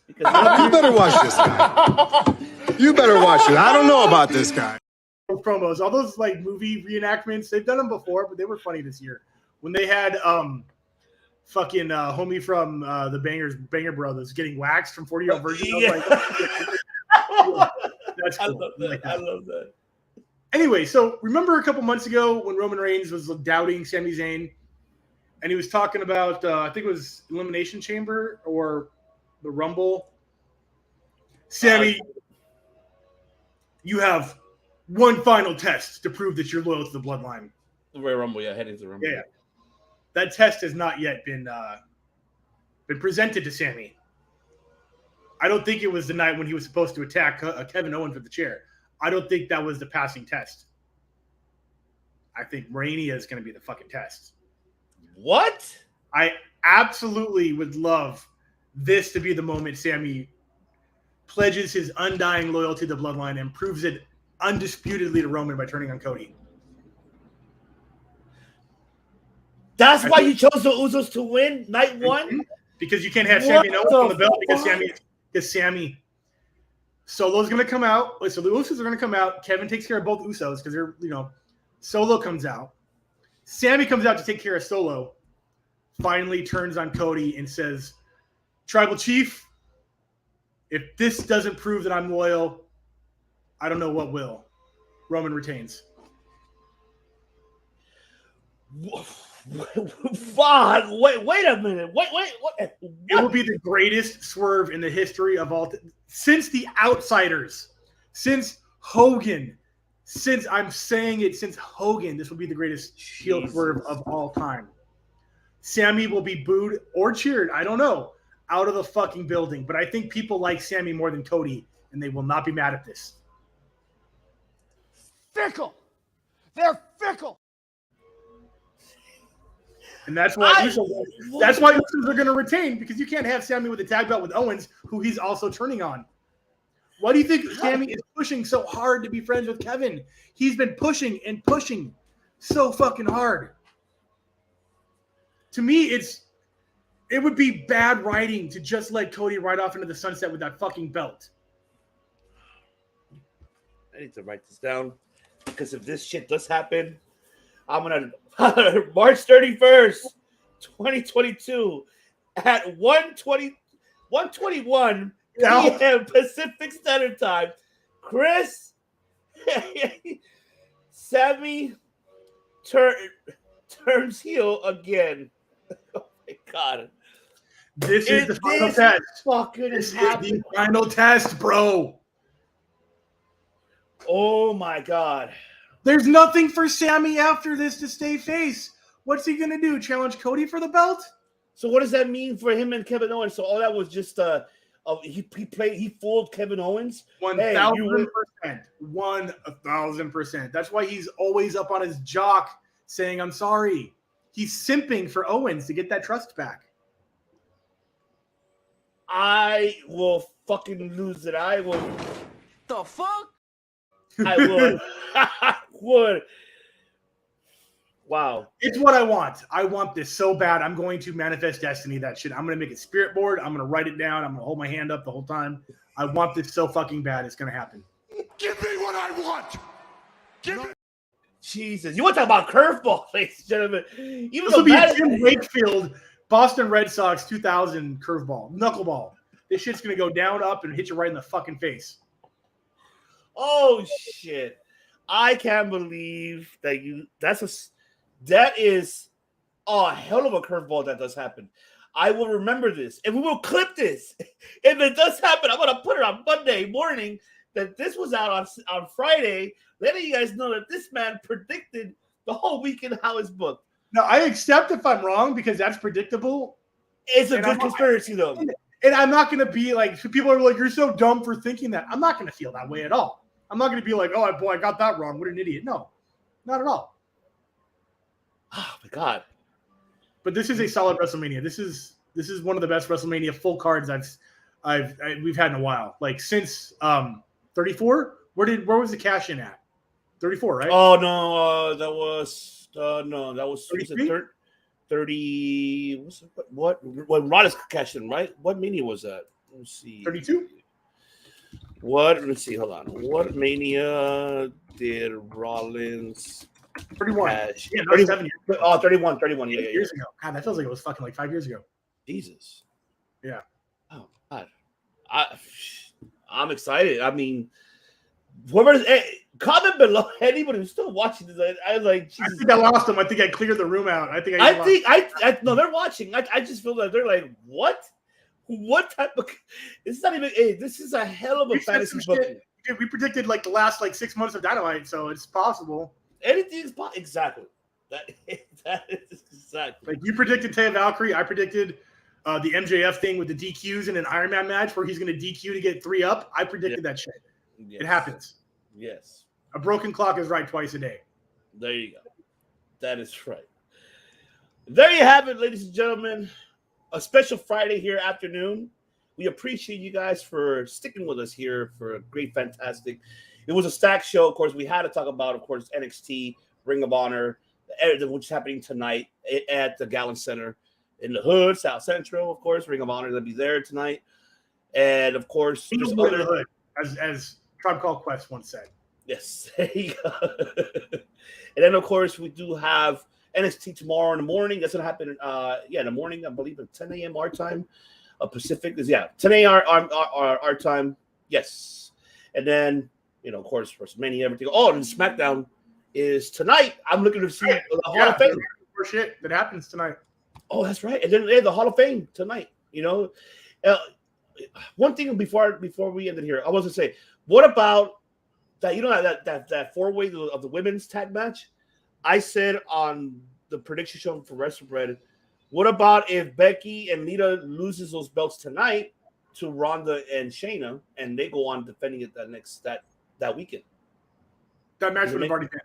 Because You better watch this guy. You better watch it. I don't know about this guy. Promos, all those like movie reenactments, they've done them before, but they were funny this year when they had fucking homie from the Banger Brothers getting waxed from 40-Year-Old Virgin. I was like, that's cool. I love that. Anyway, so remember a couple months ago when Roman Reigns was doubting Sami Zayn, and he was talking about I think it was Elimination Chamber or the Rumble. Sammy, you have one final test to prove that you're loyal to the bloodline. The Royal Rumble, yeah, heading to the Rumble. Yeah. That test has not yet been presented to Sammy. I don't think it was the night when he was supposed to attack Kevin Owens with the chair. I don't think that was the passing test. I think Mania is going to be the fucking test. What? I absolutely would love this to be the moment Sammy pledges his undying loyalty to the bloodline and proves it undisputedly to Roman by turning on Cody. That's why you chose the Usos to win night one? Because you can't have Sammy and Owens on the belt because fuck? Sammy Solo's going to come out. So the Usos are going to come out. Kevin takes care of both Usos because they're, Solo comes out. Sammy comes out to take care of Solo. Finally turns on Cody and says, Tribal Chief, if this doesn't prove that I'm loyal, I don't know what will. Roman retains. Fuck! Wait a minute. What? It will be the greatest swerve in the history of all since the Outsiders, since Hogan, since Hogan, this will be the greatest heel swerve of all time. Sammy will be booed or cheered, I don't know, out of the fucking building. But I think people like Sammy more than Cody, and they will not be mad at this. Fickle. They're fickle. And that's why Usos are going to retain, because you can't have Sammy with a tag belt with Owens, who he's also turning on. Why do you think Sammy is pushing so hard to be friends with Kevin? He's been pushing and pushing so fucking hard. To me, it would be bad writing to just let Cody ride off into the sunset with that fucking belt. I need to write this down because if this shit does happen, I'm gonna March 31st, 2022 at 1:21 p.m. Pacific Standard Time. Chris, Sammy turns heel again. Oh my god! This is the final test. This is the final test, bro. Oh my god! There's nothing for Sammy after this to stay face. What's he gonna do? Challenge Cody for the belt? So what does that mean for him and Kevin Owens? So all that was just he fooled Kevin Owens. 1,000%. 1,000%. That's why he's always up on his jock saying, "I'm sorry." He's simping for Owens to get that trust back. I will fucking lose it. I will. The fuck? I would. I would. Wow. It's what I want. I want this so bad. I'm going to manifest destiny that shit. I'm going to make a spirit board. I'm going to write it down. I'm going to hold my hand up the whole time. I want this so fucking bad. It's going to happen. Give me what I want. Give me. Jesus. You want to talk about curveball, ladies and gentlemen. Even This will be a Tim Wakefield Boston Red Sox 2000 curveball, knuckleball. This shit's going to go down, up, and hit you right in the fucking face. Oh, shit. I can't believe that that is a hell of a curveball that does happen. I will remember this, and we will clip this. If it does happen, I'm going to put it on Monday morning that this was out on Friday, letting you guys know that this man predicted the whole weekend how it's booked. No, I accept if I'm wrong because that's predictable. It's a good conspiracy, though. And I'm not going to be like, people are like, you're so dumb for thinking that. I'm not going to feel that way at all. I'm not going to be like, oh, boy, I got that wrong. What an idiot. No, not at all. Oh, my God. But this is a solid WrestleMania. This is one of the best WrestleMania full cards we've had in a while. Like since 34, where was the cash in at? 34, right? Oh no, that was 30. What when Rollins cashed in, right? What Mania was that? Let's see. 32. Let's see. Hold on. What Mania did Rollins 31. cash? Yeah, that was 7 years. Oh, 31. Yeah, years ago. God, that feels like it was fucking like 5 years ago. Jesus. Yeah. Oh God. I'm excited. I mean, whoever. Comment below anybody who's still watching this. I like. Jesus. I think I lost them. I think I cleared the room out. I no, they're watching. I just feel that they're like, what? What type of? It's not even. Hey, this is a hell of a fantasy booking. Dude, we predicted like the last 6 months of Dynamite, so it's possible. Anything is possible. Exactly. That is exactly. Like you predicted Taya Valkyrie. I predicted the MJF thing with the DQs in an Iron Man match where he's going to DQ to get 3 up. I predicted that shit. Yes. It happens. Yes. A broken clock is right twice a day. There you go. That is right. There you have it, ladies and gentlemen. A special Friday here afternoon. We appreciate you guys for sticking with us here for a great, fantastic. It was a stacked show. Of course, we had to talk about, of course, NXT, Ring of Honor, which is happening tonight at the Gallon Center in the Hood, South Central. Of course, Ring of Honor will be there tonight. And, of course, there's other Hood, as Tribe Called Quest once said. Yes. There you go. And then, of course, we do have NXT tomorrow in the morning. That's going to happen, in the morning, I believe, at 10 a.m. our time. Pacific is, 10 a.m. our time. Yes. And then, of course, WrestleMania, everything. Oh, and SmackDown is tonight. I'm looking to see the Hall of Fame. For shit that happens tonight. Oh, that's right. And then the Hall of Fame tonight. One thing before we end it here, I was going to say, what about that? That 4-way of the women's tag match? I said on the prediction show for WrestleBread, what about if Becky and Lita loses those belts tonight to Ronda and Shayna, and they go on defending it that weekend? That match would have already been.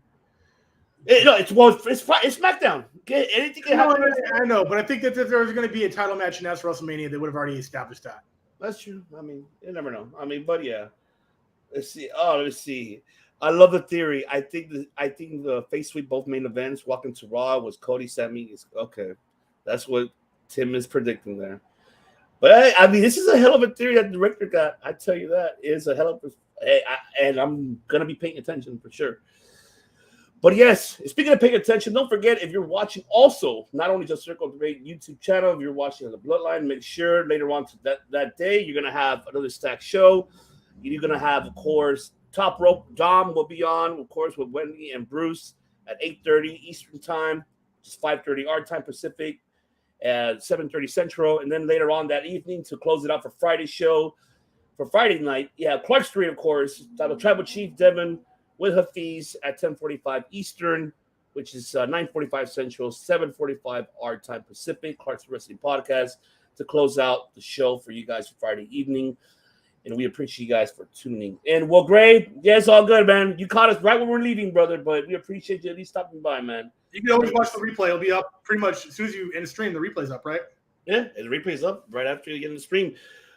It's SmackDown. Anything can happen. I know, but I think that if there was going to be a title match in WrestleMania, they would have already established that. That's true. I mean, you never know. I mean, but yeah. Let's see. I love the theory. I think the face sweep both main events walking to Raw was Cody Sami. Okay. That's what Tim is predicting there. But I mean, this is a hell of a theory that the director got. I tell you that is a hell of a, and I'm gonna be paying attention for sure. But yes, speaking of paying attention, don't forget if you're watching also not only just Circle of Debate YouTube channel, if you're watching on the Bloodline, make sure later on to that day you're gonna have another stacked show. You're gonna have, of course, Top Rope. Dom will be on, of course, with Wendy and Bruce at 8:30 Eastern Time, just 5:30 our time Pacific. At 7:30 Central, and then later on that evening to close it out for Friday's show. For Friday night, Clark Street, of course, the Tribal Chief Devin with Hafiz at 10:45 Eastern, which is 9:45 Central, 7:45 our time Pacific. Clark's Wrestling Podcast to close out the show for you guys for Friday evening, and we appreciate you guys for tuning in. Well, Gray, it's all good, man. You caught us right when we're leaving, brother, but we appreciate you at least stopping by, man. You can always watch the replay. It'll be up pretty much as soon as you end the stream. The replay's up, right? Yeah, the replay's up right after you get in the stream.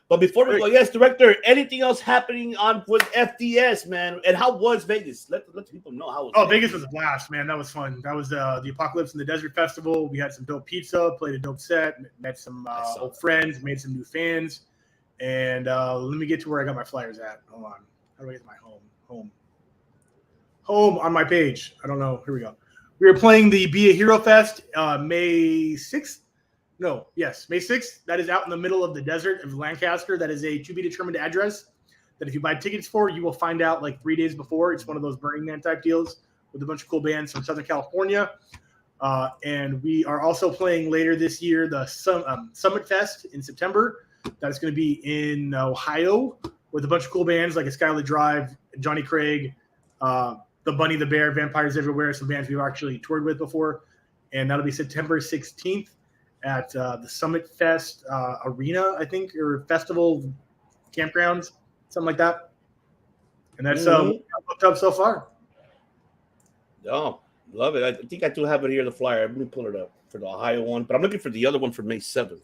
But before we go, yes, director, anything else happening with FDS, man? And how was Vegas? Let people know how. Vegas was a blast, man. That was fun. That was the Apocalypse in the Desert Festival. We had some dope pizza, played a dope set, met some old friends, made some new fans. And let me get to where I got my flyers at. Hold on. How do I get to my home on my page? I don't know. Here we go. We are playing the Be a Hero Fest May 6th. May 6th. That is out in the middle of the desert of Lancaster. That is a to-be-determined address that if you buy tickets for, you will find out like 3 days before. It's one of those Burning Man type deals with a bunch of cool bands from Southern California. And we are also playing later this year the Summit Fest in September. That is going to be in Ohio, with a bunch of cool bands like Skylar Drive, Johnny Craig, The Bunny the Bear, Vampires Everywhere, some bands we've actually toured with before. And that'll be September 16th at the Summit Fest Arena, I think, or Festival Campgrounds, something like that. And that's booked up so far. Oh, love it. I think I do have it here, the flyer. Let me pull it up for the Ohio one, but I'm looking for the other one for May 7th.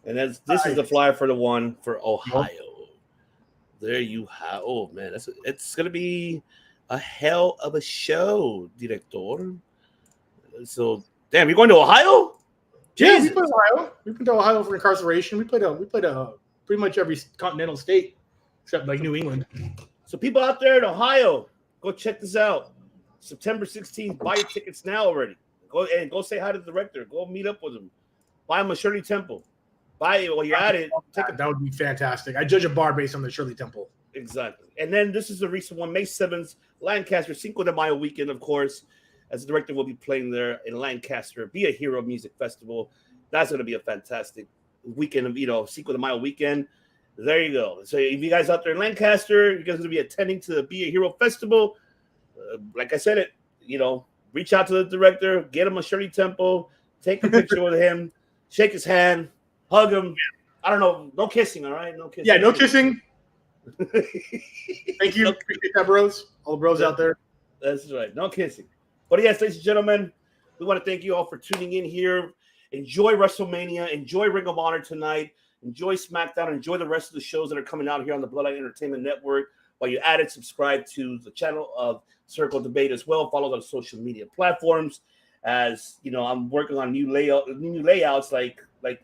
And this is the flyer for the one for Ohio. There you have. Oh man, it's gonna be a hell of a show, Director. So damn, you're going to Ohio? Yeah, we played Ohio. We've been to Ohio for incarceration. We played pretty much every continental state except like New England. So people out there in Ohio, go check this out. September 16th. Buy your tickets now already. Go say hi to the director. Go meet up with him. Buy him a Shirley Temple. Buy it while you're at it. That would be fantastic. I judge a bar based on the Shirley Temple. Exactly. And then this is the recent one, May 7th, Lancaster, Cinco de Mayo weekend, of course. As the director will be playing there in Lancaster, Be a Hero Music Festival. That's going to be a fantastic weekend of, Cinco de Mayo weekend. There you go. So if you guys out there in Lancaster, you guys are going to be attending to the Be a Hero Festival. Like I said, reach out to the director, get him a Shirley Temple, take a picture with him, shake his hand, hug him. I don't know. No kissing, all right? No kissing. Yeah, no kissing. Thank you. Appreciate that, bros. All the bros out there. That's right. No kissing. But yes, ladies and gentlemen, we want to thank you all for tuning in here. Enjoy WrestleMania. Enjoy Ring of Honor tonight. Enjoy SmackDown. Enjoy the rest of the shows that are coming out here on the Bloodline Entertainment Network. While you add it, subscribe to the channel of Circle Debate as well. Follow the social media platforms. As I'm working on new layouts. Like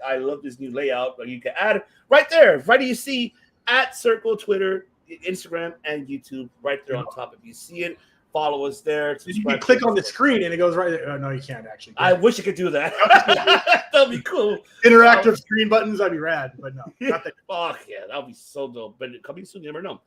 I love this new layout. Like you can add it right there. Right, you see at Circle, Twitter, Instagram, and YouTube right there on top. If you see it, follow us there. You can click on the screen and it goes right there. Oh, no, you can't actually. I wish you could do that. That'd be cool. Interactive screen buttons, that'd be rad. But no, not that. Fuck yeah, that'd be so dope. But coming soon, you never know.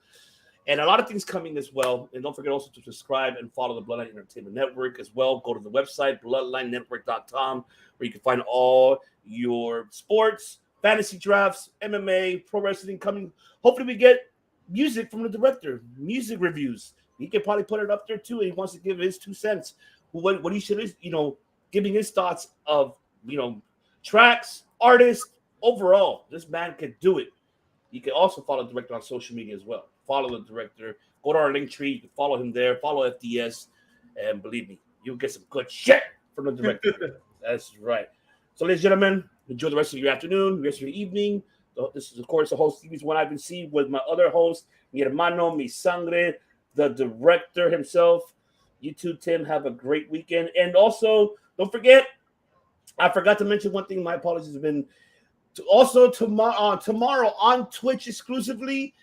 And a lot of things coming as well. And don't forget also to subscribe and follow the Bloodline Entertainment Network as well. Go to the website, bloodlinenetwork.com, where you can find all your sports, fantasy drafts, MMA, pro wrestling coming. Hopefully we get music from the director, music reviews. He can probably put it up there too. And he wants to give his 2 cents. What he should is, giving his thoughts of, tracks, artists, overall. This man can do it. You can also follow the director on social media as well. Follow the director. Go to our link tree. You can follow him there. Follow FDS. And believe me, you'll get some good shit from the director. That's right. So, ladies and gentlemen, enjoy the rest of your afternoon, the rest of your evening. This is, of course, the host series One I've Been Seeing with my other host, mi hermano, mi sangre, the director himself. You too, Tim. Have a great weekend. And also, don't forget, I forgot to mention one thing. My apologies have been also tomorrow on Twitch exclusively.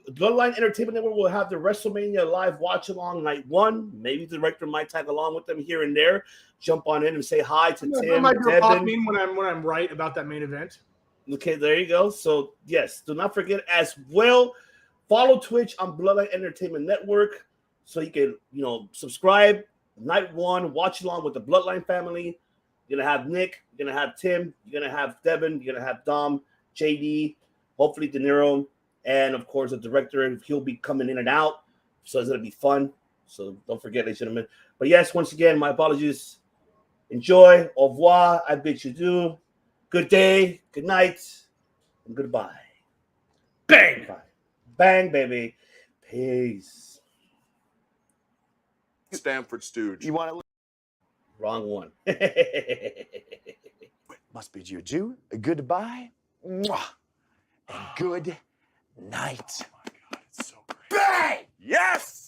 Bloodline Entertainment Network will have the WrestleMania live watch along night 1. Maybe the director might tag along with them here and there. Jump on in and say hi to Tim. I might do a pop meme when I'm right about that main event. Okay, there you go. So yes, do not forget as well. Follow Twitch on Bloodline Entertainment Network so you can subscribe. Night 1, watch along with the Bloodline family. You're gonna have Nick. You're gonna have Tim. You're gonna have Devin. You're gonna have Dom, JD. Hopefully De Niro. And, of course, the director, he'll be coming in and out. So it's going to be fun. So don't forget, ladies and gentlemen. But, yes, once again, my apologies. Enjoy. Au revoir. I bid you adieu. Good day. Good night. And goodbye. Bang. Bye. Bang, baby. Peace. Stanford Stooge. You want to? Wrong one. Must bid you adieu, a goodbye, mwah, and good night. Oh my God, it's so great. Bang! Yes!